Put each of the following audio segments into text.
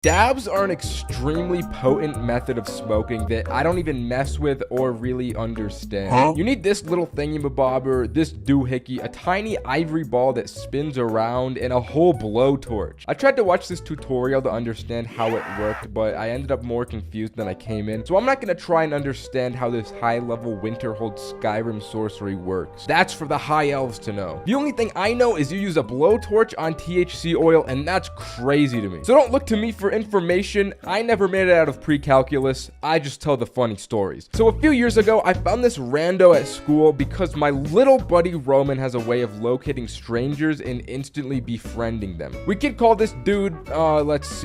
Dabs are an extremely potent method of smoking that I don't even mess with or really understand. You need this little thingamabobber, this doohickey, a tiny ivory ball that spins around, and a whole blowtorch. I tried to watch this tutorial to understand how it worked, but I ended up more confused than I came in, so I'm not gonna try and understand how this high-level Winterhold Skyrim sorcery works. That's for the high elves to know. The only thing I know is you use a blowtorch on THC oil, and that's crazy to me. So don't look to me for information. I never made it out of pre-calculus. I just tell the funny stories. So a few years ago, I found this rando at school because my little buddy Roman has a way of locating strangers and instantly befriending them. We could call this dude, Lois,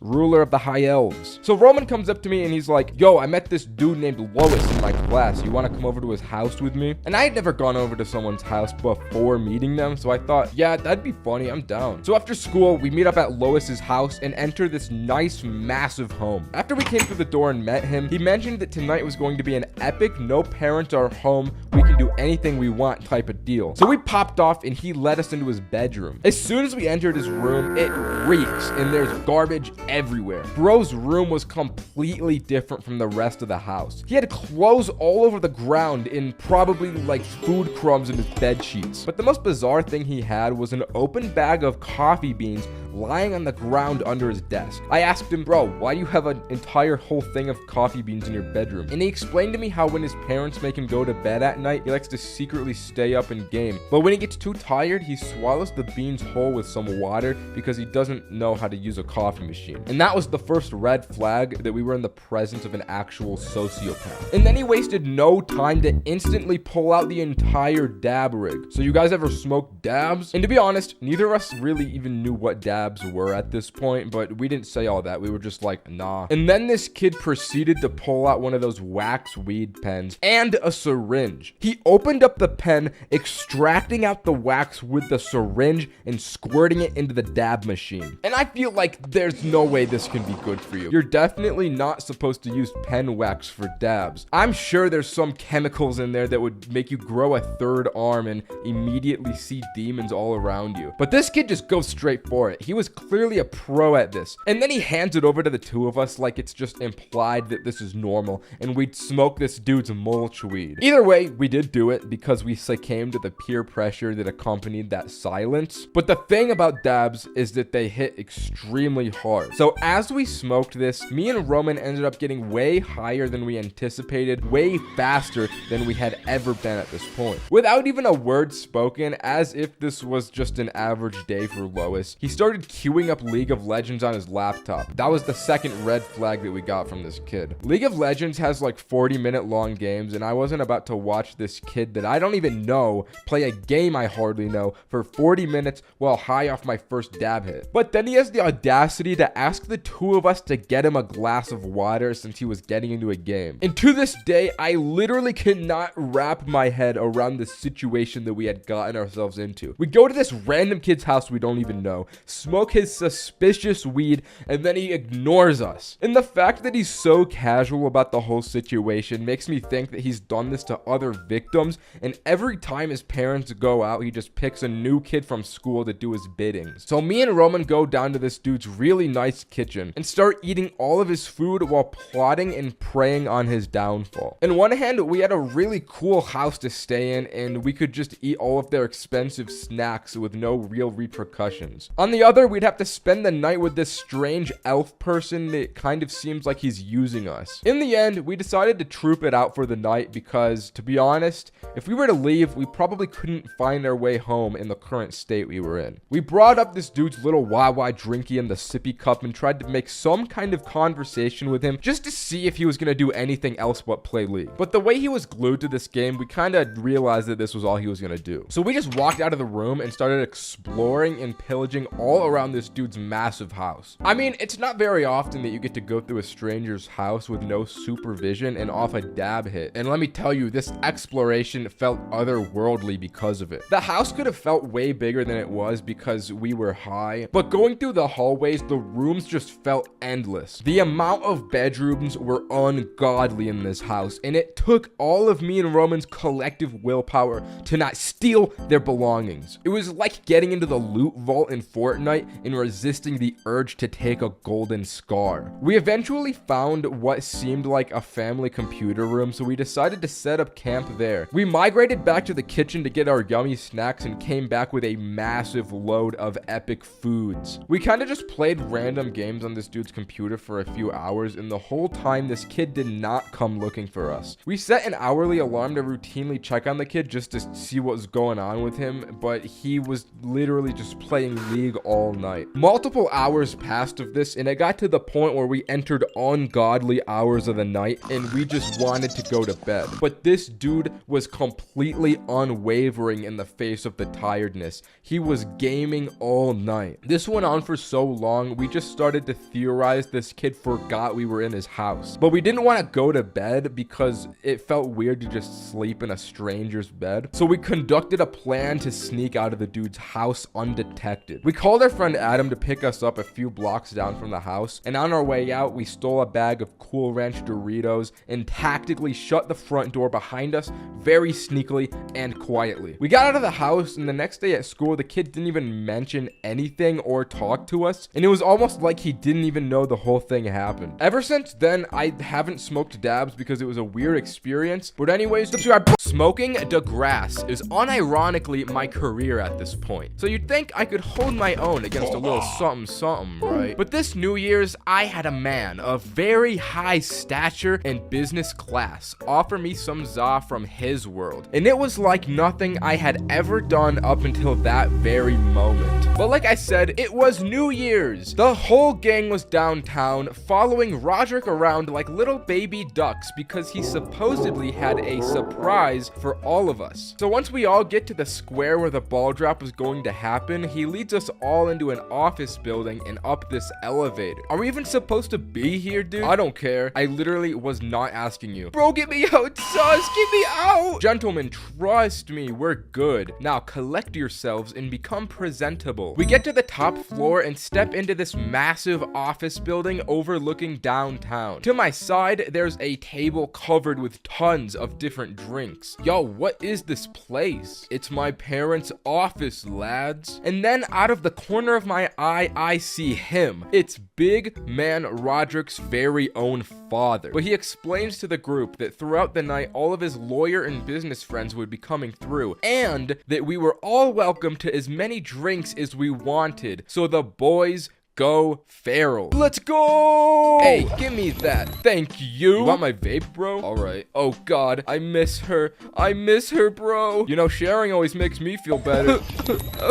ruler of the High Elves. So Roman comes up to me and he's like, yo, I met this dude named Lois in my class. You want to come over to his house with me? And I had never gone over to someone's house before meeting them, so I thought, yeah, that'd be funny. I'm down. So after school, we meet up at Lois's house and enter this nice, massive home. After we came through the door and met him, he mentioned that tonight was going to be an epic, no parents are home, we can do anything we want type of deal. So we popped off and he led us into his bedroom. As soon as we entered his room, it reeks and there's garbage everywhere. Bro's room was completely different from the rest of the house. He had clothes all over the ground and probably like food crumbs in his bed sheets. But the most bizarre thing he had was an open bag of coffee beans lying on the ground under his desk. I asked him, bro, why do you have an entire whole thing of coffee beans in your bedroom? And he explained to me how when his parents make him go to bed at night, he likes to secretly stay up and game. But when he gets too tired, he swallows the beans whole with some water because he doesn't know how to use a coffee machine. And that was the first red flag that we were in the presence of an actual sociopath. And then he wasted no time to instantly pull out the entire dab rig. So you guys ever smoked dabs? And to be honest, neither of us really even knew what dabs were at this point, but we didn't say all that. We were just like, nah. And then this kid proceeded to pull out one of those wax weed pens and a syringe. He opened up the pen, extracting out the wax with the syringe and squirting it into the dab machine. And I feel like there's no way this can be good for you. You're definitely not supposed to use pen wax for dabs. I'm sure there's some chemicals in there that would make you grow a third arm and immediately see demons all around you. But this kid just goes straight for it. He was clearly a pro at this. And then he hands it over to the two of us like it's just implied that this is normal and we'd smoke this dude's mulch weed. Either way, we did do it because we succumbed to the peer pressure that accompanied that silence. But the thing about dabs is that they hit extremely hard. So as we smoked this, me and Roman ended up getting way higher than we anticipated, way faster than we had ever been at this point. Without even a word spoken, as if this was just an average day for Lois, he started queuing up League of Legends on his laptop. That was the second red flag that we got from this kid. League of Legends has like 40-minute long games, and I wasn't about to watch this kid that I don't even know play a game I hardly know for 40 minutes while high off my first dab hit. But then he has the audacity to ask the two of us to get him a glass of water since he was getting into a game. And to this day, I literally cannot wrap my head around the situation that we had gotten ourselves into. We go to this random kid's house we don't even know, smoke his suspicious weed, and then he ignores us. And the fact that he's so casual about the whole situation makes me think that he's done this to other victims, and every time his parents go out, he just picks a new kid from school to do his biddings. So me and Roman go down to this dude's really nice kitchen and start eating all of his food while plotting and preying on his downfall. In one hand, we had a really cool house to stay in, and we could just eat all of their expensive snacks with no real repercussions. On the other, we'd have to spend the night with this strange elf person that kind of seems like he's using us. In the end, we decided to troop it out for the night because, to be honest, if we were to leave, we probably couldn't find our way home in the current state we were in. We brought up this dude's little Wawa drinky in the sippy cup and tried to make some kind of conversation with him just to see if he was going to do anything else but play League. But the way he was glued to this game, we kind of realized that this was all he was going to do. So we just walked out of the room and started exploring and pillaging all around this dude's massive house. I mean, it's not very often that you get to go through a stranger's house with no supervision and off a dab hit. And let me tell you, this exploration felt otherworldly because of it. The house could have felt way bigger than it was because we were high, but going through the hallways, the rooms just felt endless. The amount of bedrooms were ungodly in this house, and it took all of me and Roman's collective willpower to not steal their belongings. It was like getting into the loot vault in Fortnite night and resisting the urge to take a golden scar. We eventually found what seemed like a family computer room, so we decided to set up camp there. We migrated back to the kitchen to get our yummy snacks and came back with a massive load of epic foods. We kind of just played random games on this dude's computer for a few hours, and the whole time this kid did not come looking for us. We set an hourly alarm to routinely check on the kid just to see what was going on with him, but he was literally just playing League all night. Multiple hours passed of this, and it got to the point where we entered ungodly hours of the night and we just wanted to go to bed. But this dude was completely unwavering in the face of the tiredness. He was gaming all night. This went on for so long, we just started to theorize this kid forgot we were in his house. But we didn't want to go to bed because it felt weird to just sleep in a stranger's bed. So we conducted a plan to sneak out of the dude's house undetected. We called our friend Adam to pick us up a few blocks down from the house, and on our way out, we stole a bag of Cool Ranch Doritos and tactically shut the front door behind us very sneakily and quietly. We got out of the house, and the next day at school, the kid didn't even mention anything or talk to us, and it was almost like he didn't even know the whole thing happened. Ever since then, I haven't smoked dabs because it was a weird experience, but anyways, smoking the grass is unironically my career at this point. So you'd think I could hold my own against a little something, right? But this New Year's, I had a man of very high stature and business class offer me some za from his world, and it was like nothing I had ever done up until that very moment. But like I said, it was New Year's. The whole gang was downtown following Roderick around like little baby ducks because he supposedly had a surprise for all of us. So once we all get to the square where the ball drop was going to happen, he leads us all into an office building and up this elevator. Are we even supposed to be here, dude? I don't care. I literally was not asking you. Bro, get me out, sus! Get me out! Gentlemen, trust me, we're good. Now collect yourselves and become presentable. We get to the top floor and step into this massive office building overlooking downtown. To my side, there's a table covered with tons of different drinks. Yo, what is this place? It's my parents' office, lads. And then out of the corner of my eye, I see him. It's big man Roderick's very own father. But he explains to the group that throughout the night, all of his lawyer and business friends would be coming through, and that we were all welcome to as many drinks as we wanted. So the boys go feral. Let's go! Hey, give me that. Thank you. You want my vape, bro? All right. Oh, God. I miss her. I miss her, bro. You know, sharing always makes me feel better.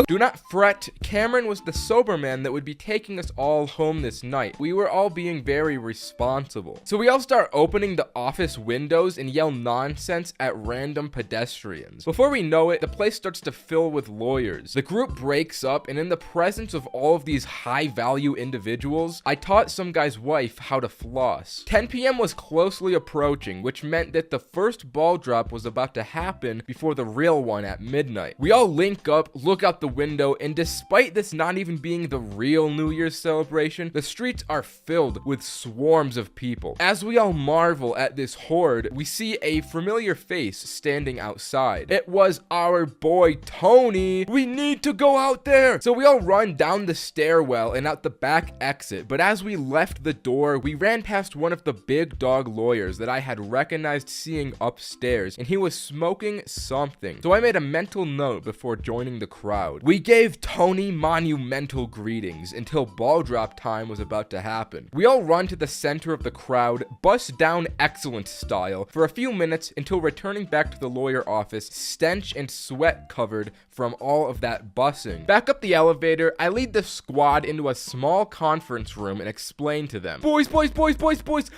Do not fret. Cameron was the sober man that would be taking us all home this night. We were all being very responsible. So we all start opening the office windows and yell nonsense at random pedestrians. Before we know it, the place starts to fill with lawyers. The group breaks up, and in the presence of all of these high-value individuals, I taught some guy's wife how to floss. 10 p.m. was closely approaching, which meant that the first ball drop was about to happen before the real one at midnight. We all link up, look out the window, and despite this not even being the real New Year's celebration, the streets are filled with swarms of people. As we all marvel at this horde, we see a familiar face standing outside. It was our boy Tony. We need to go out there. So we all run down the stairwell and out the back exit, but as we left the door, we ran past one of the big dog lawyers that I had recognized seeing upstairs, and he was smoking something. So I made a mental note before joining the crowd. We gave Tony monumental greetings until ball drop time was about to happen. We all run to the center of the crowd, bust down excellent style for a few minutes until returning back to the lawyer office, stench and sweat covered from all of that bussing. Back up the elevator, I lead the squad into a small conference room and explain to them, boys,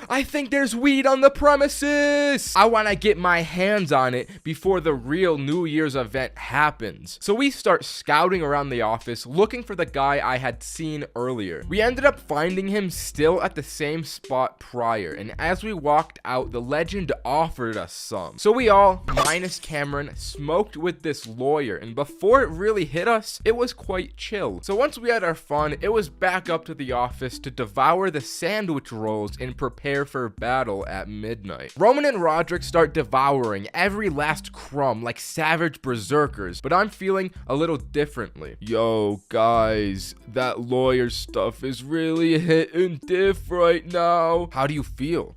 I think there's weed on the premises. I want to get my hands on it before the real New Year's event happens. So we start scouting around the office looking for the guy I had seen earlier. We ended up finding him still at the same spot prior, and as we walked out, the legend offered us some. So we all, minus Cameron, smoked with this lawyer, and before it really hit us, it was quite chill. So once we had our fun, it was back up to the office to devour the sandwich rolls and prepare for battle at midnight. Roman and Roderick start devouring every last crumb like savage berserkers, but I'm feeling a little differently. Yo, guys, that lawyer stuff is really hitting diff right now. How do you feel?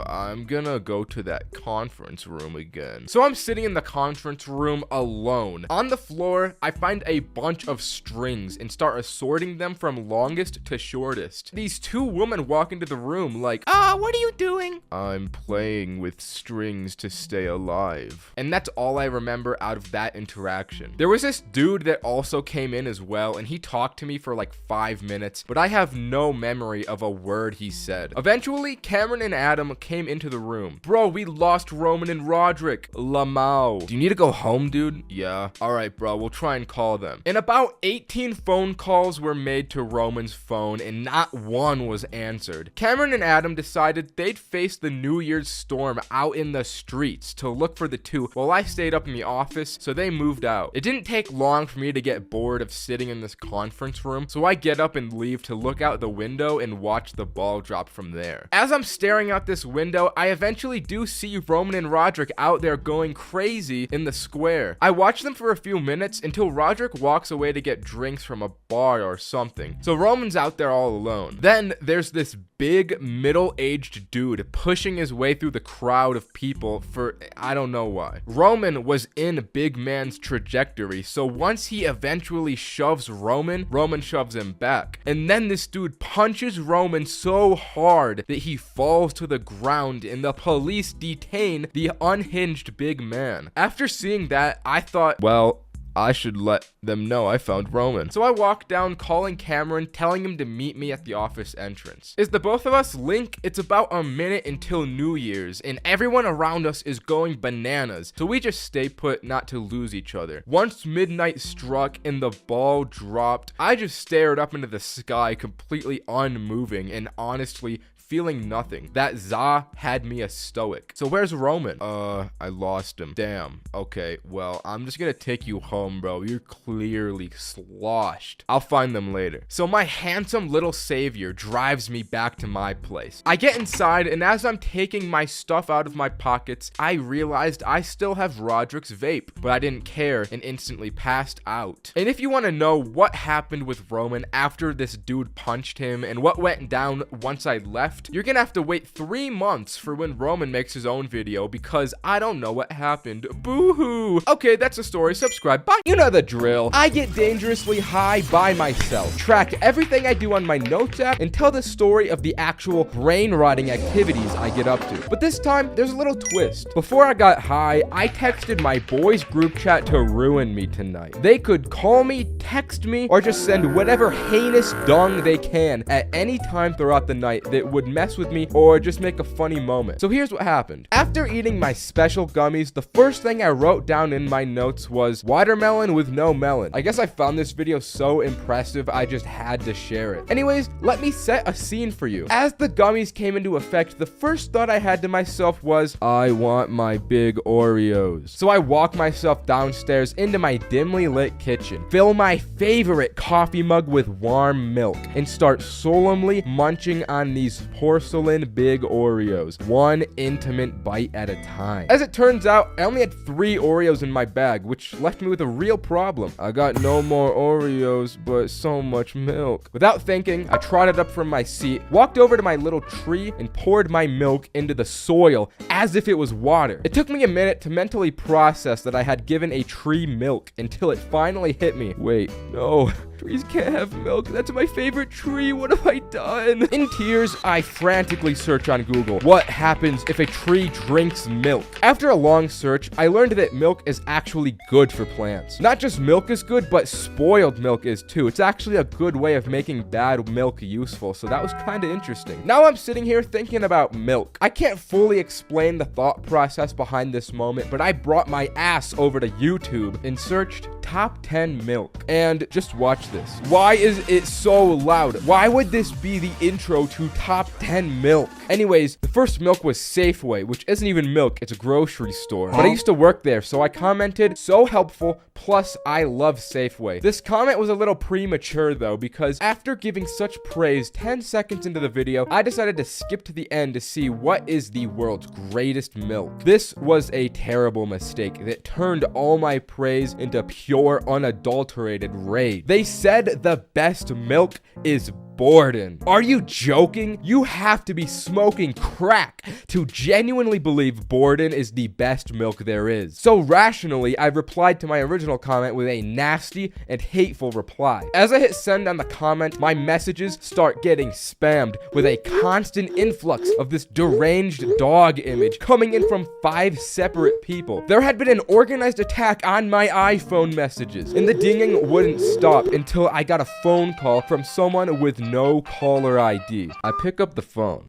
I'm gonna go to that conference room again. So I'm sitting in the conference room alone. On the floor, I find a bunch of strings and start assorting them from longest to shortest. These two women walk into the room like, what are you doing? I'm playing with strings to stay alive. And that's all I remember out of that interaction. There was this dude that also came in as well, and he talked to me for like 5 minutes, but I have no memory of a word he said. Eventually, Cameron and Adam came into the room. Bro, we lost Roman and Roderick. Lamau. Do you need to go home, dude? Yeah. Alright, bro, we'll try and call them. And about 18 phone calls were made to Roman's phone, and not one was answered. Cameron and Adam decided they'd face the New Year's storm out in the streets to look for the two, while I stayed up in the office, so they moved out. It didn't take long for me to get bored of sitting in this conference room, so I get up and leave to look out the window and watch the ball drop from there. As I'm staring out this window, I eventually do see Roman and Roderick out there going crazy in the square. I watch them for a few minutes until Roderick walks away to get drinks from a bar or something. So Roman's out there all alone. Then there's this big middle-aged dude pushing his way through the crowd of people for I don't know why. Roman was in big man's trajectory, so once he eventually shoves Roman shoves him back. And then this dude punches Roman so hard that he falls to the ground and the police detain the unhinged big man. After seeing that, I thought, well, I should let them know I found Roman. So I walk down calling Cameron, telling him to meet me at the office entrance. As the both of us link, it's about a minute until New Year's, and everyone around us is going bananas, so we just stay put not to lose each other. Once midnight struck and the ball dropped, I just stared up into the sky completely unmoving and honestly feeling nothing. That za had me a stoic. So where's Roman? I lost him. Damn. Okay, well, I'm just gonna take you home, bro. You're clearly sloshed. I'll find them later. So my handsome little savior drives me back to my place. I get inside, and as I'm taking my stuff out of my pockets, I realized I still have Roderick's vape, but I didn't care and instantly passed out. And if you want to know what happened with Roman after this dude punched him and what went down once I left, you're gonna have to wait 3 months for when Roman makes his own video, because I don't know what happened. Boo-hoo. Okay, that's the story. Subscribe. Bye. You know the drill. I get dangerously high by myself, track everything I do on my notes app, and tell the story of the actual brain-rotting activities I get up to. But this time, there's a little twist. Before I got high, I texted my boys group chat to ruin me tonight. They could call me, text me, or just send whatever heinous dung they can at any time throughout the night that would mess with me or just make a funny moment. So here's what happened. After eating my special gummies, the first thing I wrote down in my notes was watermelon with no melon. I guess I found this video so impressive I just had to share it. Anyways, let me set a scene for you. As the gummies came into effect, the first thought I had to myself was, I want my big Oreos. So I walk myself downstairs into my dimly lit kitchen, fill my favorite coffee mug with warm milk, and start solemnly munching on these porcelain big Oreos, one intimate bite at a time. As it turns out, I only had 3 Oreos in my bag, which left me with a real problem. I got no more Oreos, but so much milk. Without thinking, I trotted up from my seat, walked over to my little tree, and poured my milk into the soil as if it was water. It took me a minute to mentally process that I had given a tree milk until it finally hit me. Wait, no. Trees can't have milk. That's my favorite tree. What have I done? In tears, I frantically search on Google. What happens if a tree drinks milk? After a long search, I learned that milk is actually good for plants. Not just milk is good, but spoiled milk is too. It's actually a good way of making bad milk useful, so that was kind of interesting. Now I'm sitting here thinking about milk. I can't fully explain the thought process behind this moment, but I brought my ass over to YouTube and searched top 10 milk. And just watch this. Why is it so loud? Why would this be the intro to top 10 milk? Anyways, the first milk was Safeway, which isn't even milk, it's a grocery store. But I used to work there, so I commented, so helpful, plus I love Safeway. This comment was a little premature though, because after giving such praise 10 seconds into the video, I decided to skip to the end to see what is the world's greatest milk. This was a terrible mistake that turned all my praise into pure unadulterated rage. They said the best milk is Borden. Are you joking? You have to be smoking crack to genuinely believe Borden is the best milk there is. So rationally, I replied to my original comment with a nasty and hateful reply. As I hit send on the comment, my messages start getting spammed with a constant influx of this deranged dog image coming in from 5 separate people. There had been an organized attack on my iPhone messages, and the dinging wouldn't stop until I got a phone call from someone with no caller ID. I pick up the phone.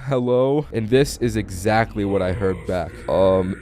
Hello? And this is exactly what I heard back.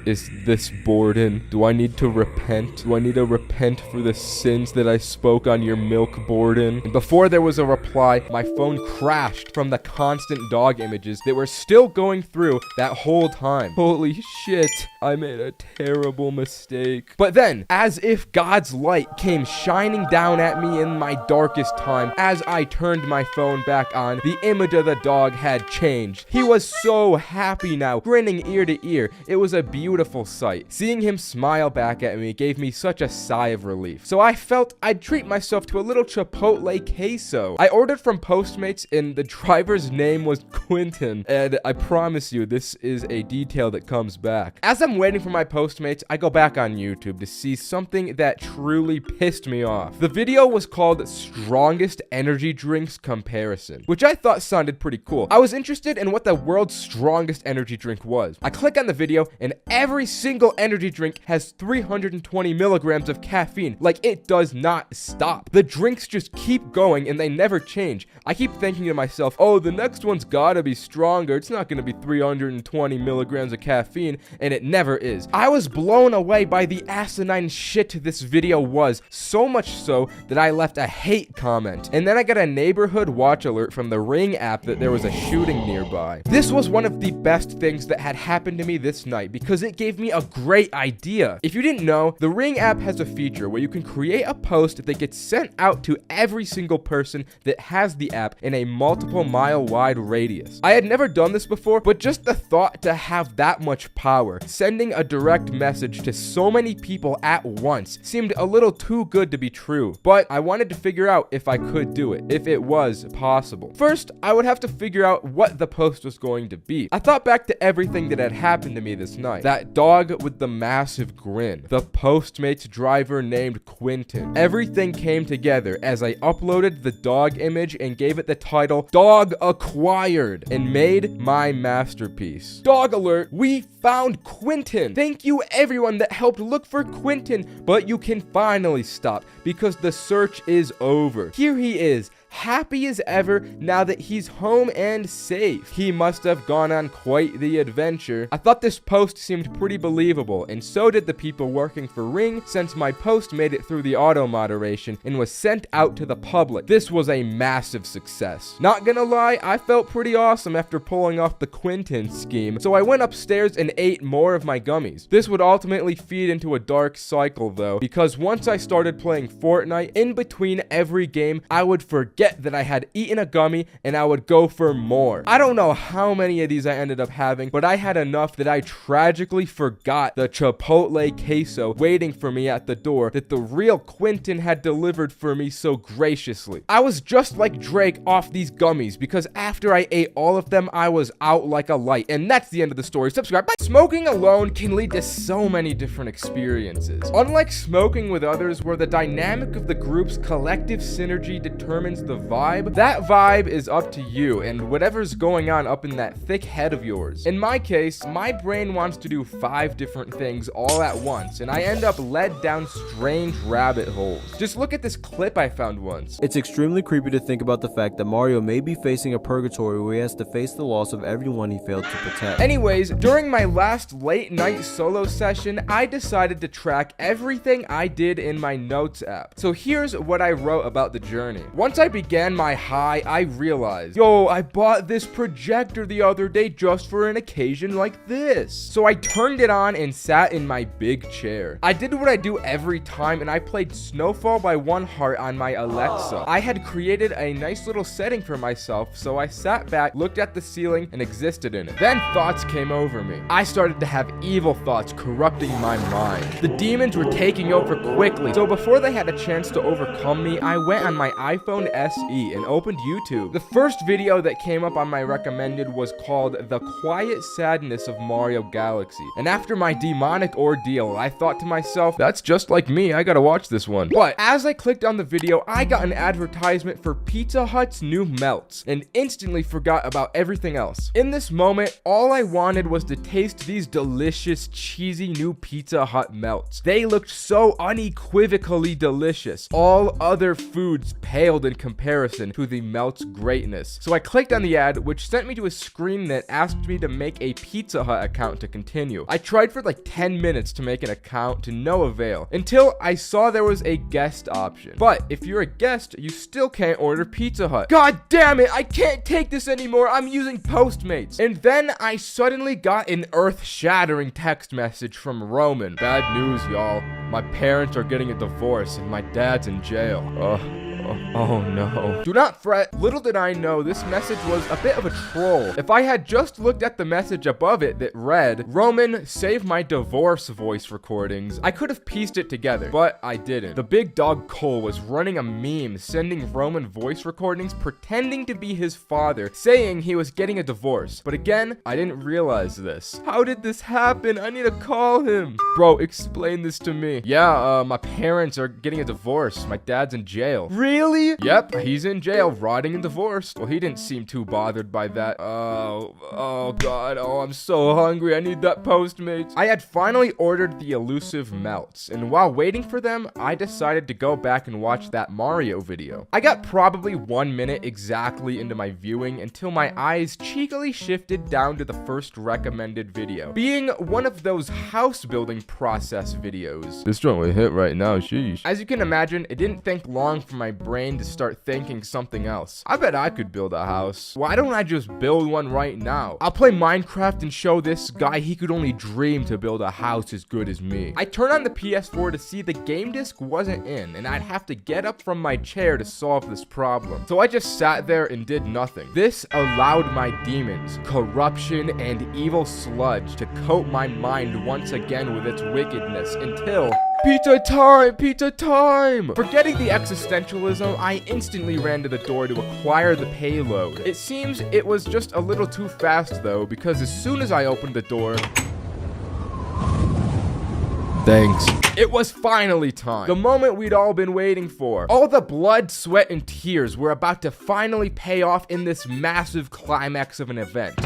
Is this Borden? Do I need to repent? Do I need to repent for the sins that I spoke on your milk, Borden? And before there was a reply, my phone crashed from the constant dog images that were still going through that whole time. Holy shit, I made a terrible mistake. But then, as if God's light came shining down at me in my darkest time, as I turned my phone back on, the image of the dog had changed. He was so happy now, grinning ear to ear. It was a beautiful sight. Seeing him smile back at me gave me such a sigh of relief. So I felt I'd treat myself to a little Chipotle queso. I ordered from Postmates and the driver's name was Quentin, and I promise you this is a detail that comes back. As I'm waiting for my Postmates, I go back on YouTube to see something that truly pissed me off. The video was called Strongest Energy Drinks Comparison, which I thought sounded pretty cool. I was interested in what the world's strongest energy drink was. I click on the video and every single energy drink has 320 milligrams of caffeine. Like, it does not stop. The drinks just keep going and they never change. I keep thinking to myself, oh, the next one's gotta be stronger. It's not gonna be 320 milligrams of caffeine, and it never is. I was blown away by the asinine shit this video was, so much so that I left a hate comment. And then I got a neighborhood watch alert from the Ring app that there was a shooting nearby. This was one of the best things that had happened to me this night because it gave me a great idea. If you didn't know, the Ring app has a feature where you can create a post that gets sent out to every single person that has the app in a multiple mile wide radius. I had never done this before, but just the thought to have that much power, sending a direct message to so many people at once, seemed a little too good to be true. But I wanted to figure out if I could do it, if it was possible. First, I would have to figure out what the post was going to be. I thought back to everything that had happened to me this night. That dog with the massive grin. The Postmates driver named Quentin. Everything came together as I uploaded the dog image and gave it the title Dog Acquired and made my masterpiece. Dog alert, we found Quentin. Thank you everyone that helped look for Quentin, but you can finally stop because the search is over. Here he is, happy as ever now that he's home and safe. He must have gone on quite the adventure. I thought this post seemed pretty believable, and so did the people working for Ring, since my post made it through the auto moderation and was sent out to the public. This was a massive success. Not gonna lie, I felt pretty awesome after pulling off the Quentin scheme, so I went upstairs and ate more of my gummies. This would ultimately feed into a dark cycle though, because once I started playing Fortnite, in between every game, I would forget that I had eaten a gummy and I would go for more. I don't know how many of these I ended up having, but I had enough that I tragically forgot the Chipotle queso waiting for me at the door that the real Quentin had delivered for me so graciously. I was just like Drake off these gummies because after I ate all of them, I was out like a light. And that's the end of the story. Subscribe. Bye. Smoking alone can lead to so many different experiences. Unlike smoking with others, where the dynamic of the group's collective synergy determines the the vibe, that vibe is up to you and whatever's going on up in that thick head of yours. In my case, my brain wants to do 5 different things all at once, and I end up led down strange rabbit holes. Just look at this clip I found once. It's extremely creepy to think about the fact that Mario may be facing a purgatory where he has to face the loss of everyone he failed to protect. Anyways, during my last late night solo session, I decided to track everything I did in my notes app. So here's what I wrote about the journey. Once I began my high, I realized, yo, I bought this projector the other day just for an occasion like this. So I turned it on and sat in my big chair. I did what I do every time, and I played Snowfall by One Heart on my Alexa. I had created a nice little setting for myself, so I sat back, looked at the ceiling, and existed in it. Then thoughts came over me. I started to have evil thoughts corrupting my mind. The demons were taking over quickly, so before they had a chance to overcome me, I went on my iPhone SE and opened YouTube. The first video that came up on my recommended was called The Quiet Sadness of Mario Galaxy. And after my demonic ordeal, I thought to myself, that's just like me, I gotta watch this one. But as I clicked on the video, I got an advertisement for Pizza Hut's new melts and instantly forgot about everything else. In this moment, all I wanted was to taste these delicious, cheesy new Pizza Hut melts. They looked so unequivocally delicious. All other foods paled in comparison to the melt's greatness. So I clicked on the ad, which sent me to a screen that asked me to make a Pizza Hut account to continue. I tried for like 10 minutes to make an account to no avail, until I saw there was a guest option. But if you're a guest, you still can't order Pizza Hut. God damn it, I can't take this anymore, I'm using Postmates. And then I suddenly got an earth-shattering text message from Roman. Bad news, y'all. My parents are getting a divorce and my dad's in jail. Oh no. Do not fret. Little did I know this message was a bit of a troll. If I had just looked at the message above it that read, Roman, save my divorce voice recordings, I could have pieced it together, but I didn't. The big dog Cole was running a meme sending Roman voice recordings pretending to be his father, saying he was getting a divorce. But again, I didn't realize this. How did this happen? I need to call him. Bro, explain this to me. Yeah, my parents are getting a divorce. My dad's in jail. Really? Yep, he's in jail, rotting and divorced. Well, he didn't seem too bothered by that. Oh god, I'm so hungry. I need that Postmates. I had finally ordered the elusive melts, and while waiting for them, I decided to go back and watch that Mario video. I got probably 1 minute exactly into my viewing until my eyes cheekily shifted down to the first recommended video, being one of those house building process videos. This joint will hit right now, sheesh. As you can imagine, it didn't take long for my brain to start thinking something else. I bet I could build a house. Why don't I just build one right now? I'll play Minecraft and show this guy he could only dream to build a house as good as me. I turned on the PS4 to see the game disc wasn't in, and I'd have to get up from my chair to solve this problem. So I just sat there and did nothing. This allowed my demons, corruption, and evil sludge to coat my mind once again with its wickedness until... Pizza time! Pizza time! Forgetting the existentialism, I instantly ran to the door to acquire the payload. It seems it was just a little too fast though, because as soon as I opened the door... Thanks. It was finally time. The moment we'd all been waiting for. All the blood, sweat, and tears were about to finally pay off in this massive climax of an event.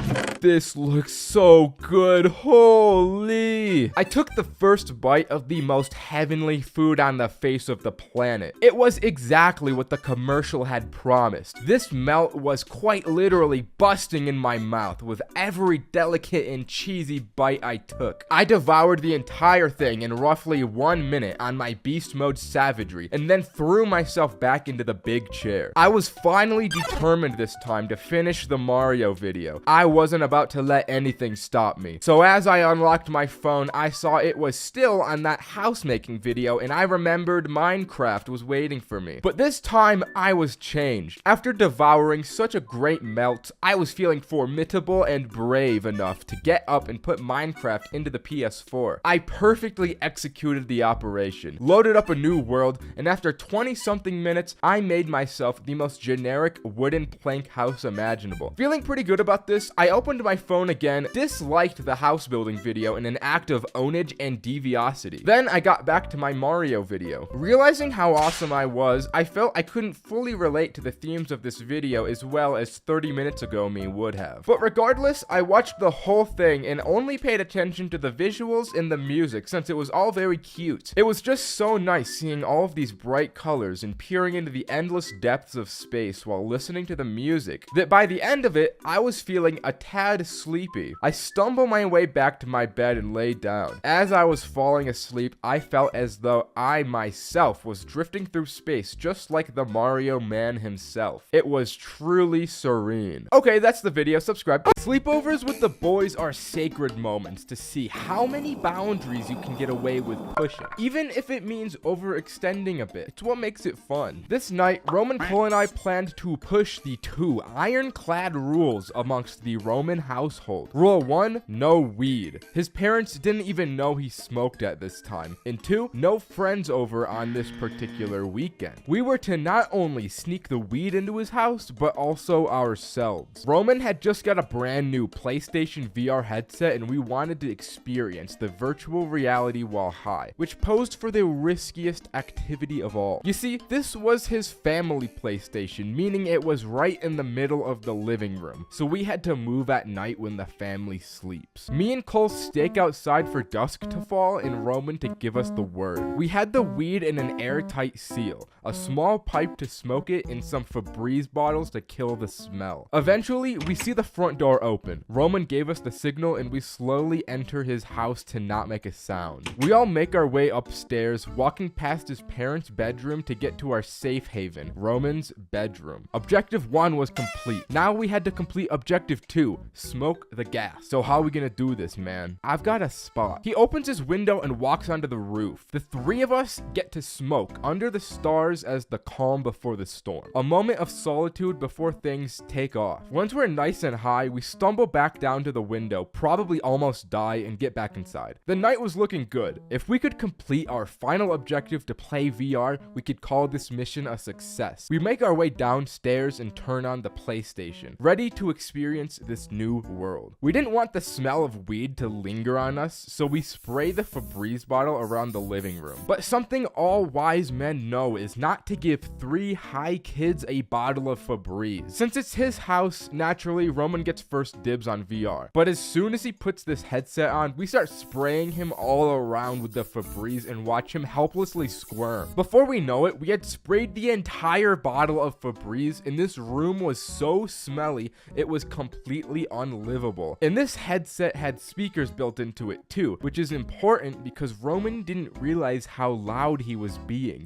This looks so good. Holy. I took the first bite of the most heavenly food on the face of the planet. It was exactly what the commercial had promised. This melt was quite literally busting in my mouth with every delicate and cheesy bite I took. I devoured the entire thing in roughly 1 minute on my beast mode savagery and then threw myself back into the big chair. I was finally determined this time to finish the Mario video. I wasn't about to let anything stop me. So as I unlocked my phone, I saw it was still on that house making video and I remembered Minecraft was waiting for me. But this time I was changed. After devouring such a great melt, I was feeling formidable and brave enough to get up and put Minecraft into the PS4. I perfectly executed the operation, loaded up a new world, and after 20-something minutes, I made myself the most generic wooden plank house imaginable. Feeling pretty good about this, I opened opened my phone again, disliked the house building video in an act of ownage and deviosity. Then I got back to my Mario video. Realizing how awesome I was, I felt I couldn't fully relate to the themes of this video as well as 30 minutes ago me would have. But regardless, I watched the whole thing and only paid attention to the visuals and the music since it was all very cute. It was just so nice seeing all of these bright colors and peering into the endless depths of space while listening to the music that by the end of it, I was feeling a tad sleepy. I stumbled my way back to my bed and lay down. As I was falling asleep, I felt as though I myself was drifting through space just like the Mario man himself. It was truly serene. Okay, that's the video. Subscribe. Sleepovers with the boys are sacred moments to see how many boundaries you can get away with pushing, even if it means overextending a bit. It's what makes it fun. This night, Roman, Cole, and I planned to push the 2 ironclad rules amongst the Roman household. Rule 1, no weed. His parents didn't even know he smoked at this time. And 2, no friends over on this particular weekend. We were to not only sneak the weed into his house, but also ourselves. Roman had just got a brand new PlayStation VR headset and we wanted to experience the virtual reality while high, which posed for the riskiest activity of all. You see, this was his family PlayStation, meaning it was right in the middle of the living room, so we had to move at night when the family sleeps. Me and Cole stake outside for dusk to fall and Roman to give us the word. We had the weed in an airtight seal, a small pipe to smoke it, and some Febreze bottles to kill the smell. Eventually, we see the front door open. Roman gave us the signal and we slowly enter his house to not make a sound. We all make our way upstairs, walking past his parents' bedroom to get to our safe haven, Roman's bedroom. Objective 1 was complete. Now we had to complete objective 2, smoke the gas. So how are we gonna do this, man? I've got a spot. He opens his window and walks onto the roof. The 3 of us get to smoke under the stars as the calm before the storm. A moment of solitude before things take off. Once we're nice and high, we stumble back down to the window, probably almost die, and get back inside. The night was looking good. If we could complete our final objective to play VR, we could call this mission a success. We make our way downstairs and turn on the PlayStation, ready to experience this new world. We didn't want the smell of weed to linger on us, so we spray the Febreze bottle around the living room. But something all wise men know is not to give 3 high kids a bottle of Febreze. Since it's his house, naturally, Roman gets first dibs on VR. But as soon as he puts this headset on, we start spraying him all around with the Febreze and watch him helplessly squirm. Before we know it, we had sprayed the entire bottle of Febreze, and this room was so smelly, it was completely unlivable. And this headset had speakers built into it too, which is important because Roman didn't realize how loud he was being.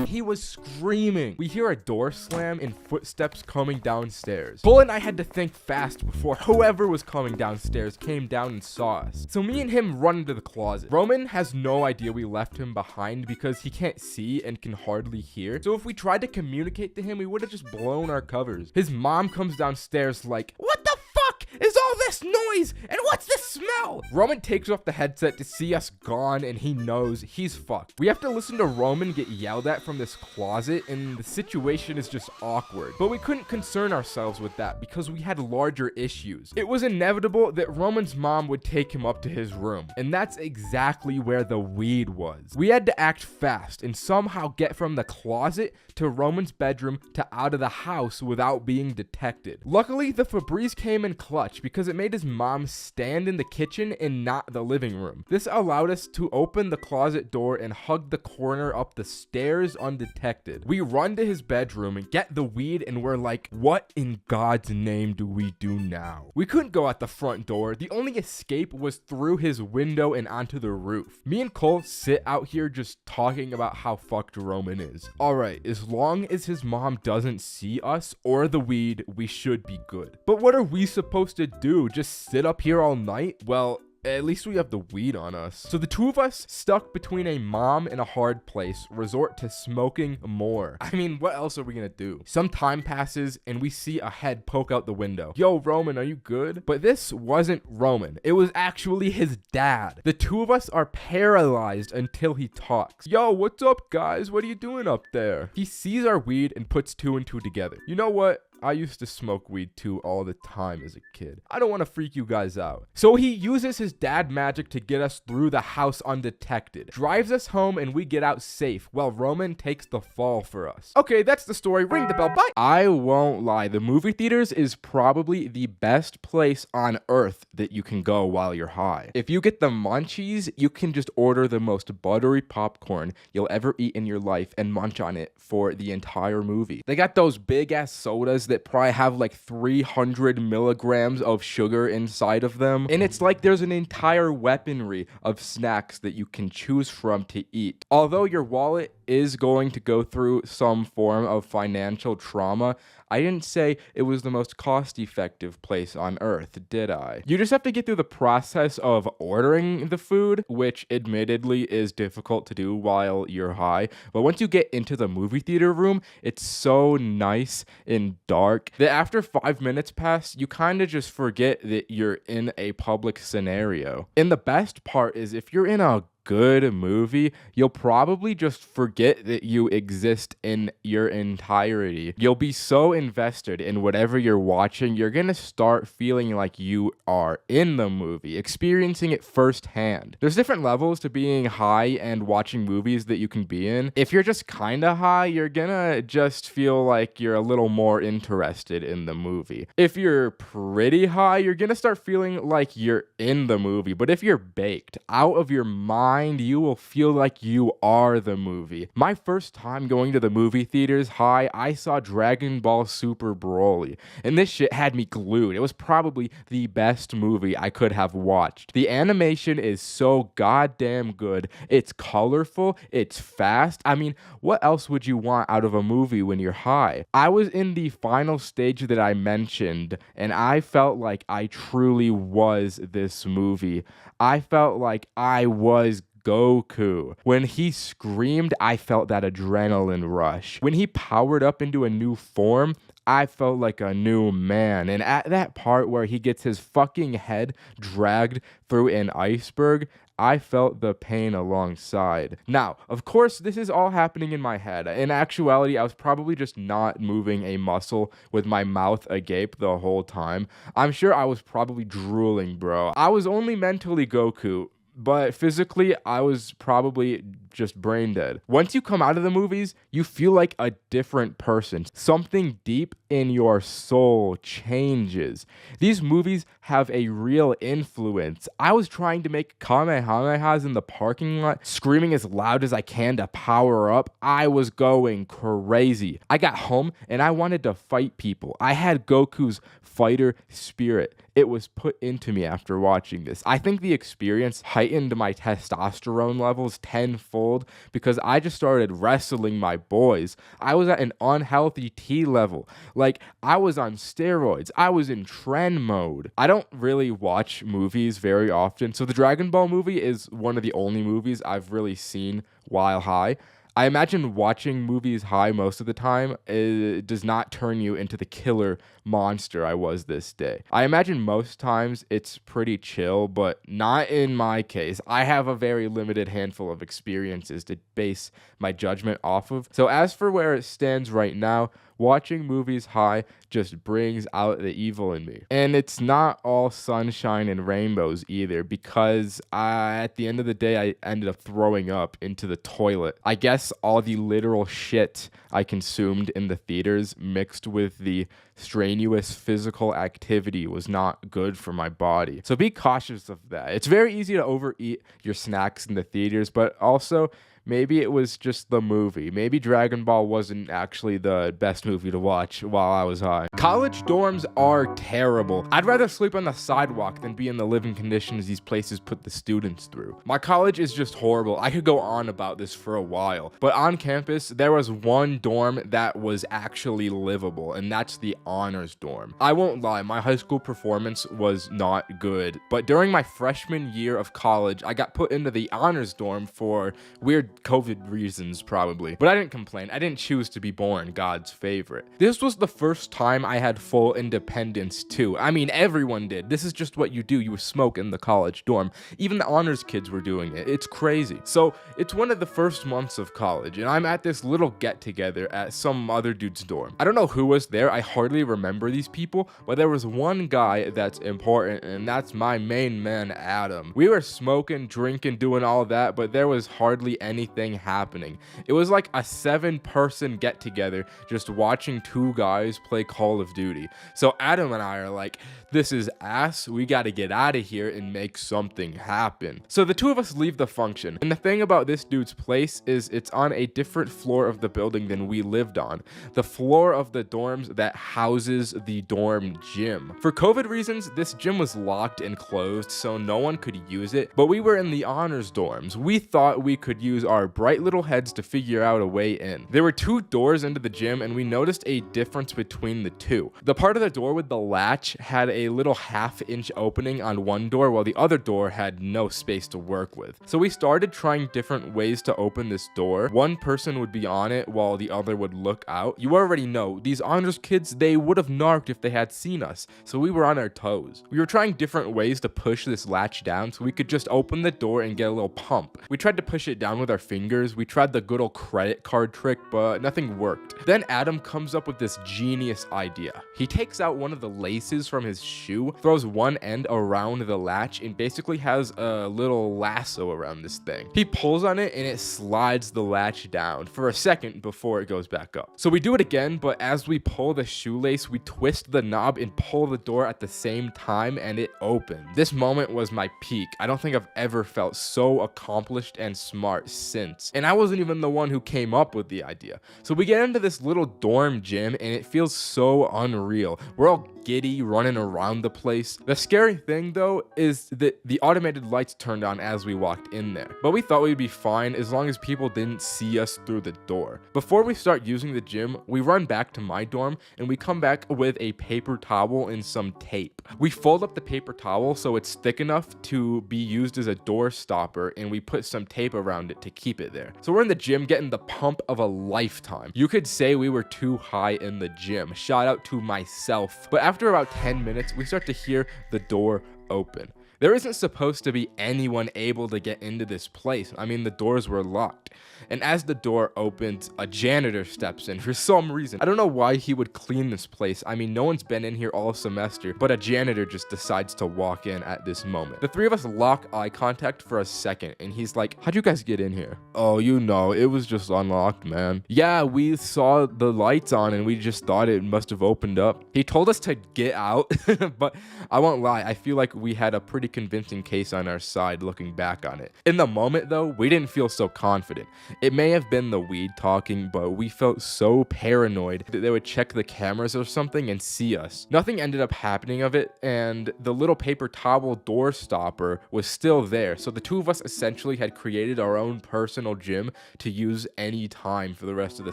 He was screaming. We hear a door slam and footsteps coming downstairs. Cole and I had to think fast before whoever was coming downstairs came down and saw us. So me and him run into the closet. Roman has no idea we left him behind because he can't see and can hardly hear. So if we tried to communicate to him, we would have just blown our covers. His mom comes downstairs like, "What the fuck is all this noise? And what's this smell?" Roman takes off the headset to see us gone and he knows he's fucked. We have to listen to Roman get yelled at from this closet and the situation is just awkward. But we couldn't concern ourselves with that because we had larger issues. It was inevitable that Roman's mom would take him up to his room, and that's exactly where the weed was. We had to act fast and somehow get from the closet to Roman's bedroom to out of the house without being detected. Luckily, the Febreze came in clutch because it made his mom stand in the kitchen and not the living room. This allowed us to open the closet door and hug the corner up the stairs undetected. We run to his bedroom and get the weed and we're like, what in God's name do we do now? We couldn't go out the front door. The only escape was through his window and onto the roof. Me and Cole sit out here just talking about how fucked Roman is. Alright, as long as his mom doesn't see us or the weed, we should be good. But what are we supposed to do? Just sit up here all night? Well, at least we have the weed on us. So the 2 of us, stuck between a mom and a hard place, resort to smoking more. I mean, what else are we gonna do? Some time passes and we see a head poke out the window. Yo, Roman, are you good? But this wasn't Roman. It was actually his dad. The 2 of us are paralyzed until he talks. Yo, what's up, guys? What are you doing up there? He sees our weed and puts 2 and 2 together. You know what? I used to smoke weed too all the time as a kid. I don't want to freak you guys out. So he uses his dad magic to get us through the house undetected, drives us home, and we get out safe while Roman takes the fall for us. Okay, that's the story. Ring the bell. Bye. I won't lie. The movie theaters is probably the best place on earth that you can go while you're high. If you get the munchies, you can just order the most buttery popcorn you'll ever eat in your life and munch on it for the entire movie. They got those big ass sodas that probably have like 300 milligrams of sugar inside of them. And it's like there's an entire weaponry of snacks that you can choose from to eat. Although your wallet is going to go through some form of financial trauma, I didn't say it was the most cost-effective place on earth, did I? You just have to get through the process of ordering the food, which admittedly is difficult to do while you're high. But once you get into the movie theater room, it's so nice and dark that after 5 minutes pass, you kind of just forget that you're in a public scenario. And the best part is if you're in a good movie, you'll probably just forget that you exist in your entirety. You'll be so invested in whatever you're watching, you're gonna start feeling like you are in the movie, experiencing it firsthand. There's different levels to being high and watching movies that you can be in. If you're just kinda high, you're gonna just feel like you're a little more interested in the movie. If you're pretty high, you're gonna start feeling like you're in the movie. But if you're baked out of your mind, you will feel like you are the movie. My first time going to the movie theaters high, I saw Dragon Ball Super Broly, and this shit had me glued. It was probably the best movie I could have watched. The animation is so goddamn good. It's colorful, it's fast. I mean, what else would you want out of a movie when you're high? I was in the final stage that I mentioned, and I felt like I truly was this movie. I felt like I was Goku. When he screamed, I felt that adrenaline rush. When he powered up into a new form, I felt like a new man. And at that part where he gets his fucking head dragged through an iceberg, I felt the pain alongside. Now, of course, this is all happening in my head. In actuality, I was probably just not moving a muscle with my mouth agape the whole time. I'm sure I was probably drooling, bro. I was only mentally Goku, but physically, I was probably just brain dead. Once you come out of the movies, you feel like a different person. Something deep in your soul changes. These movies have a real influence. I was trying to make kamehamehas in the parking lot, screaming as loud as I can to power up. I was going crazy. I got home and I wanted to fight people. I had Goku's fighter spirit. It was put into me after watching this. I think the experience heightened my testosterone levels tenfold because I just started wrestling my boys. I was at an unhealthy T level. Like, I was on steroids. I was in trend mode. I don't really watch movies very often, so the Dragon Ball movie is one of the only movies I've really seen while high. I imagine watching movies high most of the time does not turn you into the killer monster I was this day. I imagine most times it's pretty chill, but not in my case. I have a very limited handful of experiences to base my judgment off of. So as for where it stands right now, watching movies high just brings out the evil in me. And it's not all sunshine and rainbows either, because at the end of the day, I ended up throwing up into the toilet. I guess all the literal shit I consumed in the theaters mixed with the strenuous physical activity was not good for my body. So be cautious of that. It's very easy to overeat your snacks in the theaters, but also maybe it was just the movie. Maybe Dragon Ball wasn't actually the best movie to watch while I was high. College dorms are terrible. I'd rather sleep on the sidewalk than be in the living conditions these places put the students through. My college is just horrible. I could go on about this for a while. But on campus, there was one dorm that was actually livable, and that's the honors dorm. I won't lie, my high school performance was not good. But during my freshman year of college, I got put into the honors dorm for weird COVID reasons probably. But I didn't complain. I didn't choose to be born God's favorite. This was the first time I had full independence too. I mean, everyone did. This is just what you do. You smoke in the college dorm. Even the honors kids were doing it. It's crazy. So it's one of the first months of college, and I'm at this little get together at some other dude's dorm. I don't know who was there. I hardly remember these people, but there was one guy that's important, and that's my main man, Adam. We were smoking, drinking, doing all that, but there was hardly anything happening. It was like a 7-person get together just watching 2 guys play Call of Duty. So Adam and I are like, this is ass. We got to get out of here and make something happen. So the 2 of us leave the function. And the thing about this dude's place is it's on a different floor of the building than we lived on. The floor of the dorms that houses the dorm gym. For COVID reasons, this gym was locked and closed, so no one could use it. But we were in the honors dorms. We thought we could use our bright little heads to figure out a way in. There were 2 doors into the gym, and we noticed a difference between the 2. The part of the door with the latch had a little 1/2-inch opening on one door, while the other door had no space to work with. So we started trying different ways to open this door. One person would be on it while the other would look out. You already know, these honors kids, they would have narked if they had seen us, so we were on our toes. We were trying different ways to push this latch down so we could just open the door and get a little pump. We tried to push it down with our fingers. We tried the good old credit card trick, but nothing worked. Then Adam comes up with this genius idea. He takes out one of the laces from his shoe, throws one end around the latch, and basically has a little lasso around this thing. He pulls on it and it slides the latch down for a second before it goes back up. So we do it again, but as we pull the shoelace, we twist the knob and pull the door at the same time, and it opens. This moment was my peak. I don't think I've ever felt so accomplished and smart since. And I wasn't even the one who came up with the idea. So we get into this little dorm gym, and it feels so unreal. We're all giddy, running around the place. The scary thing though is that the automated lights turned on as we walked in there, but we thought we'd be fine as long as people didn't see us through the door. Before we start using the gym, we run back to my dorm and we come back with a paper towel and some tape. We fold up the paper towel so it's thick enough to be used as a door stopper, and we put some tape around it to keep it there. So we're in the gym getting the pump of a lifetime. You could say we were too high in the gym. Shout out to myself. But after about 10 minutes, we start to hear the door open. There isn't supposed to be anyone able to get into this place. I mean, the doors were locked. And as the door opens, a janitor steps in for some reason. I don't know why he would clean this place. I mean, no one's been in here all semester, but a janitor just decides to walk in at this moment. The 3 of us lock eye contact for a second, and he's like, "How'd you guys get in here?" "Oh, you know, it was just unlocked, man." "Yeah, we saw the lights on, and we just thought it must have opened up." He told us to get out, but I won't lie, I feel like we had a pretty convincing case on our side looking back on it. In the moment, though, we didn't feel so confident. It may have been the weed talking, but we felt so paranoid that they would check the cameras or something and see us. Nothing ended up happening of it, and the little paper towel door stopper was still there, so the 2 of us essentially had created our own personal gym to use any time for the rest of the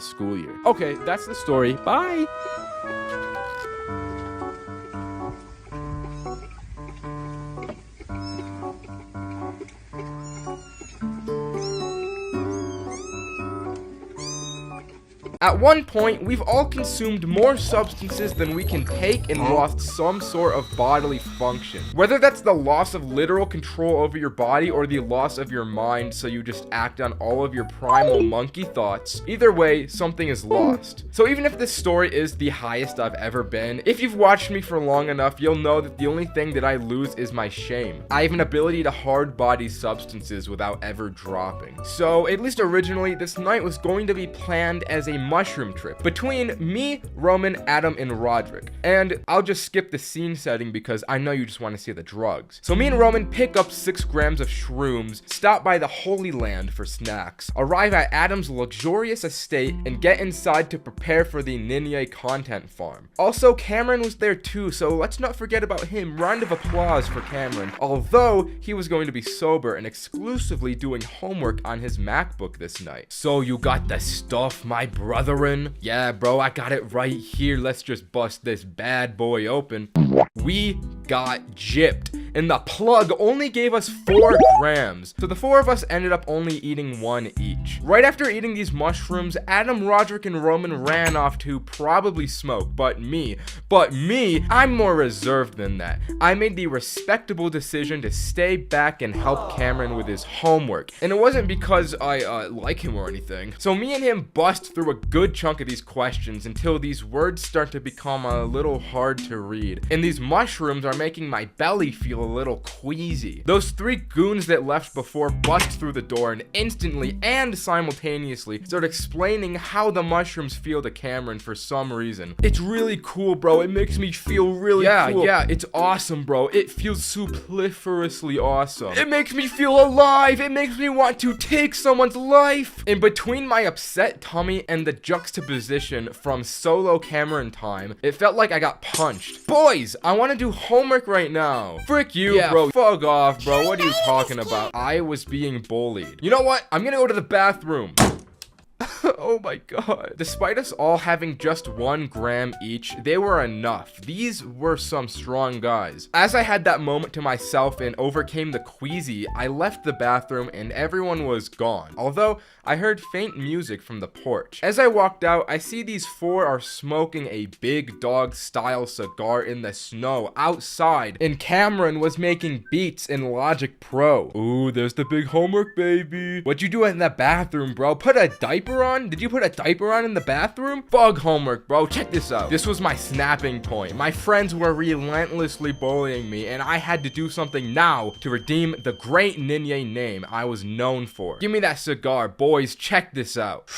school year. Okay, that's the story. Bye! At one point, we've all consumed more substances than we can take and lost some sort of bodily function. Whether that's the loss of literal control over your body or the loss of your mind, so you just act on all of your primal monkey thoughts, either way, something is lost. So even if this story is the highest I've ever been, if you've watched me for long enough, you'll know that the only thing that I lose is my shame. I have an ability to hard body substances without ever dropping. So at least originally, this night was going to be planned as a mushroom trip between me, Roman, Adam, and Roderick. And I'll just skip the scene setting because I know you just want to see the drugs. So me and Roman pick up 6 grams of shrooms, stop by the Holy Land for snacks, arrive at Adam's luxurious estate, and get inside to prepare for the Ninye content farm. Also, Cameron was there too, so let's not forget about him. Round of applause for Cameron, although he was going to be sober and exclusively doing homework on his MacBook this night. "So you got the stuff, my brethren?" "Yeah, bro, I got it right here. Let's just bust this bad boy open." We got gypped. and the plug only gave us 4 grams. So the 4 of us ended up only eating 1 each. Right after eating these mushrooms, Adam, Roderick, and Roman ran off to probably smoke, but me, I'm more reserved than that. I made the respectable decision to stay back and help Cameron with his homework. And it wasn't because I like him or anything. So me and him bust through a good chunk of these questions until these words start to become a little hard to read. And these mushrooms are making my belly feel a little queasy. Those 3 goons that left before bust through the door and instantly and simultaneously start explaining how the mushrooms feel to Cameron for some reason. It's really cool, bro. It makes me feel really cool. Yeah, it's awesome, bro. It feels superfluously awesome. It makes me feel alive. It makes me want to take someone's life. In between my upset tummy and the juxtaposition from solo Cameron time, it felt like I got punched. Boys, I want to do homework right now. Frick you, bro. Fuck off, bro. What are you talking about? I was being bullied. You know what? I'm gonna go to the bathroom. Oh my god. Despite us all having just 1 gram each, they were enough. These were some strong guys. As I had that moment to myself and overcame the queasy, I left the bathroom and everyone was gone. Although, I heard faint music from the porch. As I walked out, I see these 4 are smoking a big dog style cigar in the snow outside, and Cameron was making beats in Logic Pro. Ooh, there's the big homework, baby. What'd you do in the bathroom, bro? Put a diaper on? Did you put a diaper on in the bathroom? Fug homework, bro. Check this out. This was my snapping point. My friends were relentlessly bullying me, and I had to do something now to redeem the great Ninye name I was known for. Give me that cigar, boys. Check this out.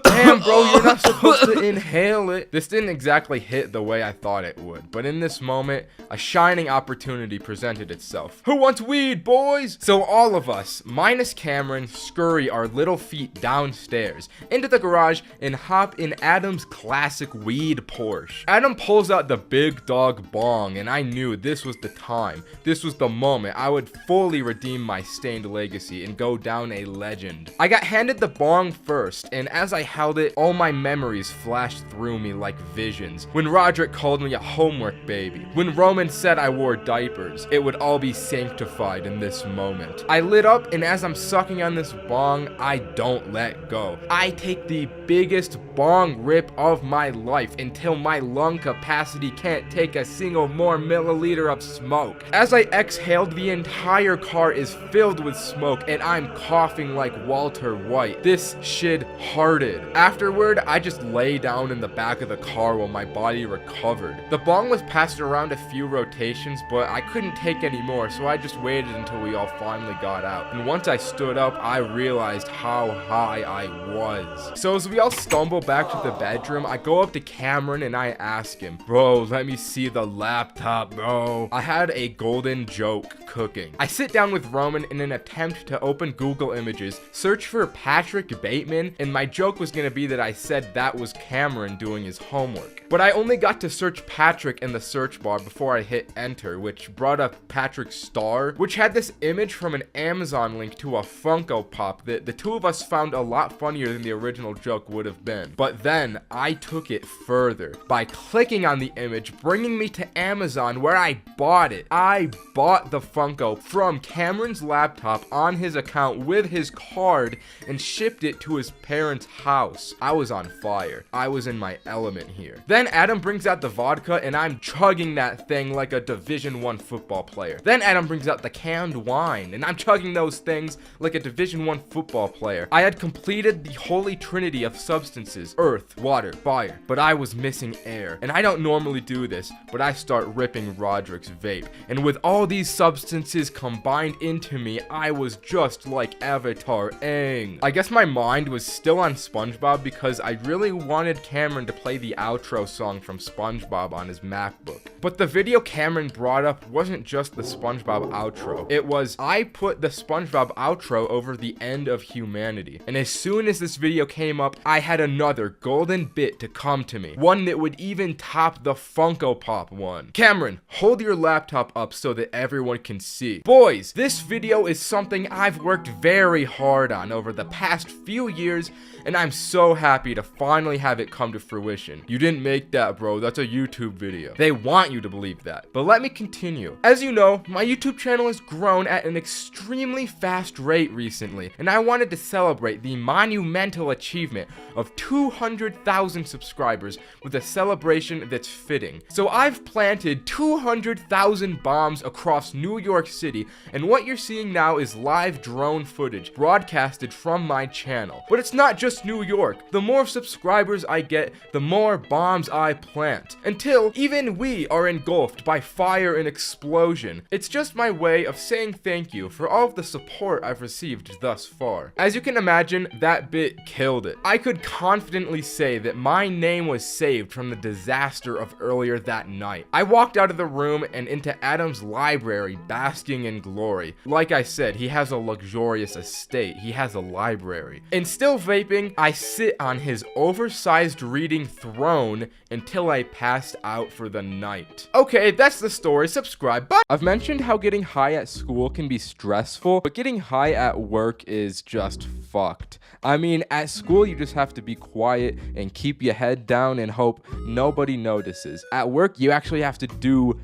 Damn, bro, you're not supposed to inhale it. This didn't exactly hit the way I thought it would, but in this moment, a shining opportunity presented itself. Who wants weed, boys? So all of us, minus Cameron, scurry our little feet downstairs, into the garage, and hop in Adam's classic weed Porsche. Adam pulls out the big dog bong, and I knew this was the time. This was the moment I would fully redeem my stained legacy and go down a legend. I got handed the bong first, and as I held it, all my memories flashed through me like visions. When Roderick called me a homework baby, when Roman said I wore diapers, it would all be sanctified in this moment. I lit up, and as I'm sucking on this bong, I don't let go. I take the biggest bong rip of my life until my lung capacity can't take a single more milliliter of smoke. As I exhaled, the entire car is filled with smoke, and I'm coughing like Walter White. This shit hearted. Afterward, I just lay down in the back of the car while my body recovered. The bong was passed around a few rotations, but I couldn't take any more, so I just waited until we all finally got out. And once I stood up, I realized how high I was. So as we all stumble back to the bedroom, I go up to Cameron and I ask him, "Bro, let me see the laptop, bro." I had a golden joke cooking. I sit down with Roman in an attempt to open Google Images, search for Patrick Bateman, and my joke was gonna be that I said that was Cameron doing his homework. But I only got to search Patrick in the search bar before I hit enter, which brought up Patrick's star, which had this image from an Amazon link to a Funko Pop that the 2 of us found a lot funnier than the original joke would have been. But then I took it further by clicking on the image, bringing me to Amazon where I bought it. I bought the Funko from Cameron's laptop on his account with his card and shipped it to his parents' house. I was on fire. I was in my element here. Then Adam brings out the vodka and I'm chugging that thing like a Division I football player. Then Adam brings out the canned wine and I'm chugging those things like a Division I football player. I had completed the holy trinity of substances: earth, water, fire, but I was missing air. And I don't normally do this, but I start ripping Roderick's vape. And with all these substances combined into me, I was just like Avatar Aang. I guess my mind was still on SpongeBob because I really wanted Cameron to play the outro song from SpongeBob on his MacBook. But the video Cameron brought up wasn't just the SpongeBob outro. It was, I put the SpongeBob outro over the end of humanity. And as soon as this video came up, I had another golden bit to come to me. One that would even top the Funko Pop one. Cameron, hold your laptop up so that everyone can see. Boys, this video is something I've worked very hard on over the past few years, and I'm so happy to finally have it come to fruition. You didn't make that, bro. That's a YouTube video. They want you to believe that. But let me continue. As you know, my YouTube channel has grown at an extremely fast rate recently, and I wanted to celebrate the monumental achievement of 200,000 subscribers with a celebration that's fitting. So I've planted 200,000 bombs across New York City, and what you're seeing now is live drone footage broadcasted from my channel. But it's not just New York. The more subscribers I get, the more bombs I plant, until even we are engulfed by fire and explosion. It's just my way of saying thank you for all of the support I've received thus far. As you can imagine, that bit killed it. I could confidently say that my name was saved from the disaster of earlier that night. I walked out of the room and into Adam's library, basking in glory. Like I said, he has a luxurious estate. He has a library. And still vaping, I sit on his oversized reading throne until I passed out for the night. Okay, that's the story. Subscribe. Bye. I've mentioned how getting high at school can be stressful, but getting high at work is just fucked. I mean, at school you just have to be quiet and keep your head down and hope nobody notices. At work you actually have to do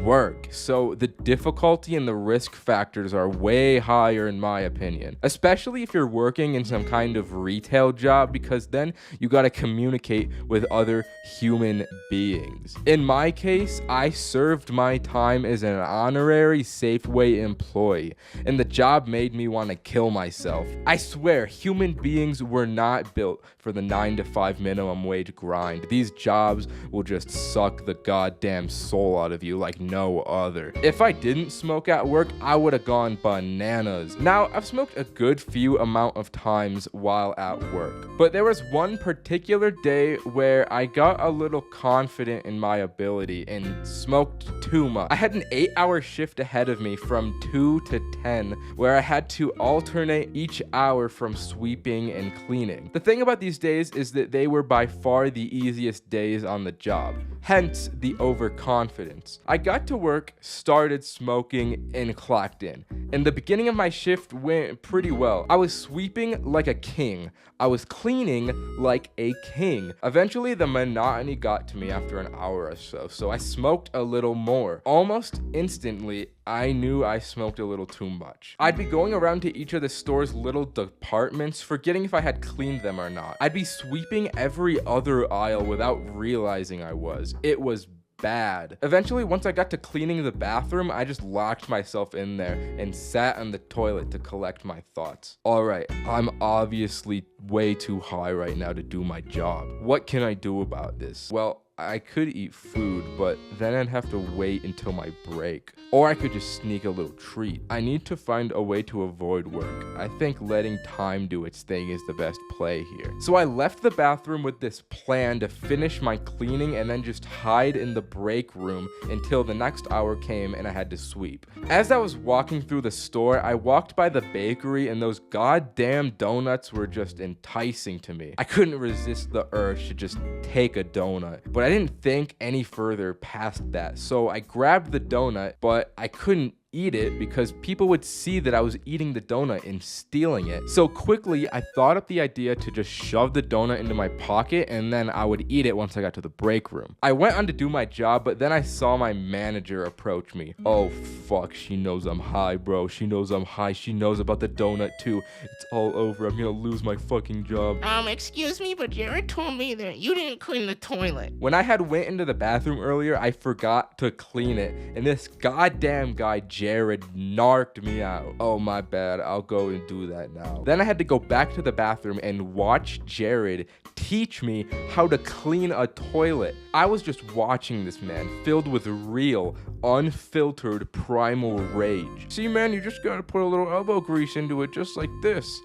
work, so the difficulty and the risk factors are way higher in my opinion, especially if you're working in some kind of retail job, because then you got to communicate with other human beings. In my case, I served my time as an honorary Safeway employee, and the job made me want to kill myself. I swear, human beings were not built for the 9-to-5 minimum wage grind. These jobs will just suck the goddamn soul out of you like no other. If I didn't smoke at work, I would have gone bananas. Now, I've smoked a good few amount of times while at work, but there was one particular day where I got a little confident in my ability and smoked too much. I had an 8-hour shift ahead of me from 2 to 10, where I had to alternate each hour from sweeping and cleaning. The thing about these days is that they were by far the easiest days on the job, hence the overconfidence. I got to work, started smoking, and clocked in. And the beginning of my shift went pretty well. I was sweeping like a king. I was cleaning like a king. Eventually, the monotony got to me after an hour or so I smoked a little more. Almost instantly, I knew I smoked a little too much. I'd be going around to each of the store's little departments, forgetting if I had cleaned them or not. I'd be sweeping every other aisle without realizing I was. It was bad. Eventually, once I got to cleaning the bathroom, I just locked myself in there and sat on the toilet to collect my thoughts. Alright, I'm obviously way too high right now to do my job. What can I do about this? Well, I could eat food, but then I'd have to wait until my break. Or I could just sneak a little treat. I need to find a way to avoid work. I think letting time do its thing is the best play here. So I left the bathroom with this plan to finish my cleaning and then just hide in the break room until the next hour came and I had to sweep. As I was walking through the store, I walked by the bakery and those goddamn donuts were just enticing to me. I couldn't resist the urge to just take a donut, but I didn't think any further past that. So I grabbed the donut, but I couldn't eat it because people would see that I was eating the donut and stealing it. So quickly, I thought up the idea to just shove the donut into my pocket and then I would eat it once I got to the break room. I went on to do my job, but then I saw my manager approach me. Oh fuck, she knows I'm high, bro. She knows I'm high. She knows about the donut too. It's all over. I'm gonna lose my fucking job. Excuse me, but Jared told me that you didn't clean the toilet. When I had went into the bathroom earlier, I forgot to clean it, and this goddamn guy Jared narked me out. Oh, my bad. I'll go and do that now. Then I had to go back to the bathroom and watch Jared teach me how to clean a toilet. I was just watching this man filled with real, unfiltered primal rage. See, man, you just gotta put a little elbow grease into it just like this.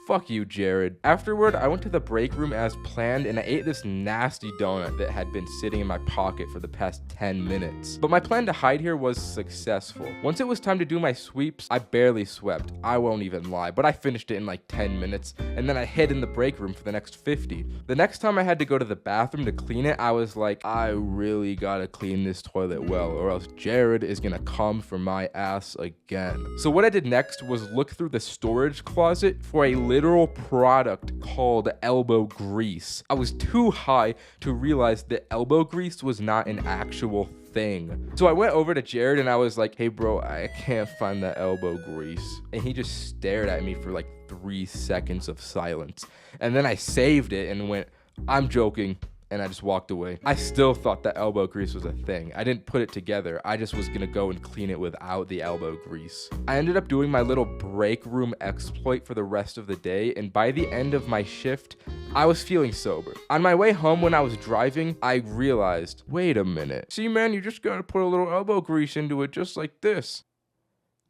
Fuck you, Jared. Afterward, I went to the break room as planned and I ate this nasty donut that had been sitting in my pocket for the past 10 minutes. But my plan to hide here was successful. Once it was time to do my sweeps, I barely swept. I won't even lie, but I finished it in like 10 minutes and then I hid in the break room for the next 50. The next time I had to go to the bathroom to clean it, I was like, I really gotta clean this toilet well or else Jared is gonna come for my ass again. So what I did next was look through the storage closet for a literal product called elbow grease. I was too high to realize that elbow grease was not an actual thing. So I went over to Jared and I was like, hey bro, I can't find that elbow grease. And he just stared at me for like 3 seconds of silence. And then I saved it and went, I'm joking. And I just walked away. I still thought that elbow grease was a thing. I didn't put it together. I just was gonna go and clean it without the elbow grease. I ended up doing my little break room exploit for the rest of the day, and by the end of my shift, I was feeling sober. On my way home when I was driving, I realized, wait a minute. See man, you just gotta put a little elbow grease into it just like this.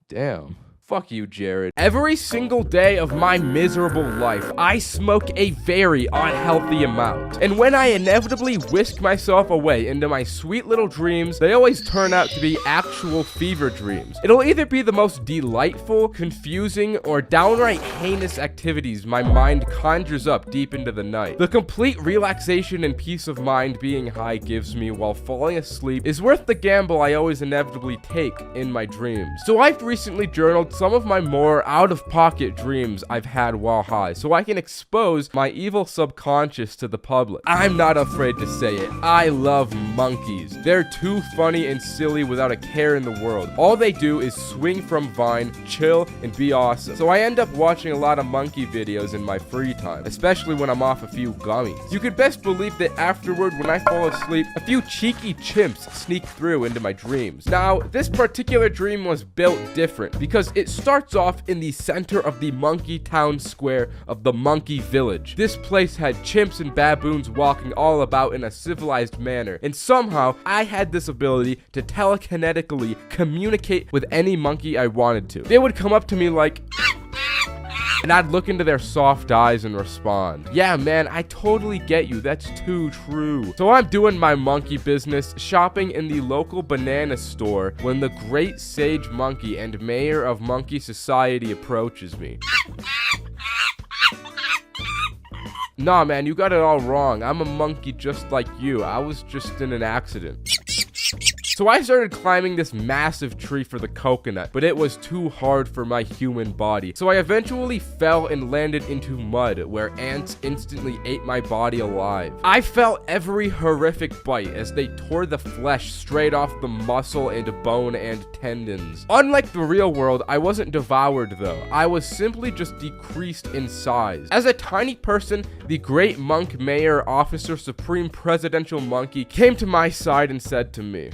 Damn. Fuck you, Jared. Every single day of my miserable life, I smoke a very unhealthy amount. And when I inevitably whisk myself away into my sweet little dreams, they always turn out to be actual fever dreams. It'll either be the most delightful, confusing, or downright heinous activities my mind conjures up deep into the night. The complete relaxation and peace of mind being high gives me while falling asleep is worth the gamble I always inevitably take in my dreams. So I've recently journaled some of my more out-of-pocket dreams I've had while high, so I can expose my evil subconscious to the public. I'm not afraid to say it. I love monkeys. They're too funny and silly without a care in the world. All they do is swing from vine, chill, and be awesome. So I end up watching a lot of monkey videos in my free time, especially when I'm off a few gummies. You could best believe that afterward, when I fall asleep, a few cheeky chimps sneak through into my dreams. Now, this particular dream was built different because it starts off in the center of the monkey town square of the monkey village. This place had chimps and baboons walking all about in a civilized manner, and somehow I had this ability to telekinetically communicate with any monkey I wanted to. They would come up to me like, and I'd look into their soft eyes and respond. Yeah, man, I totally get you. That's too true. So I'm doing my monkey business, shopping in the local banana store when the great sage monkey and mayor of Monkey Society approaches me. Nah, man, you got it all wrong. I'm a monkey just like you. I was just in an accident. So I started climbing this massive tree for the coconut, but it was too hard for my human body. So I eventually fell and landed into mud, where ants instantly ate my body alive. I felt every horrific bite as they tore the flesh straight off the muscle and bone and tendons. Unlike the real world, I wasn't devoured though. I was simply just decreased in size. As a tiny person, the great monk mayor officer supreme presidential monkey came to my side and said to me,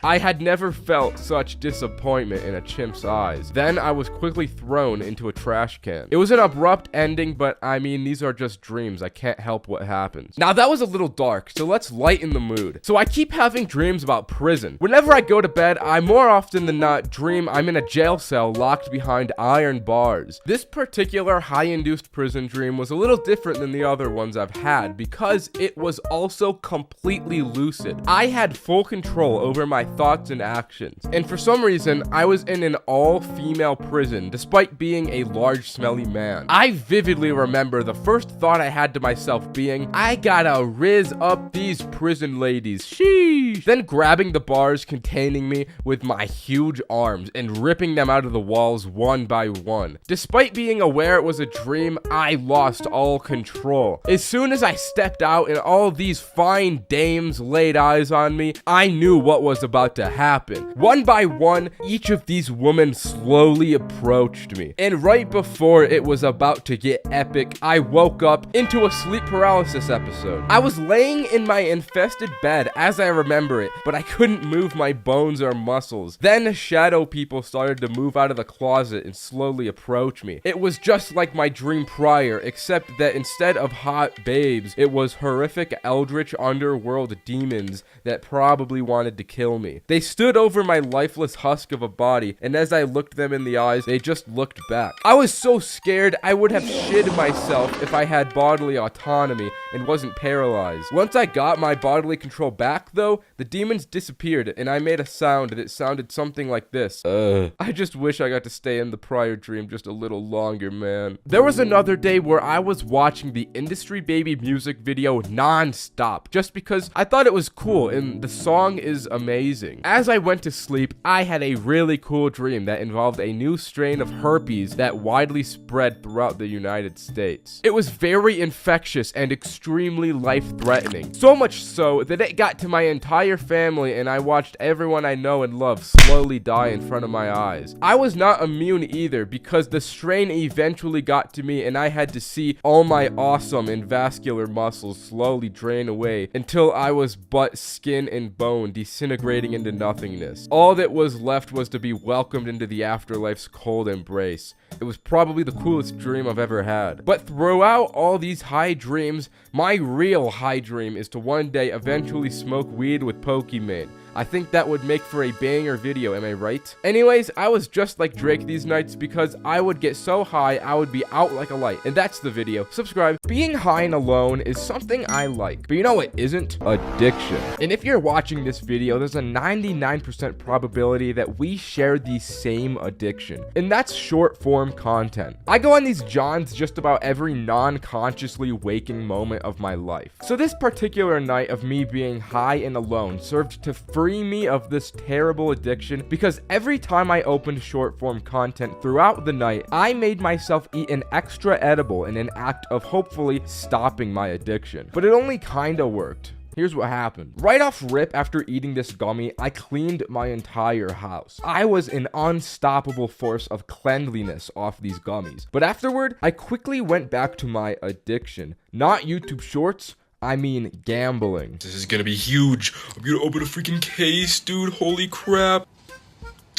I had never felt such disappointment in a chimp's eyes. Then I was quickly thrown into a trash can. It was an abrupt ending, but I mean, these are just dreams. I can't help what happens. Now that was a little dark, so let's lighten the mood. So I keep having dreams about prison. Whenever I go to bed, I more often than not dream I'm in a jail cell locked behind iron bars. This particular high-induced prison dream was a little different than the other ones I've had because it was also completely lucid. I had full control over my thoughts and actions. And for some reason, I was in an all-female prison, despite being a large, smelly man. I vividly remember the first thought I had to myself being, I gotta rizz up these prison ladies, sheesh. Then grabbing the bars containing me with my huge arms and ripping them out of the walls one by one. Despite being aware it was a dream, I lost all control. As soon as I stepped out and all these fine dames laid eyes on me, I knew what was about to happen. One by one, each of these women slowly approached me. And right before it was about to get epic, I woke up into a sleep paralysis episode. I was laying in my infested bed as I remember it, but I couldn't move my bones or muscles. Then shadow people started to move out of the closet and slowly approach me. It was just like my dream prior, except that instead of hot babes, it was horrific eldritch underworld demons that probably wanted to kill me. me. They stood over my lifeless husk of a body, and as I looked them in the eyes, they just looked back. I was so scared I would have shit myself if I had bodily autonomy and wasn't paralyzed. Once I got my bodily control back, though, the demons disappeared, and I made a sound that sounded something like this. I just wish I got to stay in the prior dream just a little longer, man. There was another day where I was watching the Industry Baby music video non-stop, just because I thought it was cool, and the song is amazing. As I went to sleep, I had a really cool dream that involved a new strain of herpes that widely spread throughout the United States. It was very infectious and extremely life-threatening. So much so that it got to my entire family, and I watched everyone I know and love slowly die in front of my eyes. I was not immune either, because the strain eventually got to me, and I had to see all my awesome and vascular muscles slowly drain away until I was but skin and bone, disintegrating into nothingness. All that was left was to be welcomed into the afterlife's cold embrace. It was probably the coolest dream I've ever had. But throughout all these high dreams, my real high dream is to one day eventually smoke weed with Pokemon. I think that would make for a banger video, am I right? Anyways, I was just like Drake these nights because I would get so high I would be out like a light. And that's the video. Subscribe. Being high and alone is something I like. But you know what isn't? Addiction. And if you're watching this video, there's a 99% probability that we share the same addiction. And that's short form content. I go on these jaunts just about every non-consciously waking moment of my life. So this particular night of me being high and alone served to free me of this terrible addiction, because every time I opened short form content throughout the night, I made myself eat an extra edible in an act of hopefully stopping my addiction. But it only kinda worked. Here's what happened. Right off rip, after eating this gummy, I cleaned my entire house. I was an unstoppable force of cleanliness off these gummies. But afterward, I quickly went back to my addiction. Not YouTube Shorts, I mean gambling. This is gonna be huge. I'm gonna open a freaking case, dude. Holy crap.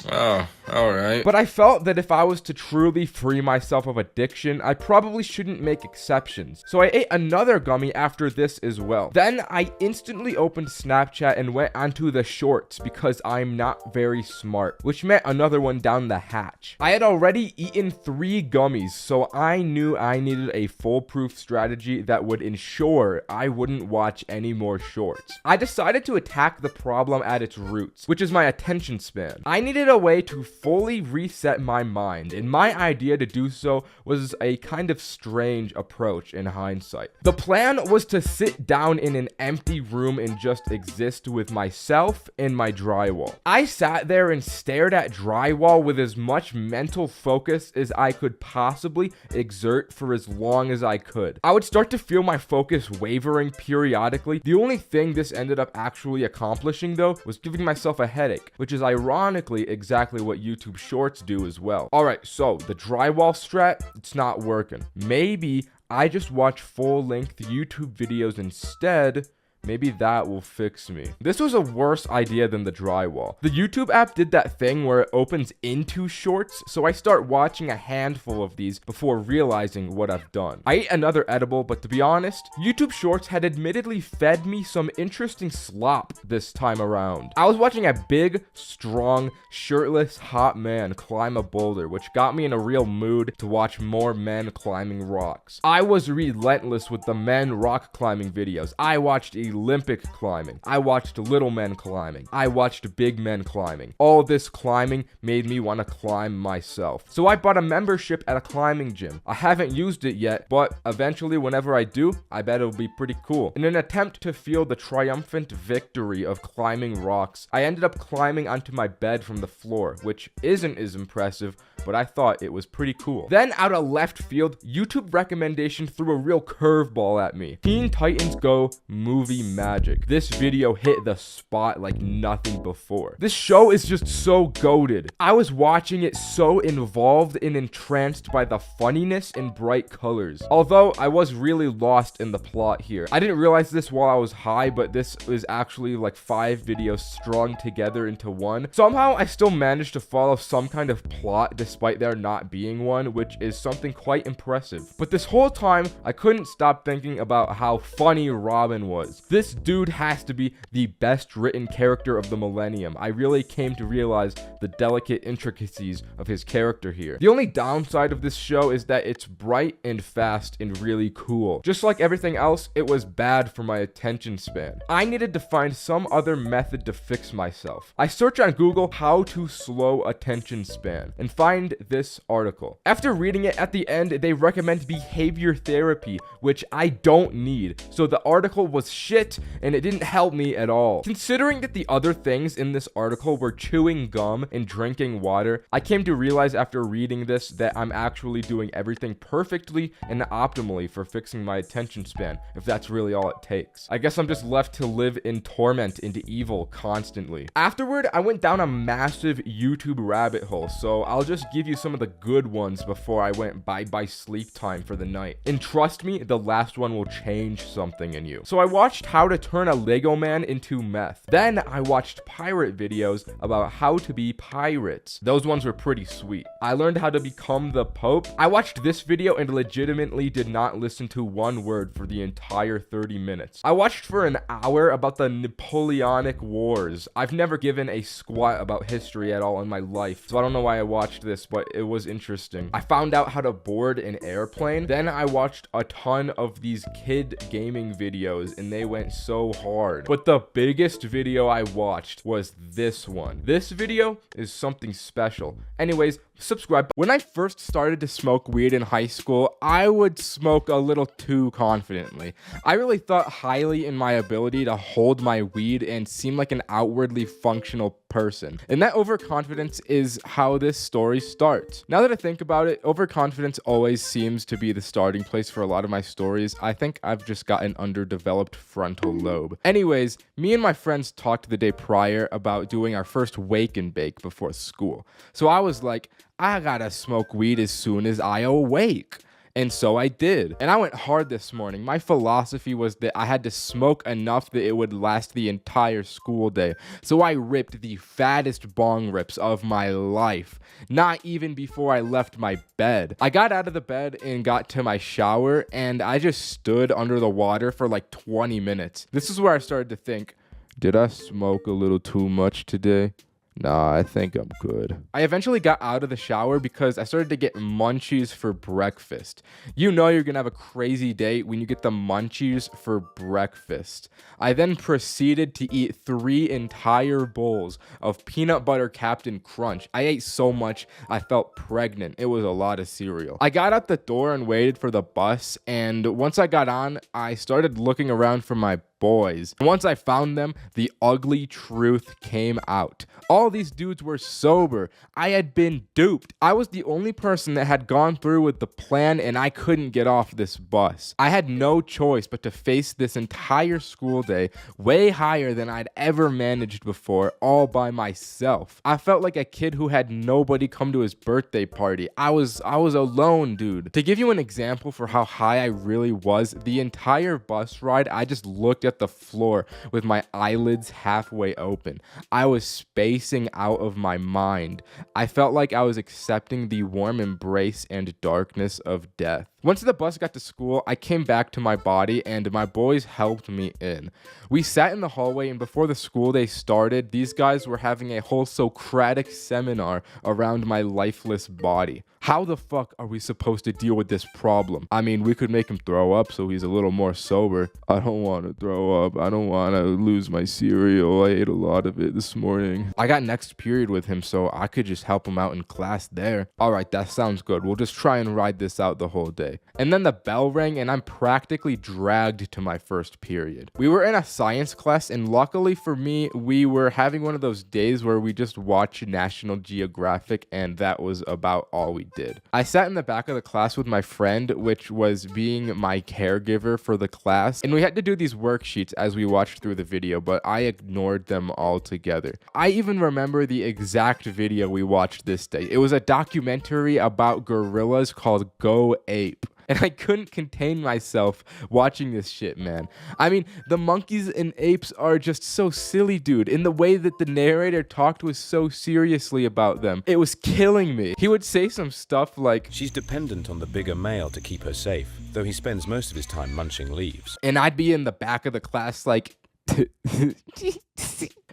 Oh, alright. But I felt that if I was to truly free myself of addiction, I probably shouldn't make exceptions. So I ate another gummy after this as well. Then I instantly opened Snapchat and went onto the shorts because I'm not very smart, which meant another one down the hatch. I had already eaten 3 gummies, so I knew I needed a foolproof strategy that would ensure I wouldn't watch any more shorts. I decided to attack the problem at its roots, which is my attention span. I needed a way to fully reset my mind, and my idea to do so was a kind of strange approach in hindsight. The plan was to sit down in an empty room and just exist with myself and my drywall. I sat there and stared at drywall with as much mental focus as I could possibly exert for as long as I could. I would start to feel my focus wavering periodically. The only thing this ended up actually accomplishing, though, was giving myself a headache, which is ironically exactly what YouTube Shorts do as well. Alright, so the drywall strat, it's not working. Maybe I just watch full-length YouTube videos instead. Maybe that will fix me. This was a worse idea than the drywall. The YouTube app did that thing where it opens into shorts, so I start watching a handful of these before realizing what I've done. I ate another edible, but to be honest, YouTube Shorts had admittedly fed me some interesting slop this time around. I was watching a big, strong, shirtless, hot man climb a boulder, which got me in a real mood to watch more men climbing rocks. I was relentless with the men rock climbing videos. I watched Olympic climbing. I watched little men climbing. I watched big men climbing. All this climbing made me want to climb myself. So I bought a membership at a climbing gym. I haven't used it yet, but eventually whenever I do, I bet it'll be pretty cool. In an attempt to feel the triumphant victory of climbing rocks, I ended up climbing onto my bed from the floor, which isn't as impressive, but I thought it was pretty cool. Then out of left field, YouTube recommendation threw a real curveball at me. Teen Titans Go movie magic. This video hit the spot like nothing before. This show is just so goated. I was watching it so involved and entranced by the funniness and bright colors. Although I was really lost in the plot here. I didn't realize this while I was high, but this is actually like 5 videos strung together into one. Somehow I still managed to follow some kind of plot despite there not being one, which is something quite impressive. But this whole time, I couldn't stop thinking about how funny Robin was. This dude has to be the best written character of the millennium. I really came to realize the delicate intricacies of his character here. The only downside of this show is that it's bright and fast and really cool. Just like everything else, it was bad for my attention span. I needed to find some other method to fix myself. I search on Google how to slow attention span and find this article. After reading it, at the end, they recommend behavior therapy, which I don't need. So the article was shit and it didn't help me at all. Considering that the other things in this article were chewing gum and drinking water, I came to realize after reading this that I'm actually doing everything perfectly and optimally for fixing my attention span, if that's really all it takes. I guess I'm just left to live in torment and evil constantly. Afterward, I went down a massive YouTube rabbit hole, so I'll just give you some of the good ones before I went bye-bye sleep time for the night. And trust me, the last one will change something in you. So I watched how to turn a Lego man into meth. Then I watched pirate videos about how to be pirates. Those ones were pretty sweet. I learned how to become the Pope. I watched this video and legitimately did not listen to one word for the entire 30 minutes. I watched for an hour about the Napoleonic Wars. I've never given a squat about history at all in my life, so I don't know why I watched this, but it was interesting. I found out how to board an airplane. Then I watched a ton of these kid gaming videos and they went so hard. But the biggest video I watched was this one. This video is something special. Anyways, subscribe. When I first started to smoke weed in high school, I would smoke a little too confidently. I really thought highly in my ability to hold my weed and seem like an outwardly functional person. And that overconfidence is how this story starts. Now that I think about it, overconfidence always seems to be the starting place for a lot of my stories. I think I've just got an underdeveloped frontal lobe. Anyways, me and my friends talked the day prior about doing our first wake and bake before school. So I was like, I gotta smoke weed as soon as I awake. And so I did. And I went hard this morning. My philosophy was that I had to smoke enough that it would last the entire school day. So I ripped the fattest bong rips of my life, not even before I left my bed. I got out of the bed and got to my shower, and I just stood under the water for like 20 minutes. This is where I started to think, did I smoke a little too much today? Nah, I think I'm good. I eventually got out of the shower because I started to get munchies for breakfast. You know you're gonna have a crazy day when you get the munchies for breakfast. I then proceeded to eat 3 entire bowls of peanut butter Captain Crunch. I ate so much, I felt pregnant. It was a lot of cereal. I got out the door and waited for the bus, and once I got on, I started looking around for my boys. Once I found them, the ugly truth came out. All these dudes were sober. I had been duped. I was the only person that had gone through with the plan, and I couldn't get off this bus. I had no choice but to face this entire school day way higher than I'd ever managed before, all by myself. I felt like a kid who had nobody come to his birthday party. I was alone, dude. To give you an example for how high I really was, the entire bus ride, I just looked at the floor with my eyelids halfway open. I was spacing out of my mind. I felt like I was accepting the warm embrace and darkness of death. Once the bus got to school, I came back to my body and my boys helped me in. We sat in the hallway, and before the school day started, these guys were having a whole Socratic seminar around my lifeless body. How the fuck are we supposed to deal with this problem? I mean, we could make him throw up so he's a little more sober. I don't want to throw up. I don't want to lose my cereal. I ate a lot of it this morning. I got next period with him, so I could just help him out in class there. All right, that sounds good. We'll just try and ride this out the whole day. And then the bell rang and I'm practically dragged to my first period. We were in a science class, and luckily for me, we were having one of those days where we just watch National Geographic, and that was about all we did. I sat in the back of the class with my friend, which was being my caregiver for the class, and we had to do these worksheets as we watched through the video, but I ignored them altogether. I even remember the exact video we watched this day. It was a documentary about gorillas called Go Ape. And I couldn't contain myself watching this shit, man. I mean, the monkeys and apes are just so silly, dude. In the way that the narrator talked was so seriously about them. It was killing me. He would say some stuff like, She's dependent on the bigger male to keep her safe, though he spends most of his time munching leaves. and I'd be in the back of the class like,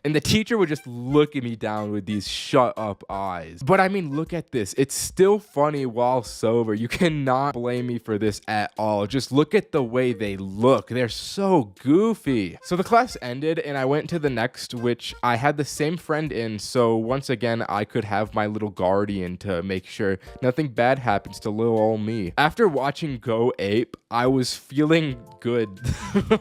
and the teacher would just look at me down with these shut up eyes. But I mean, look at this. It's still funny while sober. You cannot blame me for this at all. Just look at the way they look. They're so goofy. So the class ended and I went to the next, which I had the same friend in. So once again, I could have my little guardian to make sure nothing bad happens to little old me. After watching Go Ape, I was feeling good.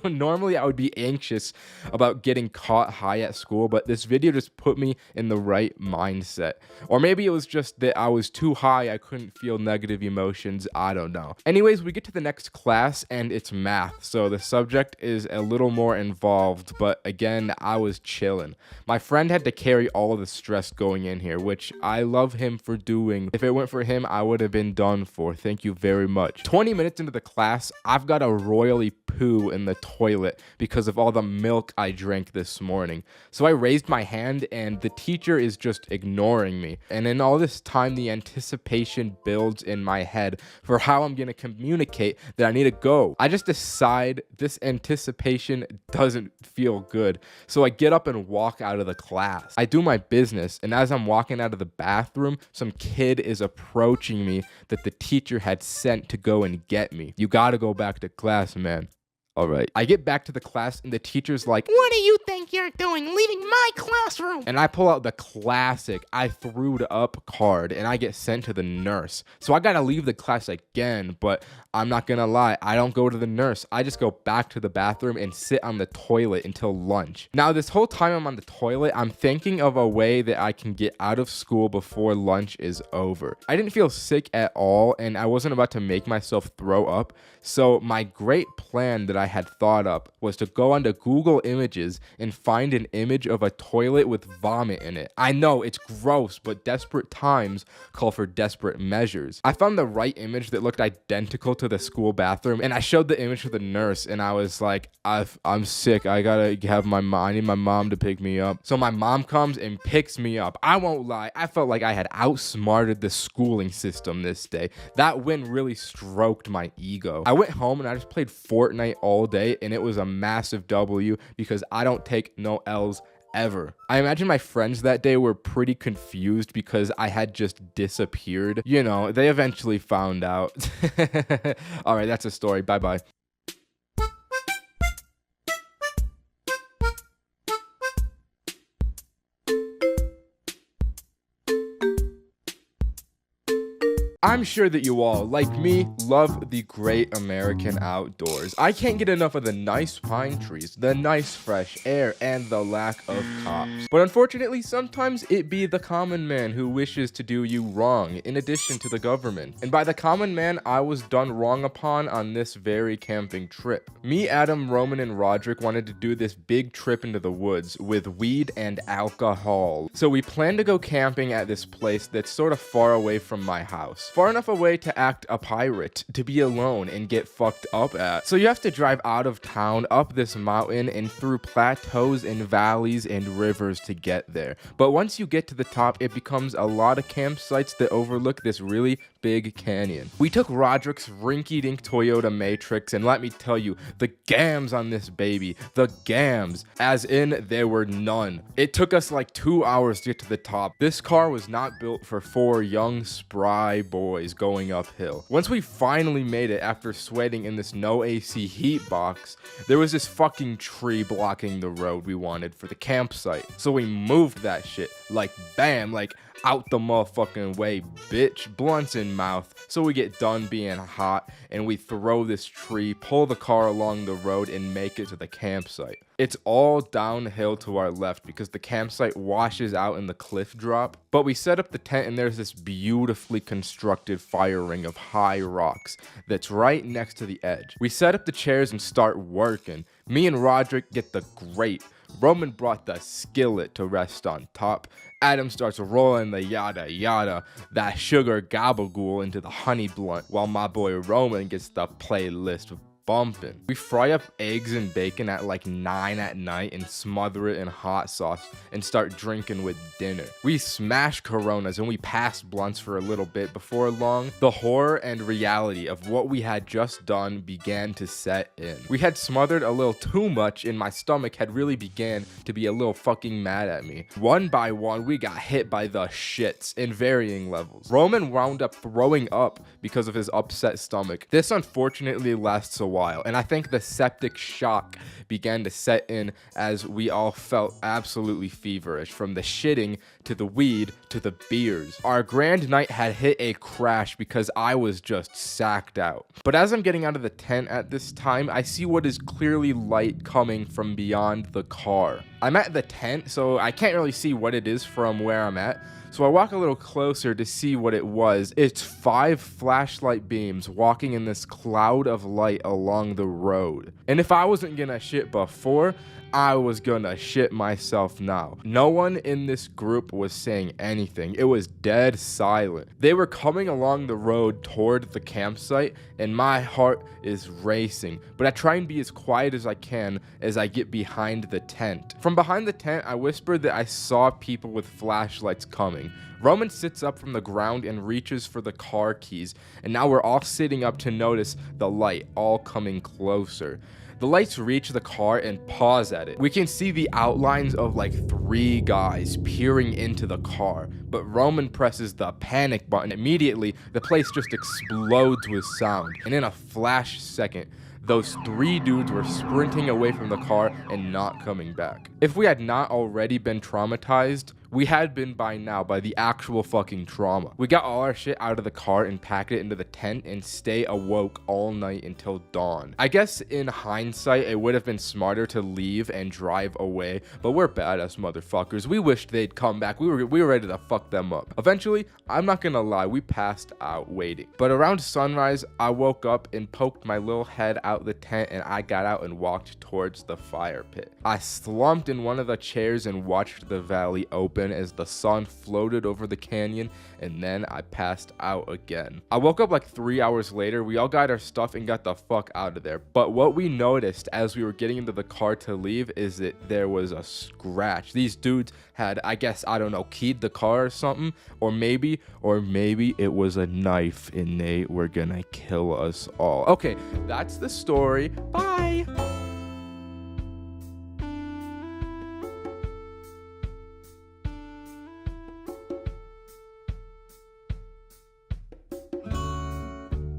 Normally, I would be anxious about getting caught high at school, but this video just put me in the right mindset. Or maybe it was just that I was too high, I couldn't feel negative emotions, I don't know. Anyways, we get to the next class and it's math, so the subject is a little more involved, but again, I was chilling. My friend had to carry all of the stress going in here, which I love him for doing. If it weren't for him, I would have been done for. Thank you very much. 20 minutes into the class, I've got to royally poo in the toilet because of all the milk I drank this morning. So I raised my hand and the teacher is just ignoring me. And in all this time, the anticipation builds in my head for how I'm going to communicate that I need to go. I just decide this anticipation doesn't feel good. So I get up and walk out of the class. I do my business, and as I'm walking out of the bathroom, some kid is approaching me that the teacher had sent to go and get me. You gotta go back to class, man. All right. I get back to the class and the teacher's like, What do you think you're doing leaving my classroom? and I pull out the classic I threwed up card and I get sent to the nurse. So I gotta leave the class again, but I'm not gonna lie, I don't go to the nurse. I just go back to the bathroom and sit on the toilet until lunch. Now, this whole time I'm on the toilet, I'm thinking of a way that I can get out of school before lunch is over. I didn't feel sick at all and I wasn't about to make myself throw up. So my great plan that I had thought up was to go onto Google Images and find an image of a toilet with vomit in it. I know it's gross, but desperate times call for desperate measures. I found the right image that looked identical to the school bathroom, and I showed the image to the nurse, and I was like, I'm sick. I need my mom to pick me up. So my mom comes and picks me up. I won't lie, I felt like I had outsmarted the schooling system this day. That win really stroked my ego. I went home and I just played Fortnite all day, and it was a massive W because I don't take no L's ever. I imagine my friends that day were pretty confused because I had just disappeared. You know, they eventually found out. All right, that's a story. Bye-bye. I'm sure that you all, like me, love the great American outdoors. I can't get enough of the nice pine trees, the nice fresh air, and the lack of cops. But unfortunately, sometimes it be the common man who wishes to do you wrong, in addition to the government. And by the common man, I was done wrong upon on this very camping trip. Me, Adam, Roman, and Roderick wanted to do this big trip into the woods with weed and alcohol. So we planned to go camping at this place that's sort of far away from my house. Far enough away to act a pirate, to be alone and get fucked up at. So you have to drive out of town, up this mountain, and through plateaus and valleys and rivers to get there. But once you get to the top, it becomes a lot of campsites that overlook this really big canyon. We took Roderick's rinky-dink Toyota Matrix, and let me tell you, the gams on this baby, the gams, as in there were none. It took us like 2 hours to get to the top. This car was not built for 4 young, spry boys going uphill. Once we finally made it after sweating in this no AC heat box, there was this fucking tree blocking the road we wanted for the campsite. So we moved that shit, like bam, like out the motherfucking way, bitch, blunts in mouth. So we get done being hot and we throw this tree, pull the car along the road, and make it to the campsite. It's all downhill to our left because the campsite washes out in the cliff drop. But we set up the tent and there's this beautifully constructed fire ring of high rocks that's right next to the edge. We set up the chairs and start working. Me and Roderick get the great Roman brought the skillet to rest on top. Adam starts rolling the yada yada, that sugar gabagool into the honey blunt, while my boy Roman gets the playlist bumping. We fry up eggs and bacon at like 9 at night and smother it in hot sauce and start drinking with dinner. We smash Coronas and we pass blunts for a little bit. Before long, the horror and reality of what we had just done began to set in. We had smothered a little too much and my stomach had really began to be a little fucking mad at me. One by one, we got hit by the shits in varying levels. Roman wound up throwing up because of his upset stomach. This unfortunately lasts a while, and I think the septic shock began to set in as we all felt absolutely feverish, from the shitting to the weed to the beers. Our grand night had hit a crash because I was just sacked out. But as I'm getting out of the tent at this time, I see what is clearly light coming from beyond the car. I'm at the tent, so I can't really see what it is from where I'm at. So I walk a little closer to see what it was. It's 5 flashlight beams walking in this cloud of light along the road. And if I wasn't gonna shit before, I was gonna shit myself now. No one in this group was saying anything. It was dead silent. They were coming along the road toward the campsite, and my heart is racing. But I try and be as quiet as I can as I get behind the tent. From behind the tent, I whispered that I saw people with flashlights coming. Roman sits up from the ground and reaches for the car keys, and now we're all sitting up to notice the light all coming closer. The lights reach the car and pause at it. We can see the outlines of like 3 guys peering into the car, but Roman presses the panic button. Immediately, the place just explodes with sound, and in a flash second, those 3 dudes were sprinting away from the car and not coming back. If we had not already been traumatized, we had been by now by the actual fucking trauma. We got all our shit out of the car and packed it into the tent and stay awoke all night until dawn. I guess in hindsight, it would have been smarter to leave and drive away, but we're badass motherfuckers. We wished they'd come back. We were ready to fuck them up. Eventually, I'm not gonna lie, we passed out waiting. But around sunrise, I woke up and poked my little head out the tent, and I got out and walked towards the fire pit. I slumped in one of the chairs and watched the valley open as the sun floated over the canyon, and then I passed out again. I woke up like 3 hours later. We all got our stuff and got the fuck out of there. But what we noticed as we were getting into the car to leave is that there was a scratch. These dudes had, I guess, I don't know, keyed the car or something, or maybe it was a knife and they were gonna kill us all. Okay, that's the story. Bye.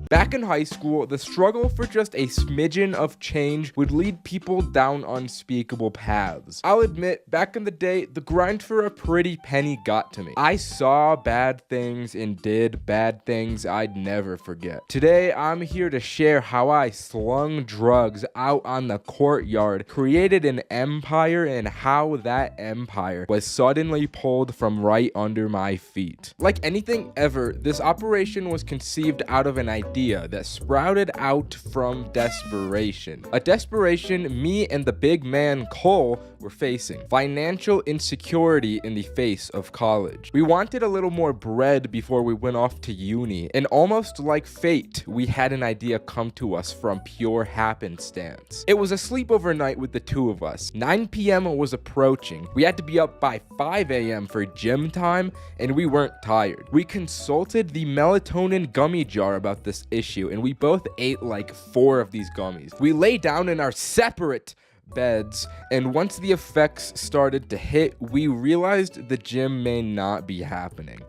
Back in high school, the struggle for just a smidgen of change would lead people down unspeakable paths. I'll admit, back in the day, the grind for a pretty penny got to me. I saw bad things and did bad things I'd never forget. Today, I'm here to share how I slung drugs out on the courtyard, created an empire, and how that empire was suddenly pulled from right under my feet. Like anything ever, this operation was conceived out of an idea that sprouted out from desperation. A desperation me and the big man Cole were facing. Financial insecurity in the face of college. We wanted a little more bread before we went off to uni, and almost like fate, we had an idea come to us from pure happenstance. It was a sleepover night with the 2 of us. 9 p.m. was approaching. We had to be up by 5 a.m. for gym time, and we weren't tired. We consulted the melatonin gummy jar about this issue, and we both ate like 4 of these gummies. We lay down in our separate beds, and once the effects started to hit, we realized the gym may not be happening.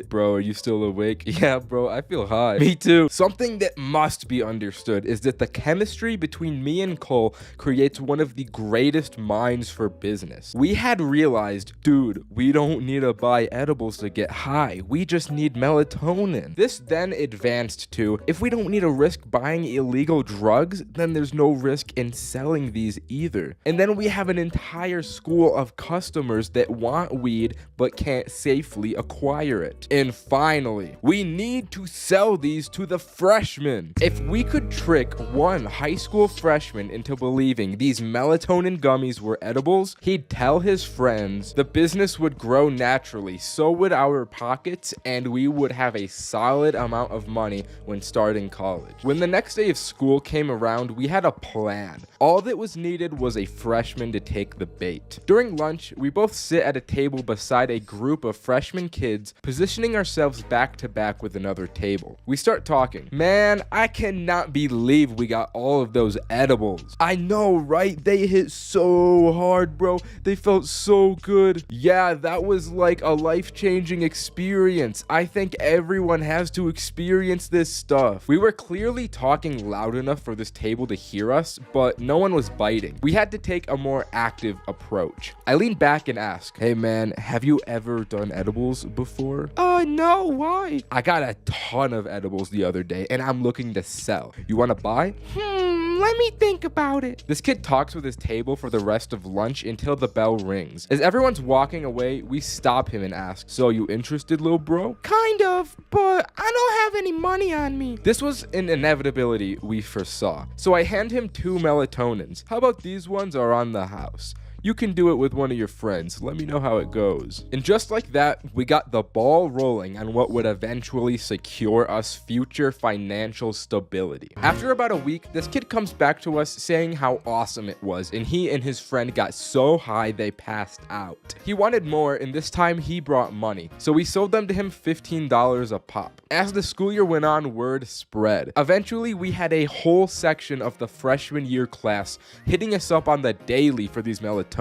Bro, are you still awake? Yeah, bro, I feel high. Me too. Something that must be understood is that the chemistry between me and Cole creates one of the greatest minds for business. We had realized, dude, we don't need to buy edibles to get high. We just need melatonin. This then advanced to, if we don't need to risk buying illegal drugs, then there's no risk in selling these either. And then we have an entire school of customers that want weed but can't safely acquire it. And finally, we need to sell these to the freshmen. If we could trick one high school freshman into believing these melatonin gummies were edibles, he'd tell his friends, the business would grow naturally, so would our pockets, and we would have a solid amount of money when starting college. When the next day of school came around, we had a plan. All that was needed was a freshman to take the bait. During lunch, we both sit at a table beside a group of freshman kids, positioning ourselves back to back with another table. We start talking. Man, I cannot believe we got all of those edibles. I know, right? They hit so hard, bro. They felt so good. Yeah, that was like a life-changing experience. I think everyone has to experience this stuff. We were clearly talking loud enough for this table to hear us, but no one was biting. We had to take a more active approach. I leaned back and asked, hey man, have you ever done edibles before? No, why? I got a ton of edibles the other day and I'm looking to sell. You want to buy? Let me think about it. This kid talks with his table for the rest of lunch until the bell rings. As everyone's walking away, we stop him and ask, so you interested, little bro? Kind of, but I don't have any money on me. This was an inevitability we foresaw. So I hand him 2 melatonins. How about these ones are on the house? You can do it with one of your friends. Let me know how it goes. And just like that, we got the ball rolling on what would eventually secure us future financial stability. After about a week, this kid comes back to us saying how awesome it was, and he and his friend got so high they passed out. He wanted more, and this time he brought money. So we sold them to him $15 a pop. As the school year went on, word spread. Eventually, we had a whole section of the freshman year class hitting us up on the daily for these melatonins.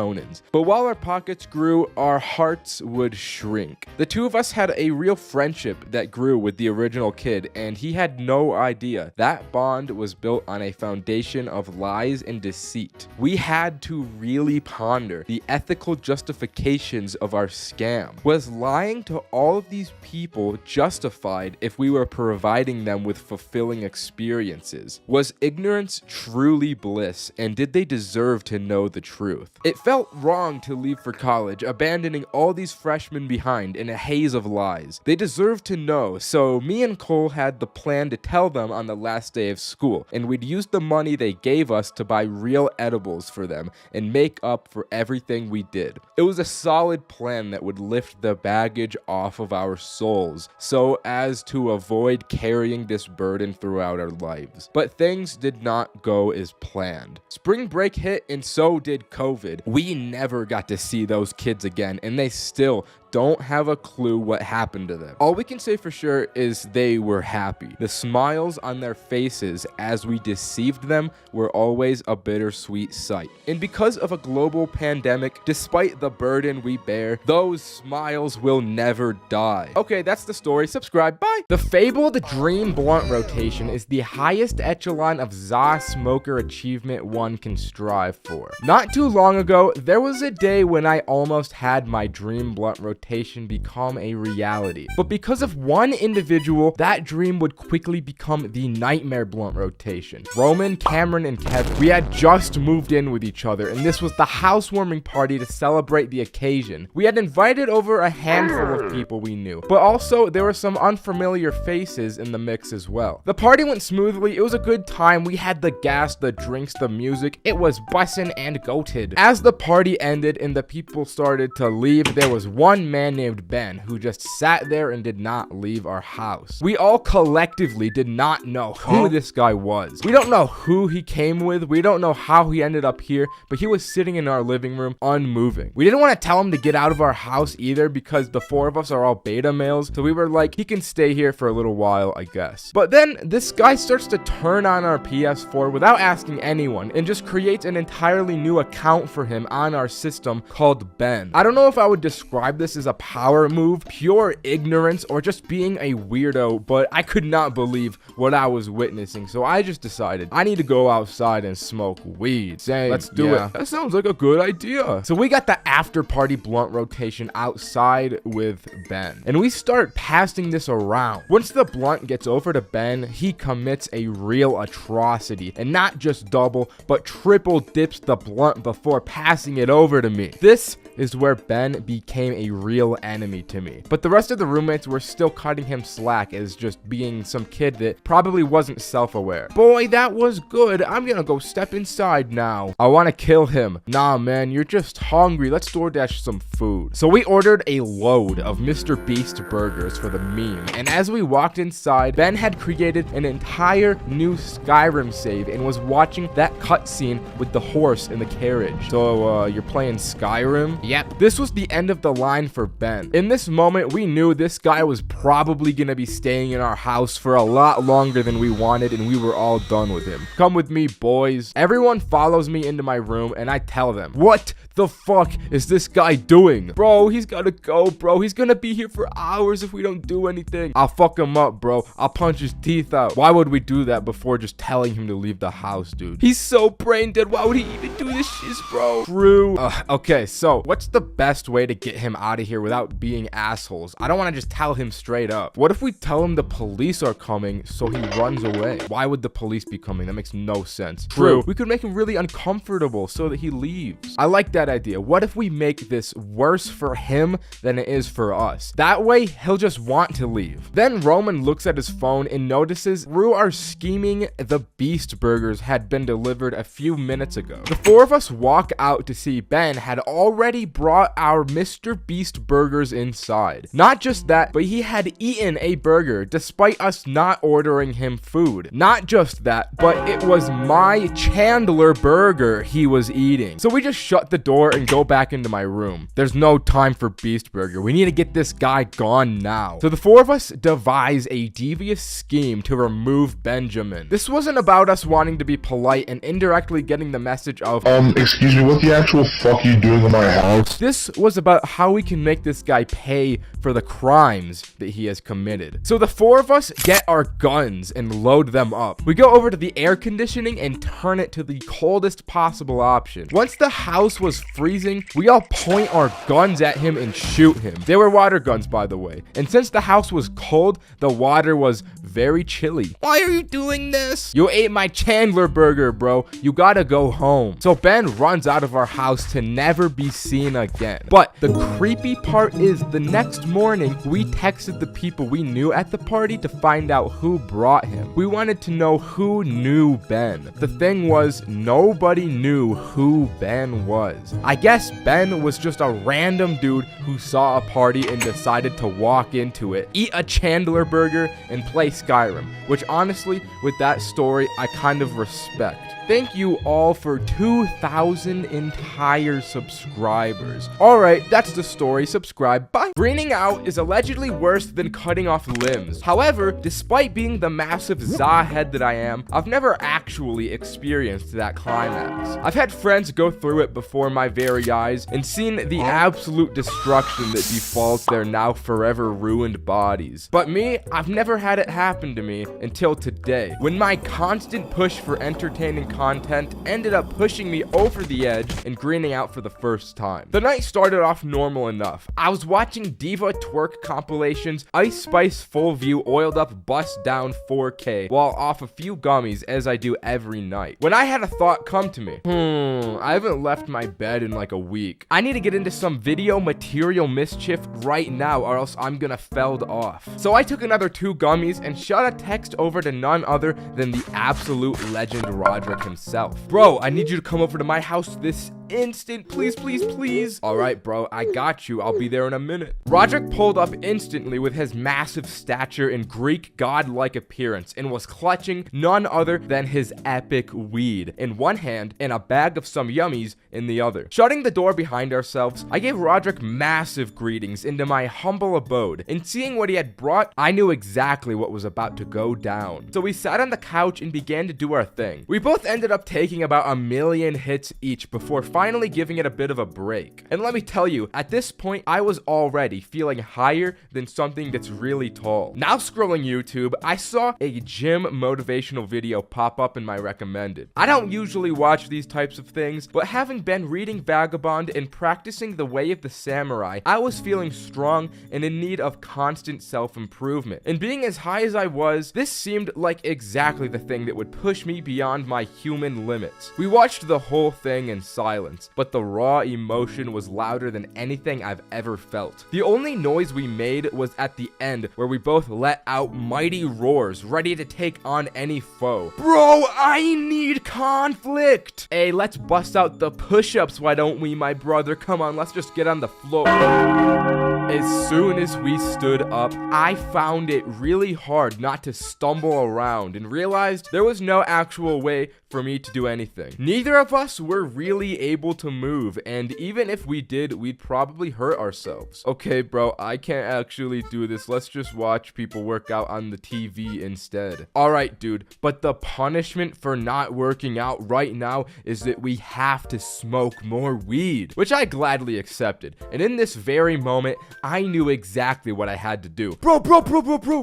But while our pockets grew, our hearts would shrink. The two of us had a real friendship that grew with the original kid, and he had no idea. That bond was built on a foundation of lies and deceit. We had to really ponder the ethical justifications of our scam. Was lying to all of these people justified if we were providing them with fulfilling experiences? Was ignorance truly bliss, and did they deserve to know the truth? It felt wrong to leave for college, abandoning all these freshmen behind in a haze of lies. They deserved to know, so me and Cole had the plan to tell them on the last day of school, and we'd use the money they gave us to buy real edibles for them and make up for everything we did. It was a solid plan that would lift the baggage off of our souls, so as to avoid carrying this burden throughout our lives. But things did not go as planned. Spring break hit, and so did COVID. We never got to see those kids again, and they still don't have a clue what happened to them. All we can say for sure is they were happy. The smiles on their faces as we deceived them were always a bittersweet sight. And because of a global pandemic, despite the burden we bear, those smiles will never die. Okay, that's the story. Subscribe. Bye. The fabled Dream Blunt rotation is the highest echelon of ZA smoker achievement one can strive for. Not too long ago, there was a day when I almost had my Dream Blunt rotation become a reality. But because of one individual, that dream would quickly become the Nightmare Blunt rotation. Roman, Cameron, and Kevin, we had just moved in with each other, and this was the housewarming party to celebrate the occasion. We had invited over a handful of people we knew, but also there were some unfamiliar faces in the mix as well. The party went smoothly. It was a good time. We had the gas, the drinks, the music. It was bussin' and goated. As the party ended and the people started to leave, there was one man named Ben who just sat there and did not leave our house. We all collectively did not know who this guy was. We don't know who he came with. We don't know how he ended up here, but he was sitting in our living room unmoving. We didn't want to tell him to get out of our house either because the 4 of us are all beta males, so we were like, he can stay here for a little while, I guess. But then this guy starts to turn on our PS4 without asking anyone and just creates an entirely new account for him on our system called Ben. I don't know if I would describe this as is a power move, pure ignorance, or just being a weirdo, but I could not believe what I was witnessing, so I just decided I need to go outside and smoke weed. Same. Let's do it. That sounds like a good idea. So we got the after party blunt rotation outside with Ben, and we start passing this around. Once the blunt gets over to Ben, he commits a real atrocity, and not just double, but triple dips the blunt before passing it over to me. This is where Ben became a real enemy to me. But the rest of the roommates were still cutting him slack as just being some kid that probably wasn't self-aware. Boy, that was good. I'm gonna go step inside now. I want to kill him. Nah, man, you're just hungry. Let's DoorDash some food. So we ordered a load of Mr. Beast burgers for the meme. And as we walked inside, Ben had created an entire new Skyrim save and was watching that cutscene with the horse in the carriage. So, you're playing Skyrim? Yep. This was the end of the line for Ben. In this moment, we knew this guy was probably gonna be staying in our house for a lot longer than we wanted, and we were all done with him. Come with me, boys. Everyone follows me into my room, and I tell them, what the fuck is this guy doing? Bro, he's gotta go, bro. He's gonna be here for hours if we don't do anything. I'll fuck him up, bro. I'll punch his teeth out. Why would we do that before just telling him to leave the house, dude? He's so brain dead. Why would he even do this shit, bro? True. Okay, so what's the best way to get him out of here without being assholes? I don't want to just tell him straight up. What if we tell him the police are coming so he runs away? Why would the police be coming? That makes no sense. True. We could make him really uncomfortable so that he leaves. I like that idea. What if we make this worse for him than it is for us? That way, he'll just want to leave. Then Roman looks at his phone and notices through our scheming, the Beast Burgers had been delivered a few minutes ago. The four of us walk out to see Ben had already brought our Mr. Beast burgers inside. Not just that, but he had eaten a burger despite us not ordering him food. Not just that, but it was my Chandler burger he was eating. So we just shut the door and go back into my room. There's no time for Beast Burger. We need to get this guy gone now. So the four of us devise a devious scheme to remove Benjamin. This wasn't about us wanting to be polite and indirectly getting the message of, excuse me, what the actual fuck are you doing in my house? This was about how we can make this guy pay for the crimes that he has committed. So the four of us get our guns and load them up. We go over to the air conditioning and turn it to the coldest possible option. Once the house was freezing, we all point our guns at him and shoot him. They were water guns, by the way. And since the house was cold, the water was very chilly. Why are you doing this? You ate my Chandler burger, bro. You gotta go home. So Ben runs out of our house to never be seen again. But the creepy part is the next morning, we texted the people we knew at the party to find out who brought him. We wanted to know who knew Ben. The thing was, nobody knew who Ben was. I guess Ben was just a random dude who saw a party and decided to walk into it, eat a Chandler burger, and play Skyrim, which honestly, with that story, I kind of respect. Thank you all for 2,000 entire subscribers. Alright, that's the story. Subscribe. Bye. Greening out is allegedly worse than cutting off limbs. However, despite being the massive za head that I am, I've never actually experienced that climax. I've had friends go through it before my very eyes and seen the absolute destruction that befalls their now forever ruined bodies. But me, I've never had it happen to me until today, when my constant push for entertaining content ended up pushing me over the edge and greening out for the first time. The night started off normal enough. I was watching Diva twerk compilations, Ice Spice full view oiled up bust down 4K while off a few gummies as I do every night. When I had a thought come to me, I haven't left my bed in like a week. I need to get into some video material mischief right now or else I'm gonna felled off. So I took another 2 gummies and shot a text over to none other than the absolute legend Roderick himself. Bro, I need you to come over to my house this instant, please, please, please. All right, bro, I got you. I'll be there in a minute. Roderick pulled up instantly with his massive stature and Greek godlike appearance and was clutching none other than his epic weed in one hand and a bag of some yummies in the other. Shutting the door behind ourselves, I gave Roderick massive greetings into my humble abode, and seeing what he had brought, I knew exactly what was about to go down. So we sat on the couch and began to do our thing. We both ended up taking about 1 million hits each before finally finally giving it a bit of a break. And let me tell you, at this point, I was already feeling higher than something that's really tall. Now scrolling YouTube, I saw a gym motivational video pop up in my recommended. I don't usually watch these types of things, but having been reading Vagabond and practicing the way of the samurai, I was feeling strong and in need of constant self-improvement. And being as high as I was, this seemed like exactly the thing that would push me beyond my human limits. We watched the whole thing in silence, but the raw emotion was louder than anything I've ever felt. The only noise we made was at the end, where we both let out mighty roars, ready to take on any foe. Bro, I need conflict! Hey, let's bust out the push-ups, why don't we, my brother? Come on, let's just get on the floor. As soon as we stood up, I found it really hard not to stumble around and realized there was no actual way for me to do anything. Neither of us were really able to move, and even if we did, we'd probably hurt ourselves. Okay, bro, I can't actually do this. Let's just watch people work out on the TV instead. Alright, dude, but the punishment for not working out right now is that we have to smoke more weed, which I gladly accepted. And in this very moment, I knew exactly what I had to do. Bro.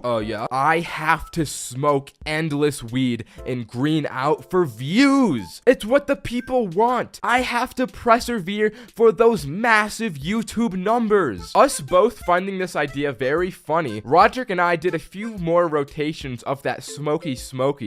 Oh, yeah? I have to smoke endless weed and green out for views. It's what the people want. I have to persevere for those massive YouTube numbers. Us both finding this idea very funny, Roderick and I did a few more rotations of that smoky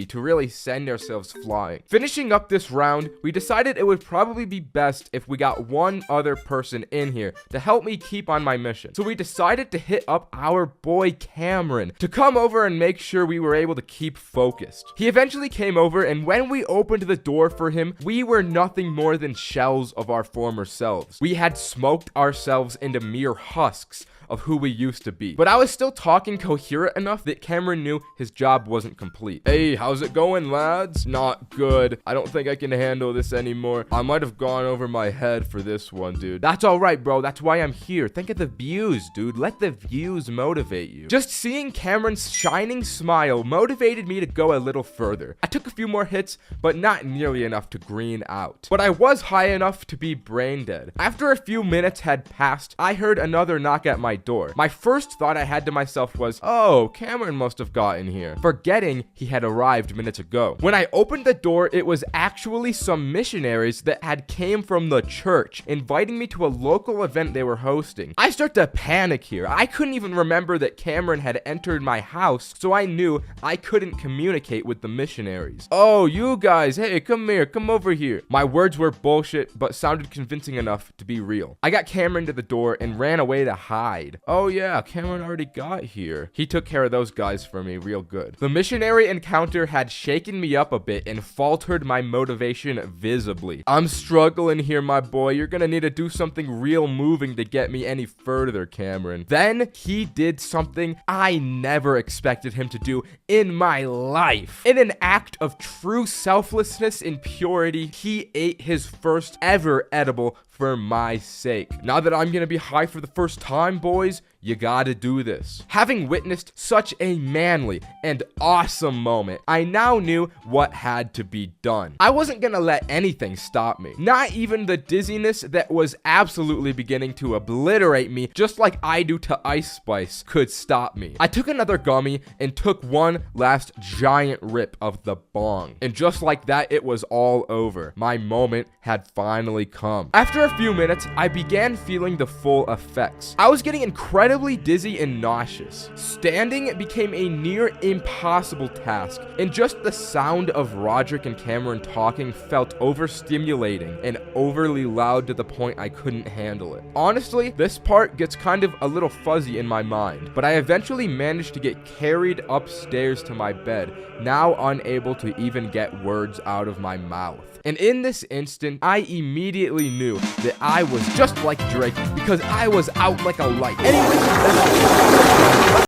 to really send ourselves flying. Finishing up this round, we decided it would probably be best if we got one other person in here to help me keep on my mission. So we decided to hit up our boy Cameron to come over and make sure we were able to keep focused. He eventually came over, and when we opened the door for him, we were nothing more than shells of our former selves. We had smoked ourselves into mere husks of who we used to be. But I was still talking coherent enough that Cameron knew his job wasn't complete. Hey, how's it going, lads? Not good. I don't think I can handle this anymore. I might have gone over my head for this one, dude. That's all right, bro. That's why I'm here. Think of the views, dude. Let the views motivate you. Just seeing Cameron's shining smile motivated me to go a little further. I took a few more hits, but not nearly enough to green out. But I was high enough to be brain dead. After a few minutes had passed, I heard another knock at my door. My first thought I had to myself was, oh, Cameron must have gotten here, forgetting he had arrived minutes ago. When I opened the door, it was actually some missionaries that had came from the church, inviting me to a local event they were hosting. I start to panic here. I couldn't even remember that Cameron had entered my house, so I knew I couldn't communicate with the missionaries. Oh, you guys, hey, come here, come over here. My words were bullshit, but sounded convincing enough to be real. I got Cameron to the door and ran away to hide. Oh yeah, Cameron already got here. He took care of those guys for me real good. The missionary encounter had shaken me up a bit and faltered my motivation visibly. I'm struggling here, my boy. You're gonna need to do something real moving to get me any further, Cameron. Then he did something I never expected him to do in my life. In an act of true selflessness and purity, he ate his first ever edible for my sake. Now that I'm gonna be high for the first time, boys, you gotta do this. Having witnessed such a manly and awesome moment, I now knew what had to be done. I wasn't gonna let anything stop me. Not even the dizziness that was absolutely beginning to obliterate me, just like I do to Ice Spice, could stop me. I took another gummy and took one last giant rip of the bong. And just like that, it was all over. My moment had finally come. After a few minutes, I began feeling the full effects. I was getting incredibly dizzy and nauseous. Standing became a near impossible task, and just the sound of Roderick and Cameron talking felt overstimulating and overly loud to the point I couldn't handle it. Honestly, this part gets kind of a little fuzzy in my mind, but I eventually managed to get carried upstairs to my bed, now unable to even get words out of my mouth. And in this instant, I immediately knew that I was just like Drake because I was out like a light. Anyways,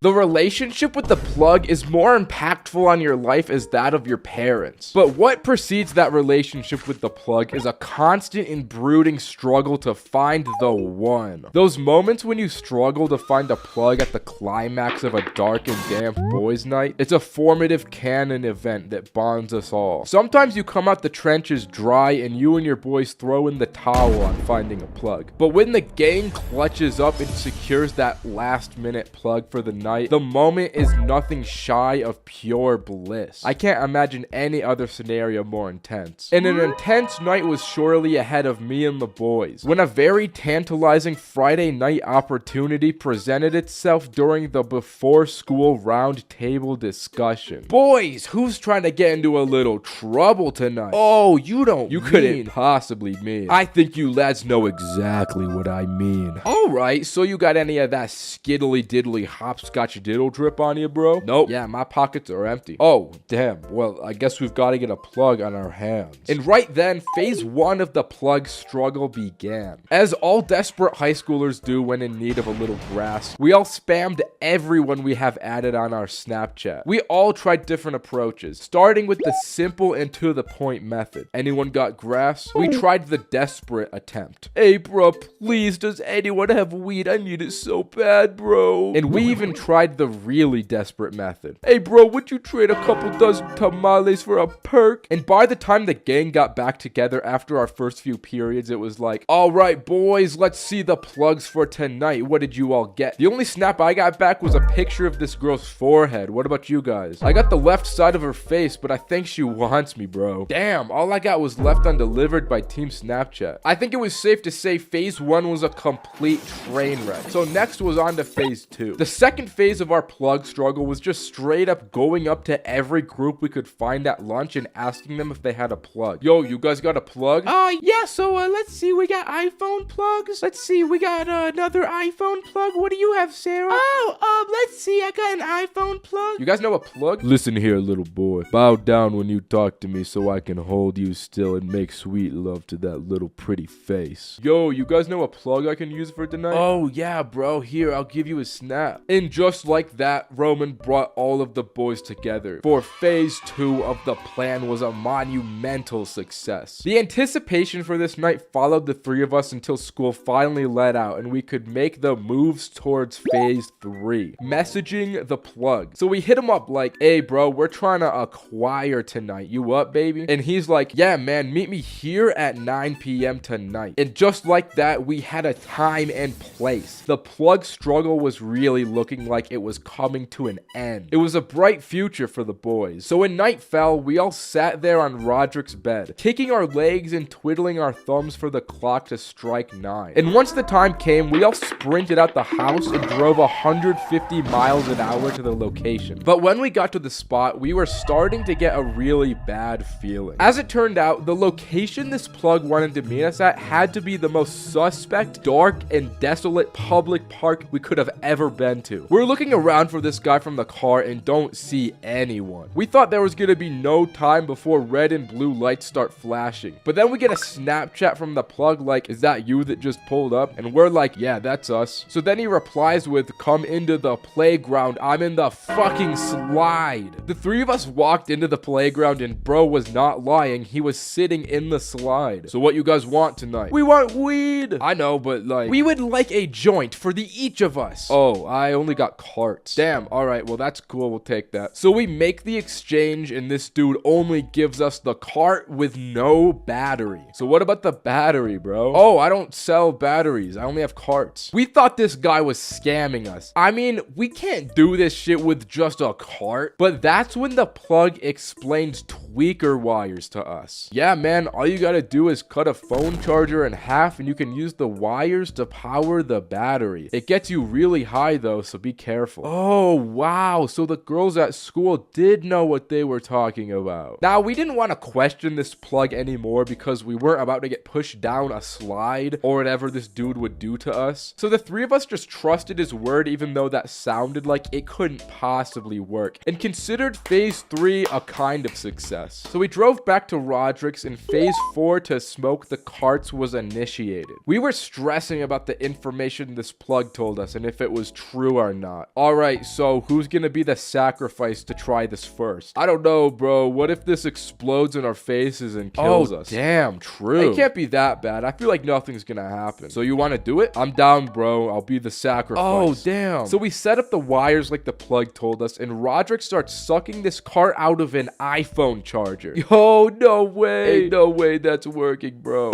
The relationship with the plug is more impactful on your life as that of your parents. But what precedes that relationship with the plug is a constant and brooding struggle to find the one. Those moments when you struggle to find a plug at the climax of a dark and damp boys' night, it's a formative canon event that bonds us all. Sometimes you come out the trenches dry and you and your boys throw in the towel on finding a plug. But when the gang clutches up and secures that last minute plug for the night, the moment is nothing shy of pure bliss. I can't imagine any other scenario more intense. And an intense night was surely ahead of me and the boys when a very tantalizing Friday night opportunity presented itself during the before school round table discussion. Boys, who's trying to get into a little trouble tonight? Oh, you couldn't possibly mean. I think you lads know exactly what I mean. Alright, so you got any of that skiddly diddly hopscotch diddle drip on you, bro? Nope. Yeah, my pockets are empty. Oh, damn. Well, I guess we've got to get a plug on our hands. And right then, phase 1 of the plug struggle began. As all desperate high schoolers do when in need of a little grass, we all spammed everyone we have added on our Snapchat. We all tried different approaches, starting with the simple and to the point method. Anyone got grass? We tried the desperate attempt. Hey, bro, please, does anyone have weed? I need it so bad, bro. And we even tried the really desperate method. Hey, bro, would you trade a couple dozen tamales for a perk? And by the time the gang got back together after our first few periods, it was like, all right, boys, let's see the plugs for tonight. What did you all get? The only snap I got back was a picture of this girl's forehead. What about you guys? I got the left side of her face, but I think she wants me, bro. Damn, all I got was left undelivered by Team Snapchat. I think it was safe to say phase 1 was a complete train wreck. So next was on to phase 2. The second phase of our plug struggle was just straight up going up to every group we could find at lunch and asking them if they had a plug. Yo, you guys got a plug? Yeah, so let's see, we got iPhone plugs. Let's see, we got another iPhone plug. What do you have, Sarah? Let's see, I got an iPhone plug. You guys know a plug? Listen here, little boy. Bow down when you talk to me so I can hold you still and make sweet love to that little pretty face. Yo, you guys know a plug I can use for tonight? Oh, yeah, bro. Here, I'll give you a snap. And just like that, Roman brought all of the boys together. For phase 2 of the plan was a monumental success. The anticipation for this night followed the three of us until school finally let out and we could make the moves towards phase 3. Messaging the plug. So we hit him up like, hey bro, we're trying to acquire tonight. You up, baby? And he's like, yeah man, meet me here at 9 p.m. tonight. And just like that, we had a time and place. The plug struggle was really looking like it was coming to an end. It was a bright future for the boys. So when night fell, we all sat there on Roderick's bed, kicking our legs and twiddling our thumbs for the clock to strike 9. And once the time came, we all sprinted out the house and drove 150 miles an hour to the location. But when we got to the spot, we were starting to get a really bad feeling. As it turned out, the location this plug wanted to meet us at had to be the most suspect, dark, and desolate public park we could have ever been to. We're looking around for this guy from the car and don't see anyone. We thought there was gonna be no time before red and blue lights start flashing. But then we get a Snapchat from the plug like, is that you that just pulled up? And we're like, yeah, that's us. So then he replies with, come into the playground. I'm in the fucking slide. The three of us walked into the playground and bro was not lying. He was sitting in the slide. So what you guys want tonight? We want weed. I know, but like, we would like a joint for the each of us. Oh, I only got carts. Damn, alright, well that's cool, we'll take that. So we make the exchange and this dude only gives us the cart with no battery. So what about the battery, bro? Oh, I don't sell batteries, I only have carts. We thought this guy was scamming us. I mean, we can't do this shit with just a cart. But that's when the plug explains tweaker wires to us. Yeah, man, all you gotta do is cut a phone charger in half and you can use the wires to power the battery. It gets you really high though, so be careful. Oh, wow. So the girls at school did know what they were talking about. Now, we didn't want to question this plug anymore because we weren't about to get pushed down a slide or whatever this dude would do to us. So the three of us just trusted his word even though that sounded like it couldn't possibly work and considered phase 3 a kind of success. success. So we drove back to Roderick's, and phase 4 to smoke the carts was initiated. We were stressing about the information this plug told us and if it was true or not. Alright, so who's gonna be the sacrifice to try this first? I don't know, bro. What if this explodes in our faces and kills us? Damn, true. It can't be that bad. I feel like nothing's gonna happen. So you wanna do it? I'm down, bro. I'll be the sacrifice. Oh, damn. So we set up the wires like the plug told us, and Roderick starts sucking this cart out of an iPhone charger. Yo, no way. Ain't no way that's working, bro.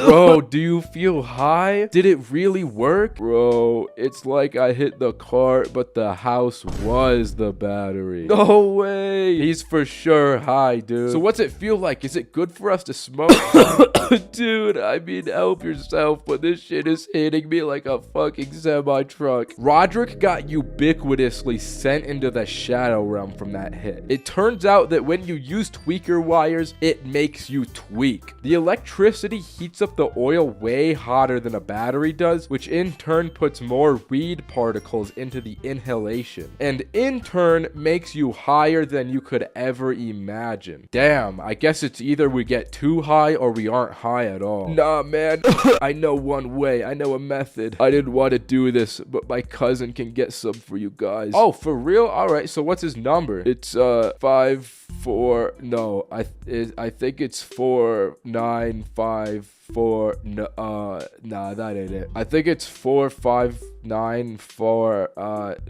Bro, do you feel high? Did it really work? Bro, it's like I hit the cart, but the house was the battery. No way. He's for sure high, dude. So what's it feel like? Is it good for us to smoke? Dude, I mean, help yourself, but this shit is hitting me like a fucking semi-truck. Roderick got ubiquitously sent into the shadow realm from that hit. It turns out that when you use tweaker wires, it makes you tweak. The electricity heats up the oil way hotter than a battery does, which in turn puts more weed particles into the inhalation, and in turn makes you higher than you could ever imagine. Damn, I guess it's either we get too high or we aren't high at all. Nah, man. I know one way. I know a method. I didn't want to do this, but my cousin can get some for you guys. Oh, for real? All right. So what's his number? It's 54. No, I think it's 4954. No, nah, that ain't it. I think it's 4594.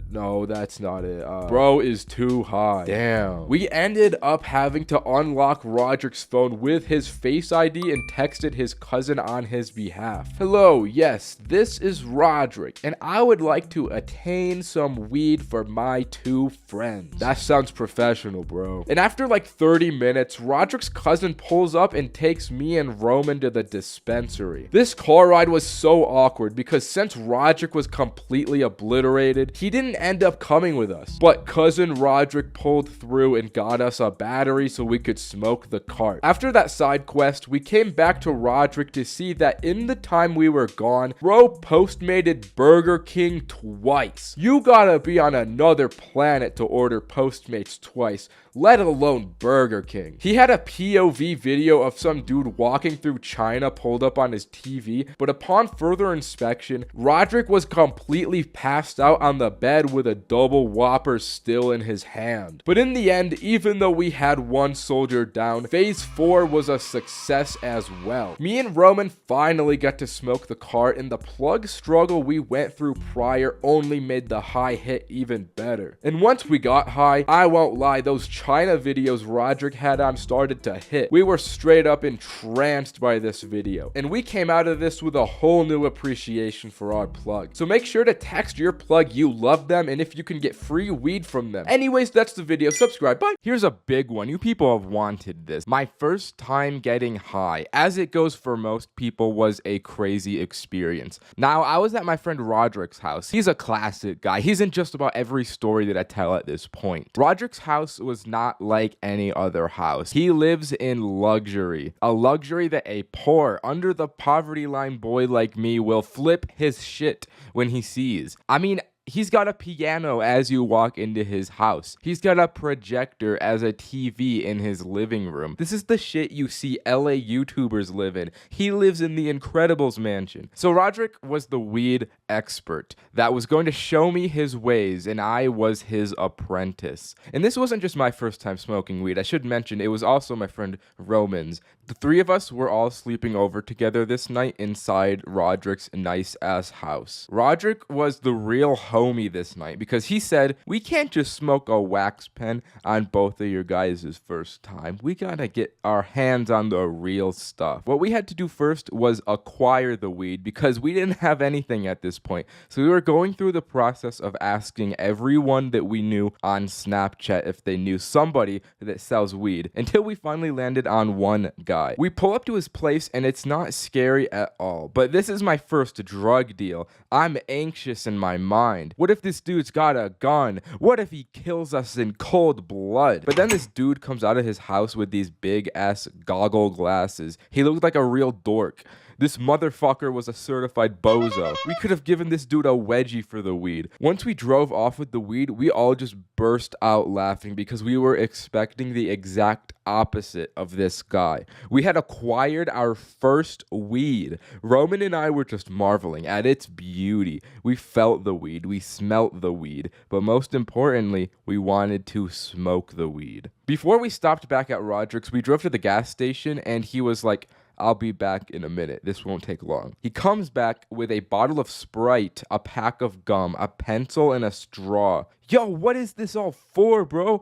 No, that's not it. Bro is too high. Damn. We ended up having to unlock Roderick's phone with his Face ID and texted his cousin on his behalf. Hello, yes, this is Roderick, and I would like to attain some weed for my 2 friends. That sounds professional, bro. And after like 30 minutes, Roderick's cousin pulls up and takes me and Roman to the dispensary. This car ride was so awkward because since Roderick was completely obliterated, he didn't end up coming with us. But cousin Roderick pulled through and got us a battery so we could smoke the cart. After that side quest, we came back to Roderick to see that in the time we were gone, bro postmated Burger King twice. You gotta be on another planet to order Postmates twice, let alone Burger King. He had a POV video of some dude walking through China pulled up on his TV, but upon further inspection, Roderick was completely passed out on the bed with a double whopper still in his hand. But in the end, even though we had 1 soldier down, phase 4 was a success as well. Me and Roman finally got to smoke the cart, and the plug struggle we went through prior only made the high hit even better. And once we got high, I won't lie, those China videos Roderick had on started to hit. We were straight up entranced by this video, and we came out of this with a whole new appreciation for our plug. So make sure to text your plug you love them and if you can get free weed from them. Anyways, that's the video. Subscribe. Bye. Here's a big one. You people have wanted this. My first time getting high, as it goes for most people, was a crazy experience. Now, I was at my friend Roderick's house. He's a classic guy. He's in just about every story that I tell at this point. Roderick's house was not like any other house. He lives in luxury, a luxury that a poor, under the poverty line boy like me will flip his shit when he sees. I mean, he's got a piano as you walk into his house. He's got a projector as a TV in his living room. This is the shit you see LA YouTubers live in. He lives in the Incredibles mansion. So Roderick was the weed expert that was going to show me his ways, and I was his apprentice. And this wasn't just my first time smoking weed. I should mention it was also my friend Roman's. The 3 of us were all sleeping over together this night inside Roderick's nice-ass house. Roderick was the real homie this night because he said, we can't just smoke a wax pen on both of your guys' first time. We gotta get our hands on the real stuff. What we had to do first was acquire the weed because we didn't have anything at this point. So we were going through the process of asking everyone that we knew on Snapchat if they knew somebody that sells weed until we finally landed on one guy. We pull up to his place and it's not scary at all, but this is my first drug deal. I'm anxious in my mind. What if this dude's got a gun? What if he kills us in cold blood? But then this dude comes out of his house with these big ass goggle glasses. He looked like a real dork. This motherfucker was a certified bozo. We could have given this dude a wedgie for the weed. Once we drove off with the weed, we all just burst out laughing because we were expecting the exact opposite of this guy. We had acquired our first weed. Roman and I were just marveling at its beauty. We felt the weed, we smelt the weed, but most importantly, we wanted to smoke the weed. Before we stopped back at Roderick's, we drove to the gas station and he was like, I'll be back in a minute. This won't take long. He comes back with a bottle of Sprite, a pack of gum, a pencil, and a straw. Yo, what is this all for, bro?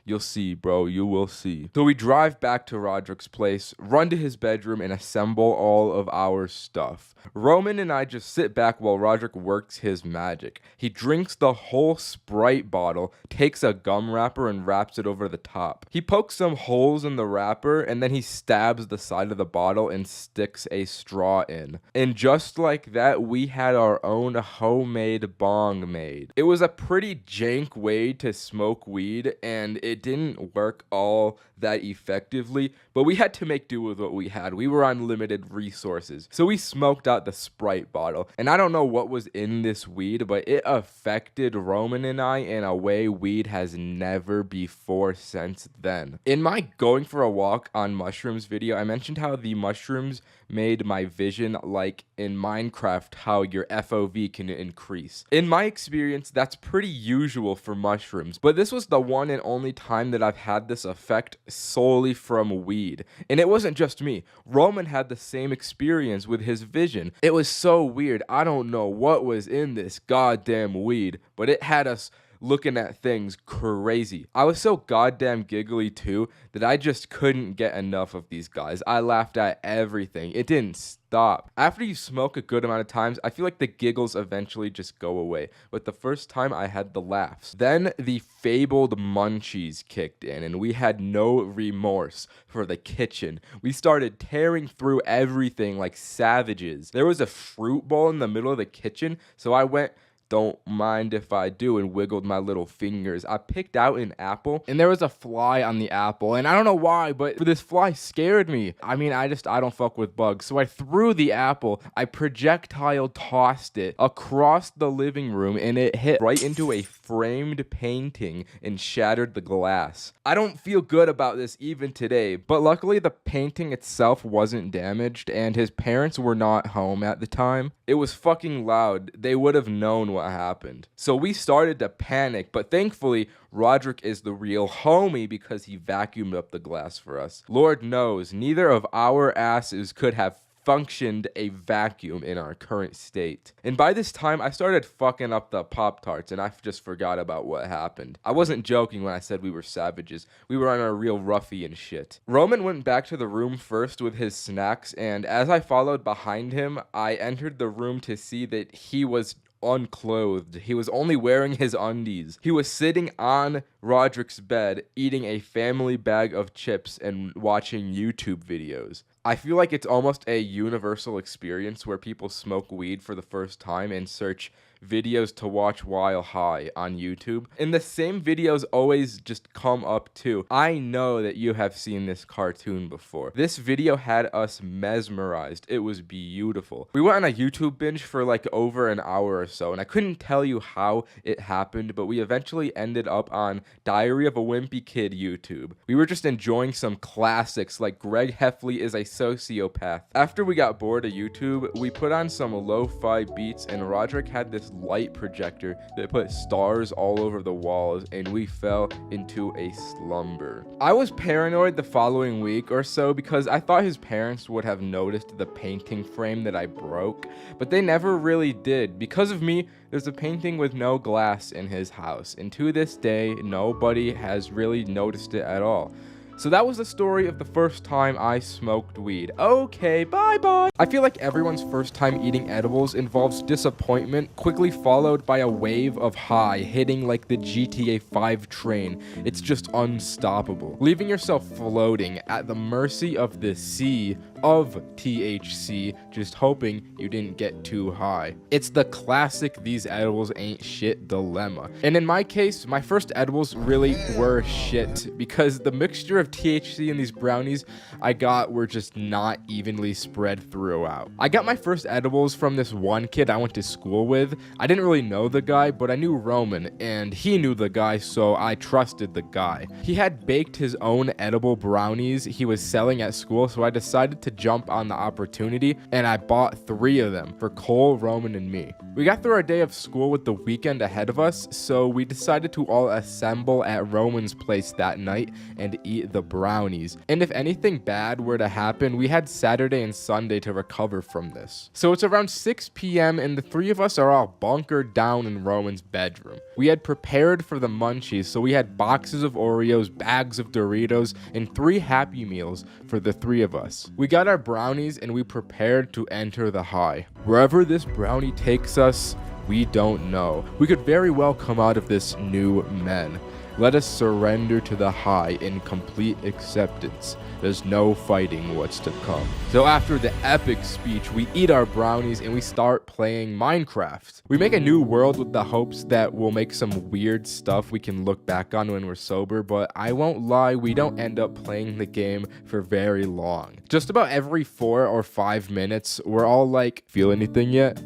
You'll see, bro. You will see. So we drive back to Roderick's place, run to his bedroom, and assemble all of our stuff. Roman and I just sit back while Roderick works his magic. He drinks the whole Sprite bottle, takes a gum wrapper, and wraps it over the top. He pokes some holes in the wrapper, and then he stabs the side of the bottle and sticks a straw in. And just like that, we had our own homemade bong made. It was a pretty jank way to smoke weed, and it didn't work all that effectively, but we had to make do with what we had. We were on limited resources. So we smoked out the Sprite bottle. And I don't know what was in this weed, but it affected Roman and I in a way weed has never before since then. In my going for a walk on mushrooms video, I mentioned how the mushrooms made my vision like in Minecraft, how your FOV can increase. In my experience, that's pretty usual for mushrooms, but this was the one and only time that I've had this effect solely from weed. And it wasn't just me. Roman had the same experience with his vision. It was so weird. I don't know what was in this goddamn weed, but it had us looking at things crazy. I was so goddamn giggly too that I just couldn't get enough of these guys. I laughed at everything. It didn't stop. After you smoke a good amount of times, I feel like the giggles eventually just go away. But the first time I had the laughs. Then the fabled munchies kicked in and we had no remorse for the kitchen. We started tearing through everything like savages. There was a fruit bowl in the middle of the kitchen, so I went, don't mind if I do, and wiggled my little fingers. I picked out an apple, and there was a fly on the apple, and I don't know why, but this fly scared me. I mean, I don't fuck with bugs, so I threw the apple, I projectile tossed it across the living room, and it hit right into a framed painting and shattered the glass. I don't feel good about this even today, but luckily the painting itself wasn't damaged, and his parents were not home at the time. It was fucking loud. They would have known what happened. So we started to panic, but thankfully, Roderick is the real homie because he vacuumed up the glass for us. Lord knows, neither of our asses could have functioned a vacuum in our current state. And by this time, I started fucking up the Pop-Tarts and I just forgot about what happened. I wasn't joking when I said we were savages. We were on a real ruffian shit. Roman went back to the room first with his snacks, and as I followed behind him, I entered the room to see that he was unclothed. He was only wearing his undies. He was sitting on Roderick's bed, eating a family bag of chips and watching YouTube videos. I feel like it's almost a universal experience where people smoke weed for the first time and search videos to watch while high on YouTube. And the same videos always just come up too. I know that you have seen this cartoon before. This video had us mesmerized. It was beautiful. We went on a YouTube binge for like over an hour or so, and I couldn't tell you how it happened, but we eventually ended up on Diary of a Wimpy Kid YouTube. We were just enjoying some classics like Greg Heffley is a Sociopath. After we got bored of YouTube, we put on some lo-fi beats, and Roderick had this light projector that put stars all over the walls, and we fell into a slumber. I was paranoid the following week or so because I thought his parents would have noticed the painting frame that I broke, but they never really did. Because of me, there's a painting with no glass in his house, and to this day, nobody has really noticed it at all. So that was the story of the first time I smoked weed. Okay, bye-bye. I feel like everyone's first time eating edibles involves disappointment, quickly followed by a wave of high, hitting like the GTA 5 train. It's just unstoppable. Leaving yourself floating at the mercy of the sea of THC, just hoping you didn't get too high. It's the classic these edibles ain't shit dilemma. And in my case, my first edibles really were shit because the mixture of THC in these brownies I got were just not evenly spread throughout. I got my first edibles from this one kid I went to school with. I didn't really know the guy, but I knew Roman, and he knew the guy, so I trusted the guy. He had baked his own edible brownies he was selling at school, so I decided to jump on the opportunity, and I bought 3 of them for Cole, Roman, and me. We got through our day of school with the weekend ahead of us, so we decided to all assemble at Roman's place that night and eat the brownies. And if anything bad were to happen, we had Saturday and Sunday to recover from this. So it's around 6 p.m. and the 3 of us are all bunkered down in Roman's bedroom. We had prepared for the munchies, so we had boxes of Oreos, bags of Doritos, and 3 Happy Meals for the 3 of us. We got our brownies and we prepared to enter the high. Wherever this brownie takes us, we don't know. We could very well come out of this new men. Let us surrender to the high in complete acceptance. There's no fighting what's to come. So after the epic speech, we eat our brownies and we start playing Minecraft. We make a new world with the hopes that we'll make some weird stuff we can look back on when we're sober, but I won't lie, we don't end up playing the game for very long. Just about every 4 or 5 minutes, we're all like, feel anything yet?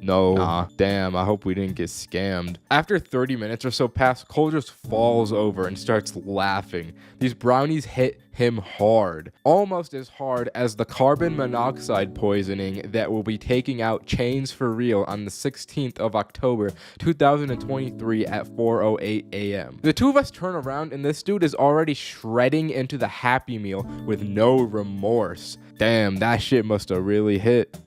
No. Nah. Damn, I hope we didn't get scammed. After 30 minutes or so pass, Cole just falls over and starts laughing. These brownies hit him hard. Almost as hard as the carbon monoxide poisoning that will be taking out Chains for Real on the 16th of October, 2023 at 4:08 a.m. The 2 of us turn around and this dude is already shredding into the Happy Meal with no remorse. Damn, that shit must have really hit.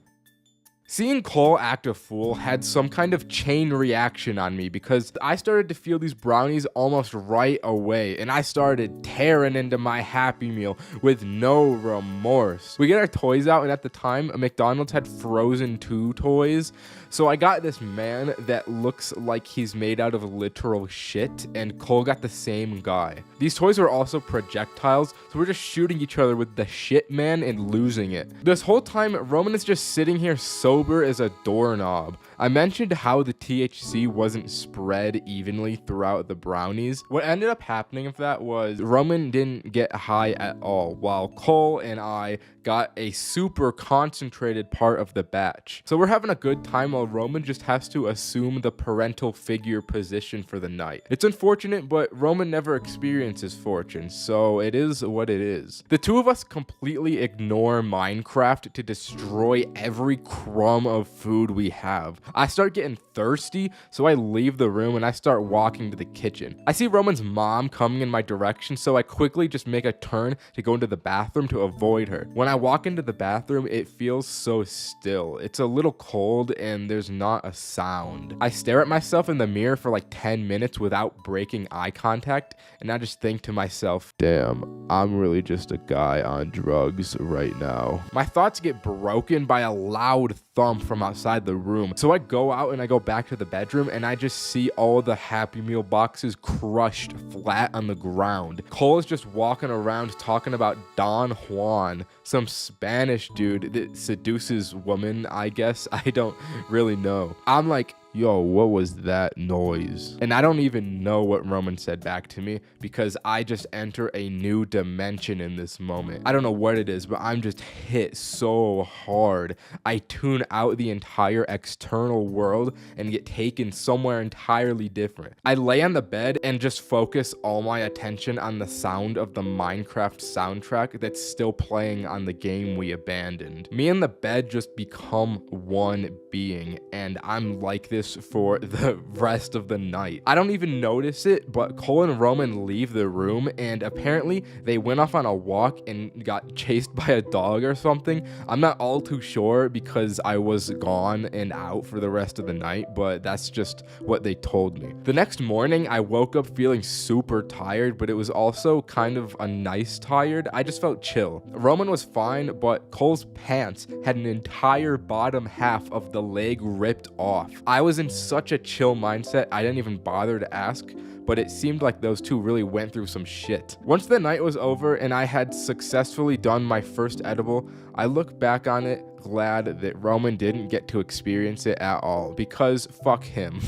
Seeing Cole act a fool had some kind of chain reaction on me because I started to feel these brownies almost right away and I started tearing into my Happy Meal with no remorse. We get our toys out and at the time McDonald's had Frozen 2 toys, so I got this man that looks like he's made out of literal shit and Cole got the same guy. These toys were also projectiles, so we're just shooting each other with the shit man and losing it. This whole time Roman is just sitting here sober as a doorknob. I mentioned how the THC wasn't spread evenly throughout the brownies. What ended up happening with that was Roman didn't get high at all, while Cole and I got a super concentrated part of the batch. So we're having a good time while Roman just has to assume the parental figure position for the night. It's unfortunate, but Roman never experiences fortune, so it is what it is. The 2 of us completely ignore Minecraft to destroy every crumb of food we have. I start getting thirsty, so I leave the room and I start walking to the kitchen. I see Roman's mom coming in my direction, so I quickly just make a turn to go into the bathroom to avoid her. When I walk into the bathroom, it feels so still. It's a little cold and there's not a sound. I stare at myself in the mirror for like 10 minutes without breaking eye contact, and I just think to myself, damn, I'm really just a guy on drugs right now. My thoughts get broken by a loud thump from outside the room. So I go out and I go back to the bedroom and I just see all the Happy Meal boxes crushed flat on the ground. Cole is just walking around talking about Don Juan, some Spanish dude that seduces women, I guess. I don't really know. I'm like, yo, what was that noise? And I don't even know what Roman said back to me because I just enter a new dimension in this moment. I don't know what it is, but I'm just hit so hard. I tune out the entire external world and get taken somewhere entirely different. I lay on the bed and just focus all my attention on the sound of the Minecraft soundtrack that's still playing on the game we abandoned. Me and the bed just become one being, and I'm like this for the rest of the night. I don't even notice it, but Cole and Roman leave the room and apparently they went off on a walk and got chased by a dog or something. I'm not all too sure because I was gone and out for the rest of the night, but that's just what they told me. The next morning, I woke up feeling super tired, but it was also kind of a nice tired. I just felt chill. Roman was fine, but Cole's pants had an entire bottom half of the leg ripped off. I was in such a chill mindset, I didn't even bother to ask, but it seemed like those two really went through some shit. Once the night was over and I had successfully done my first edible, I look back on it glad that Roman didn't get to experience it at all, because fuck him.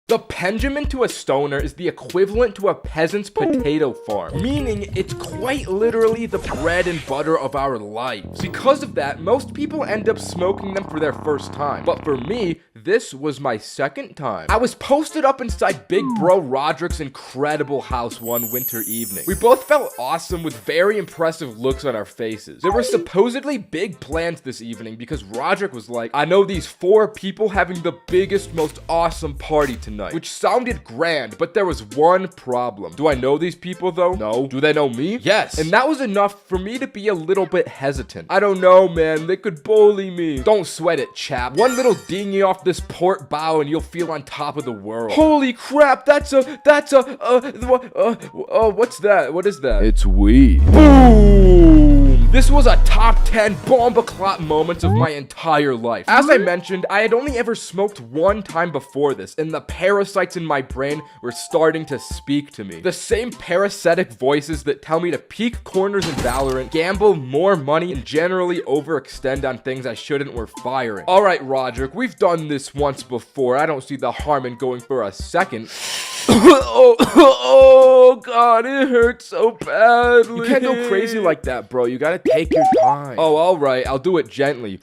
The pendulum to a stoner is the equivalent to a peasant's potato farm, meaning it's quite literally the bread and butter of our lives. Because of that, most people end up smoking them for their first time, but for me, this was my second time. I was posted up inside Big Bro Roderick's incredible house one winter evening. We both felt awesome with very impressive looks on our faces. There were supposedly big plans this evening because Roderick was like, I know these 4 people having the biggest, most awesome party tonight. Which sounded grand, but there was one problem. Do I know these people though? No. Do they know me? Yes. And that was enough for me to be a little bit hesitant. I don't know, man. They could bully me. Don't sweat it, chap. One little dinghy off this port bow and you'll feel on top of the world. Holy crap, what's that? What is that? It's weed. Boom! This was a top 10 bomba clot moments of my entire life. As I mentioned, I had only ever smoked one time before this, and the parasites in my brain were starting to speak to me. The same parasitic voices that tell me to peek corners in Valorant, gamble more money, and generally overextend on things I shouldn't were firing. Alright, Roderick, we've done this once before. I don't see the harm in going for a second. Oh god, it hurts so badly. You can't go crazy like that, bro. You gotta take your time. Oh, alright, I'll do it gently.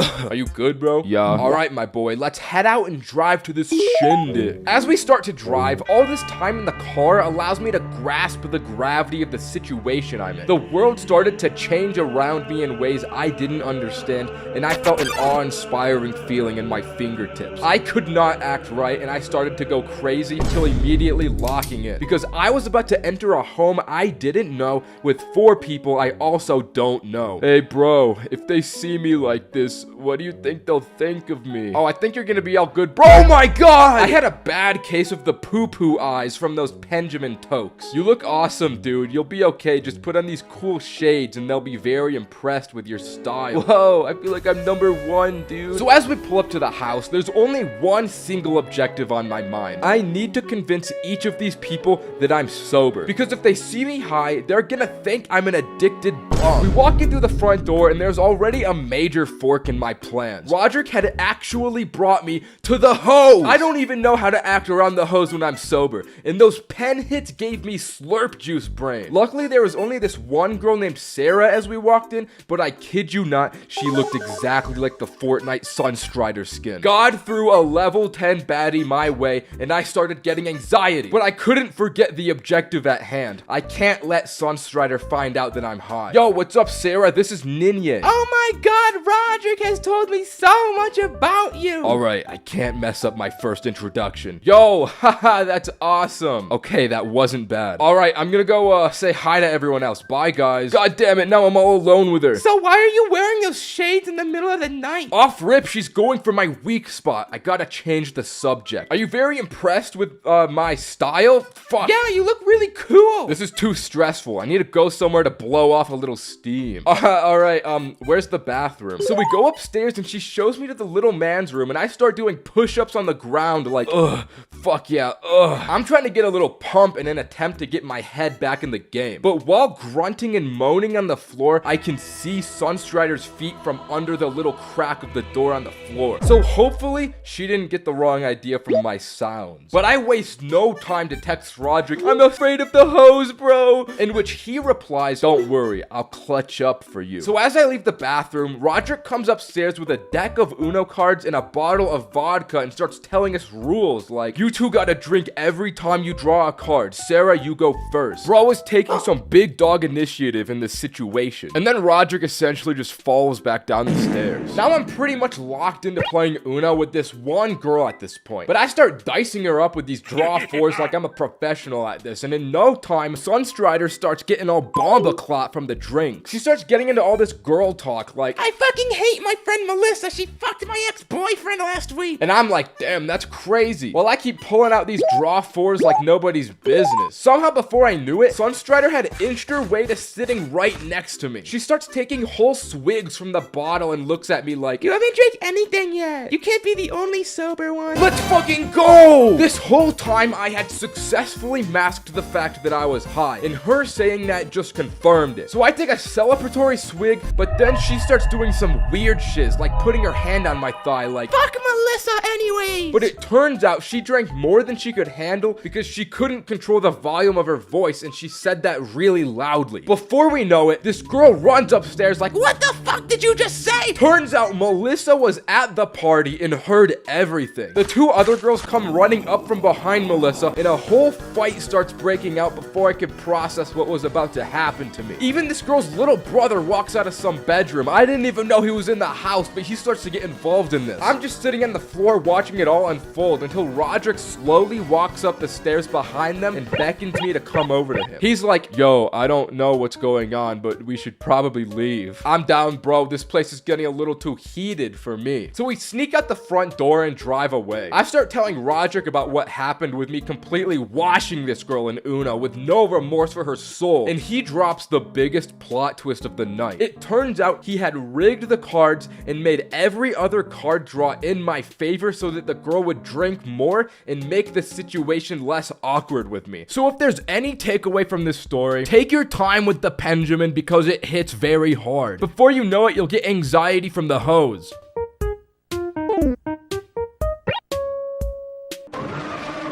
Are you good, bro? Yeah. Alright, my boy, let's head out and drive to this shindig. As we start to drive, all this time in the car allows me to grasp the gravity of the situation I'm in. The world started to change around me in ways I didn't understand, and I felt an awe-inspiring feeling in my fingertips. I could not act right, and I started to go crazy until immediately locking in, because I was about to enter a home I didn't know with 4 people I also don't know. Hey, bro, if they see me like this, what do you think they'll think of me? Oh, I think you're gonna be all good, bro. Oh my god! I had a bad case of the poo-poo eyes from those Benjamin tokes. You look awesome, dude. You'll be okay. Just put on these cool shades and they'll be very impressed with your style. Whoa, I feel like I'm number 1, dude. So as we pull up to the house, there's only one single objective on my mind. I need to convince each of these people that I'm sober. Because if they see me high, they're gonna think I'm an addicted bum. We walk in through the front door and there's already a major fork in my plans. Roderick had actually brought me to the hose. I don't even know how to act around the hose when I'm sober, and those pen hits gave me slurp juice brain. Luckily, there was only this one girl named Sarah as we walked in, but I kid you not, she looked exactly like the Fortnite Sunstrider skin. God threw a level 10 baddie my way, and I started getting anxiety, but I couldn't forget the objective at hand. I can't let Sunstrider find out that I'm high. Yo, what's up, Sarah? This is Ninye. Oh my god, Roderick has told me so much about you. Alright, I can't mess up my first introduction. Yo, haha, that's awesome. Okay, that wasn't bad. Alright, I'm gonna go say hi to everyone else. Bye, guys. God damn it, now I'm all alone with her. So why are you wearing those shades in the middle of the night? Off rip, she's going for my weak spot. I gotta change the subject. Are you very impressed with my style? Fuck. Yeah, you look really cool. This is too stressful. I need to go somewhere to blow off a little steam. Alright, where's the bathroom? So we go upstairs and she shows me to the little man's room and I start doing push-ups on the ground like, ugh, fuck yeah, ugh. I'm trying to get a little pump in an attempt to get my head back in the game. But while grunting and moaning on the floor, I can see Sunstrider's feet from under the little crack of the door on the floor. So hopefully she didn't get the wrong idea from my sounds. But I waste no time to text Roderick, I'm afraid of the hose, bro. In which he replies, don't worry, I'll clutch up for you. So as I leave the bathroom, Roderick comes upstairs with a deck of Uno cards and a bottle of vodka and starts telling us rules like, you two gotta drink every time you draw a card. Sarah, you go first. Bro is taking some big dog initiative in this situation. And then Roderick essentially just falls back down the stairs. Now I'm pretty much locked into playing Uno with this one girl at this point. But I start dicing her up with these draw 4s like I'm a professional at this. And in no time, Sunstrider starts getting all bomba clot from the drinks. She starts getting into all this girl talk like, I fucking hate my friend Melissa. She fucked my ex-boyfriend last week. And I'm like, damn, that's crazy. Well, I keep pulling out these draw fours like nobody's business. Somehow before I knew it, Sunstrider had inched her way to sitting right next to me. She starts taking whole swigs from the bottle and looks at me like, You haven't drank anything yet. You can't be the only sober one. let's fucking go! This whole time I had successfully masked the fact that I was high, and her saying that just confirmed it. So I take a celebratory swig, but then she starts doing some weird shiz, like putting her hand on my thigh like, Fuck Melissa anyways. but it turns out she drank more than she could handle because she couldn't control the volume of her voice, and she said that really loudly. Before we know it, this girl runs upstairs like, What the fuck did you just say? Turns out Melissa was at the party and heard everything. The two other girls come running up from behind Melissa, and a whole fight starts breaking out before I could process what was about to happen to me. Even this girl's little brother walks out of some bedroom. I didn't even know he was in the house, but he starts to get involved in this. I'm just sitting on the floor watching it all unfold until Roderick slowly walks up the stairs behind them and beckons me to come over to him. He's like, yo, I don't know what's going on, but we should probably leave. I'm down, bro. This place is getting a little too heated for me. So we sneak out the front door and drive away. I start telling Roderick about what happened with me completely washing this girl in Uno with no remorse for her soul, and he drops the biggest plot twist of the night. It turns out he had rigged the cards and made every other card draw in my favor so that the girl would drink more and make the situation less awkward with me. So if there's any takeaway from this story, take your time with the Benjamin because it hits very hard. Before you know it, you'll get anxiety from the hose.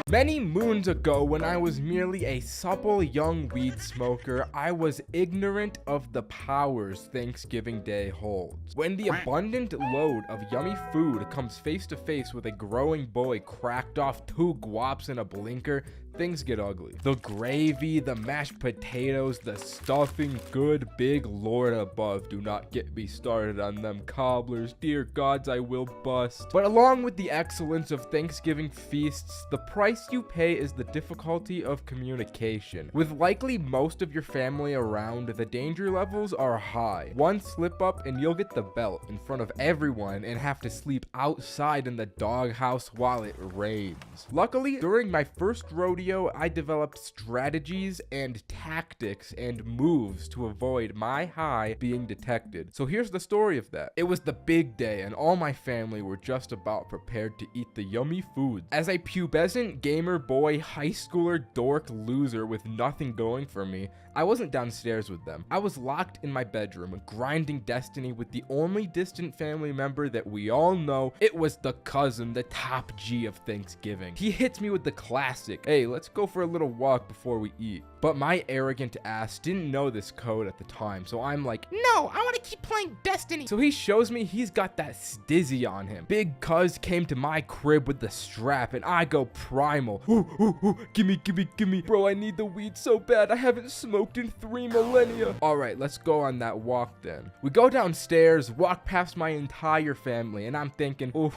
Many moons ago, when I was merely a supple young weed smoker, I was ignorant of the powers Thanksgiving Day holds. When the abundant load of yummy food comes face to face with a growing boy cracked off 2 guaps in a blinker, things get ugly. The gravy, the mashed potatoes, the stuffing, good big Lord above. Do not get me started on them cobblers. Dear gods, I will bust. But along with the excellence of Thanksgiving feasts, the price you pay is the difficulty of communication. With likely most of your family around, the danger levels are high. One slip up and you'll get the belt in front of everyone and have to sleep outside in the doghouse while it rains. Luckily, during my first rodeo, I developed strategies and tactics and moves to avoid my high being detected. So here's the story of that. It was the big day and all my family were just about prepared to eat the yummy food. As a pubescent gamer boy, high schooler, dork loser with nothing going for me, I wasn't downstairs with them. I was locked in my bedroom, grinding Destiny with the only distant family member that we all know. It was the cousin, the top G of Thanksgiving. He hits me with the classic, hey, let's go for a little walk before we eat. But my arrogant ass didn't know this code at the time, so I'm like, No, I want to keep playing Destiny. so he shows me he's got that stizzy on him. Big cuz came to my crib with the strap, and I go primal. Ooh, gimme. Bro, I need the weed so bad. I haven't smoked in 3 millennia. Alright, let's go on that walk then. We go downstairs, walk past my entire family, and I'm thinking, ooh,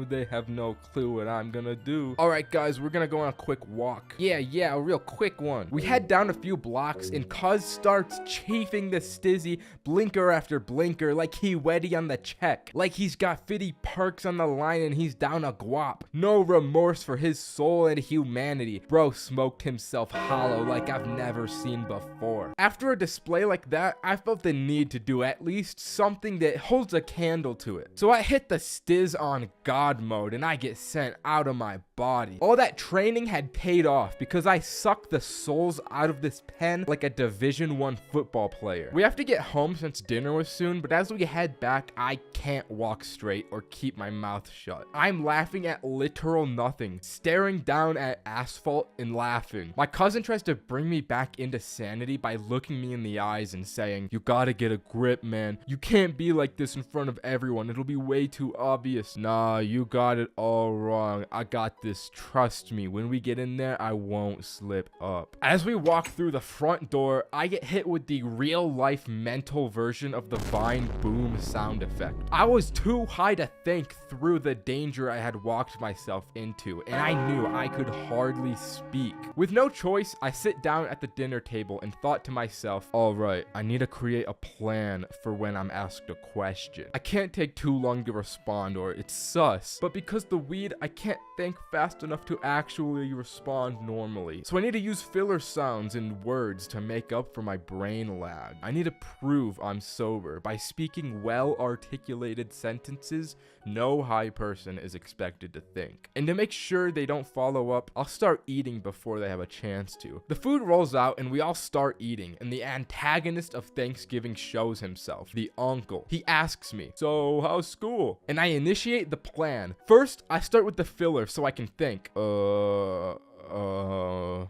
they have no clue what I'm gonna do. Alright guys, we're gonna go on a quick walk. Yeah, a real quick one. We head down a few blocks, and cuz starts chafing the stizzy blinker after blinker like he weddy on the check. Like he's got 50 perks on the line and he's down a guap. No remorse for his soul and humanity. Bro smoked himself hollow like I've never seen before. After a display like that, I felt the need to do at least something that holds a candle to it. So I hit the stiz on God mode and I get sent out of my body. All that training had paid off because I sucked the souls out of this pen like a Division 1 football player. We have to get home since dinner was soon, but as we head back, I can't walk straight or keep my mouth shut. I'm laughing at literal nothing, staring down at asphalt and laughing. My cousin tries to bring me back into sanity by looking me in the eyes and saying, you gotta get a grip, man. You can't be like this in front of everyone. It'll be way too obvious. Nah, you got it all wrong. I got this. Trust me. When we get in there, swear I won't slip up. As we walk through the front door, I get hit with the real-life mental version of the Vine boom sound effect. I was too high to think through the danger I had walked myself into, and I knew I could hardly speak. With no choice, I sit down at the dinner table and thought to myself, alright, I need to create a plan for when I'm asked a question. I can't take too long to respond or it's sus, but because the weed, I can't think fast enough to actually respond normally. So I need to use filler sounds and words to make up for my brain lag. I need to prove I'm sober by speaking well-articulated sentences no high person is expected to think. And to make sure they don't follow up, I'll start eating before they have a chance to. The food rolls out and we all start eating, and the antagonist of Thanksgiving shows himself, the uncle. He asks me, so how's school? And I initiate the plan. First, I start with the filler so I can think.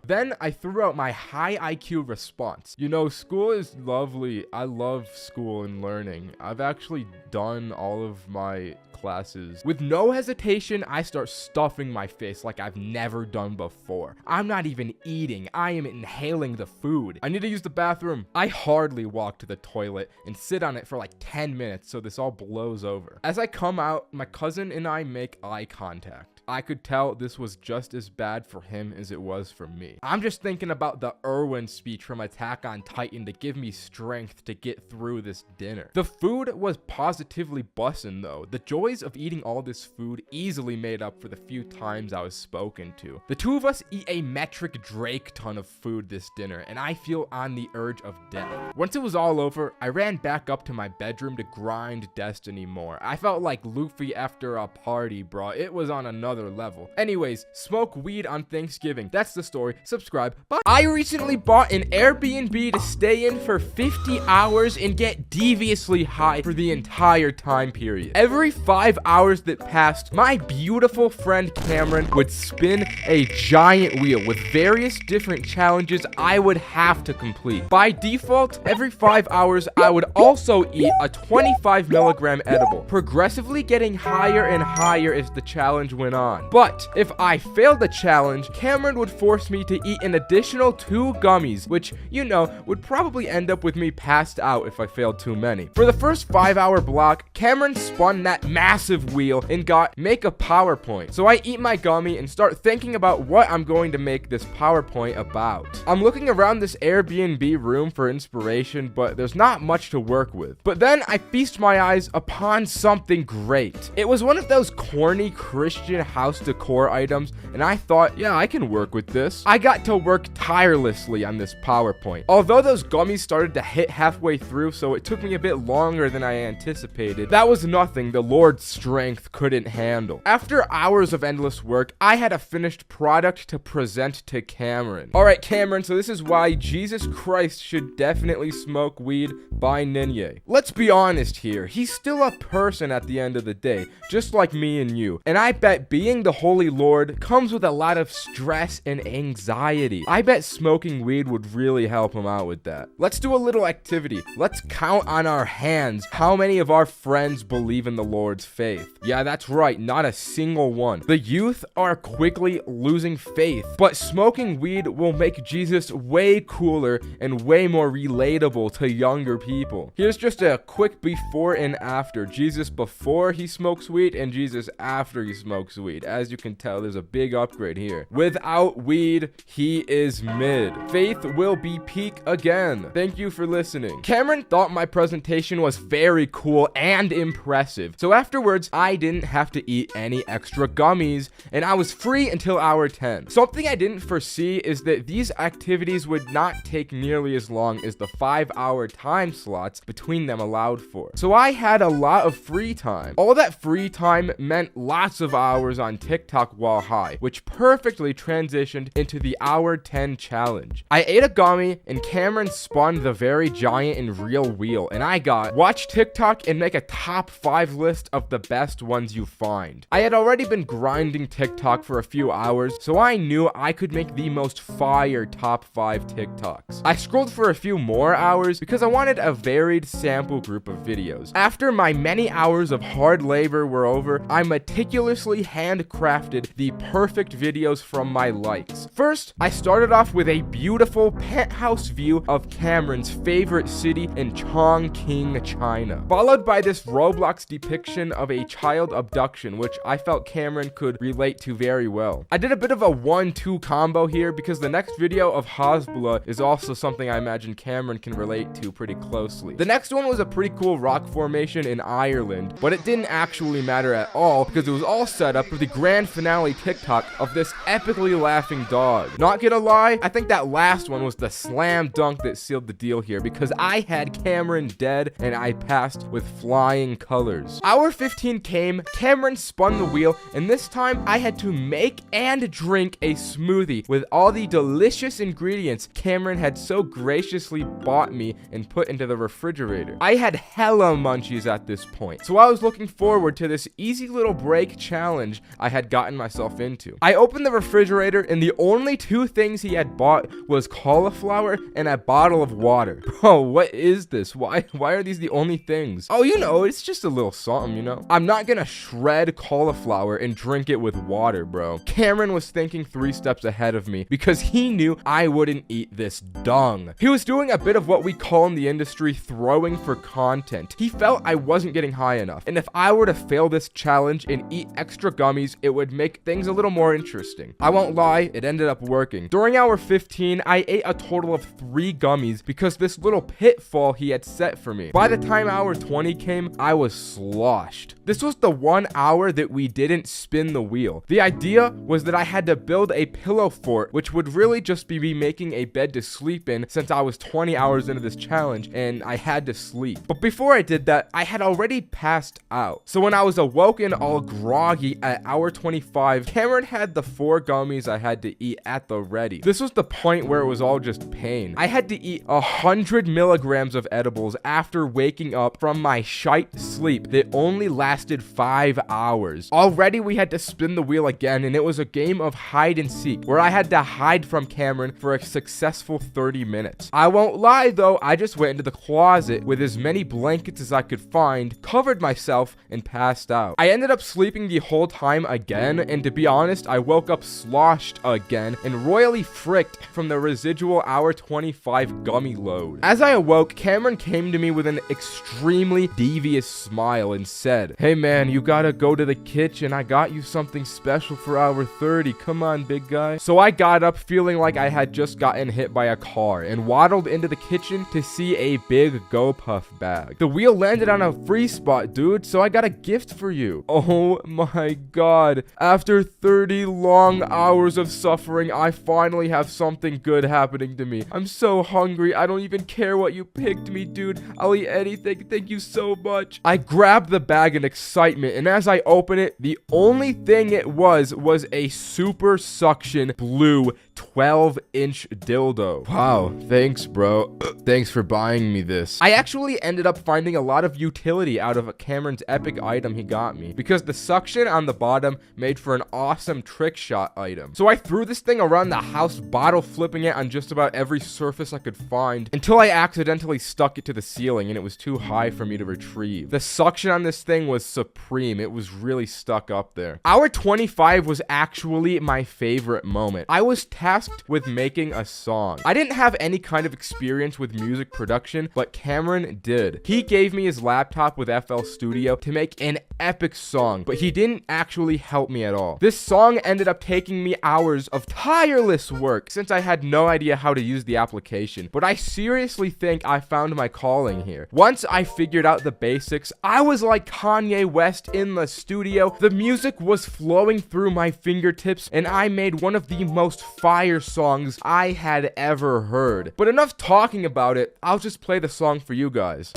Then I threw out my high IQ response. You know, school is lovely. I love school and learning. I've actually done all of my classes. With no hesitation, I start stuffing my face like I've never done before. I'm not even eating. I am inhaling the food. I need to use the bathroom. I hardly walk to the toilet and sit on it for like 10 minutes so this all blows over. As I come out, my cousin and I make eye contact. I could tell this was just as bad for him as it was for me. I'm just thinking about the Irwin speech from Attack on Titan to give me strength to get through this dinner. The food was positively bussin' though. The joys of eating all this food easily made up for the few times I was spoken to. The two of us eat a metric Drake ton of food this dinner, and I feel on the urge of death. Once it was all over, I ran back up to my bedroom to grind Destiny more. I felt like Luffy after a party, bro. It was on another level. Anyways, smoke weed on Thanksgiving. That's the story. Subscribe. Bye. I recently bought an Airbnb to stay in for 50 hours and get deviously high for the entire time period. Every 5 hours that passed, my beautiful friend Cameron would spin a giant wheel with various different challenges I would have to complete. By default, every 5 hours, I would also eat a 25 milligram edible, progressively getting higher and higher as the challenge went on. But if I failed the challenge, Cameron would force me to eat an additional 2 gummies, which, you know, would probably end up with me passed out if I failed too many. For the first 5-hour block, Cameron spun that massive wheel and got make a PowerPoint. So I eat my gummy and start thinking about what I'm going to make this PowerPoint about. I'm looking around this Airbnb room for inspiration, but there's not much to work with. But then I feast my eyes upon something great. It was one of those corny Christian house decor items, and I thought, yeah, I can work with this. I got to work tirelessly on this PowerPoint. Although those gummies started to hit halfway through, so it took me a bit longer than I anticipated, that was nothing the Lord's strength couldn't handle. After hours of endless work, I had a finished product to present to Cameron. Alright, Cameron, so this is why Jesus Christ should definitely smoke weed by Ninye. Let's be honest here, he's still a person at the end of the day, just like me and you, and I bet being the Holy Lord comes with a lot of stress and anxiety. I bet smoking weed would really help him out with that. Let's do a little activity. Let's count on our hands how many of our friends believe in the Lord's faith. Yeah, that's right, not a single one. The youth are quickly losing faith, but smoking weed will make Jesus way cooler and way more relatable to younger people. Here's just a quick before and after. Jesus before he smokes weed and Jesus after he smokes weed. As you can tell, there's a big upgrade here. Without weed, he is mid. Faith will be peak again. Thank you for listening. Cameron thought my presentation was very cool and impressive. So afterwards, I didn't have to eat any extra gummies, and I was free until hour 10. Something I didn't foresee is that these activities would not take nearly as long as the 5-hour time slots between them allowed for. So I had a lot of free time. All that free time meant lots of hours on TikTok while high, which perfectly transitioned into the hour 10 challenge. I ate a gummy and Cameron spun the very giant and real wheel, and I got watch TikTok and make a top 5 list of the best ones you find. I had already been grinding TikTok for a few hours, so I knew I could make the most fire top 5 TikToks. I scrolled for a few more hours because I wanted a varied sample group of videos. After my many hours of hard labor were over, I meticulously hand handcrafted the perfect videos from my likes. First, I started off with a beautiful penthouse view of Cameron's favorite city in Chongqing, China, followed by this Roblox depiction of a child abduction, which I felt Cameron could relate to very well. I did a bit of a 1-2 combo here because the next video of Hasbullah is also something I imagine Cameron can relate to pretty closely. The next one was a pretty cool rock formation in Ireland, but it didn't actually matter at all because it was all set up for the grand finale TikTok of this epically laughing dog. Not gonna lie, I think that last one was the slam dunk that sealed the deal here because I had Cameron dead and I passed with flying colors. Hour 15 came, Cameron spun the wheel, and this time I had to make and drink a smoothie with all the delicious ingredients Cameron had so graciously bought me and put into the refrigerator. I had hella munchies at this point, so I was looking forward to this easy little break challenge I had gotten myself into. I opened the refrigerator and the only two things he had bought was cauliflower and a bottle of water. Bro, what is this? Why are these the only things? Oh, you know, it's just a little something, you know? I'm not gonna shred cauliflower and drink it with water, bro. Cameron was thinking 3 steps ahead of me because he knew I wouldn't eat this dung. He was doing a bit of what we call in the industry throwing for content. He felt I wasn't getting high enough, and if I were to fail this challenge and eat extra gummies, it would make things a little more interesting. I won't lie, it ended up working. During hour 15, I ate a total of 3 gummies because this little pitfall he had set for me. By the time hour 20 came, I was sloshed. This was the 1 hour that we didn't spin the wheel. The idea was that I had to build a pillow fort, which would really just be me making a bed to sleep in since I was 20 hours into this challenge and I had to sleep. But before I did that, I had already passed out. So when I was awoken all groggy at hour 25, Cameron had the 4 gummies I had to eat at the ready. This was the point where it was all just pain. I had to eat 100 milligrams of edibles after waking up from my shite sleep that only lasted 5 hours. Already we had to spin the wheel again, and it was a game of hide and seek where I had to hide from Cameron for a successful 30 minutes. I won't lie though, I just went into the closet with as many blankets as I could find, covered myself, and passed out. I ended up sleeping the whole time again, and to be honest, I woke up sloshed again and royally fricked from the residual hour 25 gummy load. As I awoke, Cameron came to me with an extremely devious smile and said, "Hey man, you gotta go to the kitchen. I got you something special for hour 30. Come on, big guy." So I got up feeling like I had just gotten hit by a car and waddled into the kitchen to see a big GoPuff bag. The wheel landed on a free spot, dude, so I got a gift for you. Oh my god. After 30 long hours of suffering, I finally have something good happening to me. I'm so hungry. I don't even care what you picked me, dude. I'll eat anything. Thank you so much. I grabbed the bag in excitement, and as I opened it, the only thing it was a super suction blue 12-inch dildo. Wow, thanks, bro. Thanks for buying me this. I actually ended up finding a lot of utility out of Cameron's epic item he got me, because the suction on the bottom made for an awesome trick shot item. So I threw this thing around the house, bottle flipping it on just about every surface I could find, until I accidentally stuck it to the ceiling and it was too high for me to retrieve. The suction on this thing was supreme. It was really stuck up there. Hour 25 was actually my favorite moment. I was tasked with making a song. I didn't have any kind of experience with music production, but Cameron did. He gave me his laptop with FL Studio to make an epic song, but he didn't actually help me at all. This song ended up taking me hours of tireless work since I had no idea how to use the application, but I seriously think I found my calling here. Once I figured out the basics, I was like Kanye West in the studio. The music was flowing through my fingertips, and I made one of the most fire songs I had ever heard. But enough talking about it, I'll just play the song for you guys.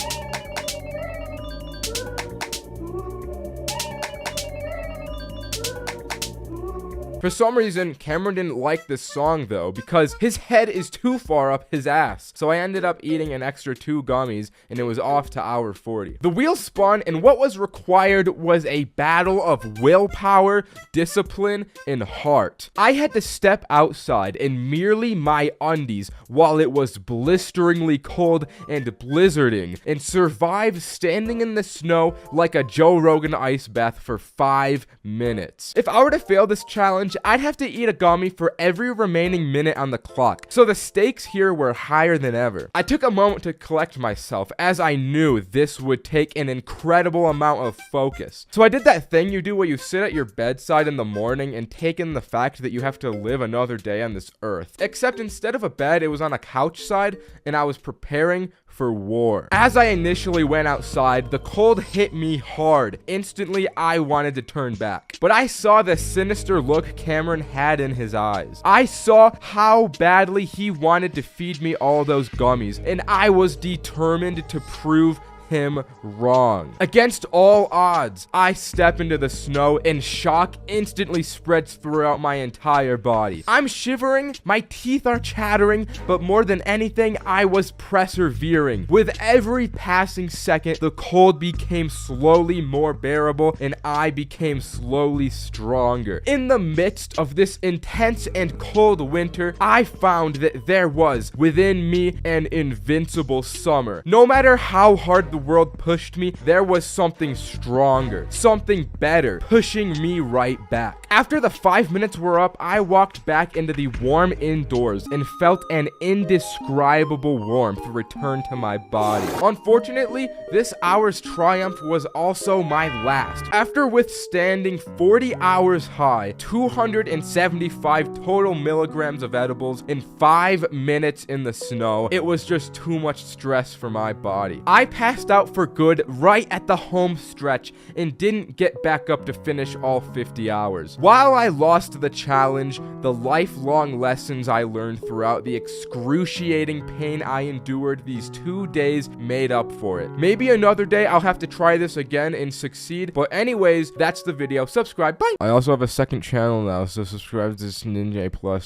For some reason, Cameron didn't like this song though, because his head is too far up his ass. So I ended up eating an extra 2 gummies, and it was off to hour 40. The wheel spun, and what was required was a battle of willpower, discipline, and heart. I had to step outside in merely my undies while it was blisteringly cold and blizzarding, and survive standing in the snow like a Joe Rogan ice bath for 5 minutes. If I were to fail this challenge, I'd have to eat a gummy for every remaining minute on the clock. So the stakes here were higher than ever. I took a moment to collect myself, as I knew this would take an incredible amount of focus. So I did that thing you do where you sit at your bedside in the morning and take in the fact that you have to live another day on this earth. Except instead of a bed, it was on a couch side, and I was preparing for war. As I initially went outside, the cold hit me hard. Instantly, I wanted to turn back. But I saw the sinister look Cameron had in his eyes. I saw how badly he wanted to feed me all those gummies, and I was determined to prove him wrong. Against all odds, I step into the snow and shock instantly spreads throughout my entire body. I'm shivering, my teeth are chattering, but more than anything, I was persevering. With every passing second, the cold became slowly more bearable and I became slowly stronger. In the midst of this intense and cold winter, I found that there was within me an invincible summer. No matter how hard the world pushed me, there was something stronger, something better, pushing me right back. After the 5 minutes were up, I walked back into the warm indoors and felt an indescribable warmth return to my body. Unfortunately, this hour's triumph was also my last. After withstanding 40 hours high, 275 total milligrams of edibles in 5 minutes in the snow, it was just too much stress for my body. I passed out for good right at the home stretch and didn't get back up to finish all 50 hours. While I lost the challenge, the lifelong lessons I learned throughout the excruciating pain I endured these 2 days made up for it. Maybe another day I'll have to try this again and succeed, but anyways, that's the video. Subscribe, bye! I also have a second channel now, so subscribe to this Ninye Plus.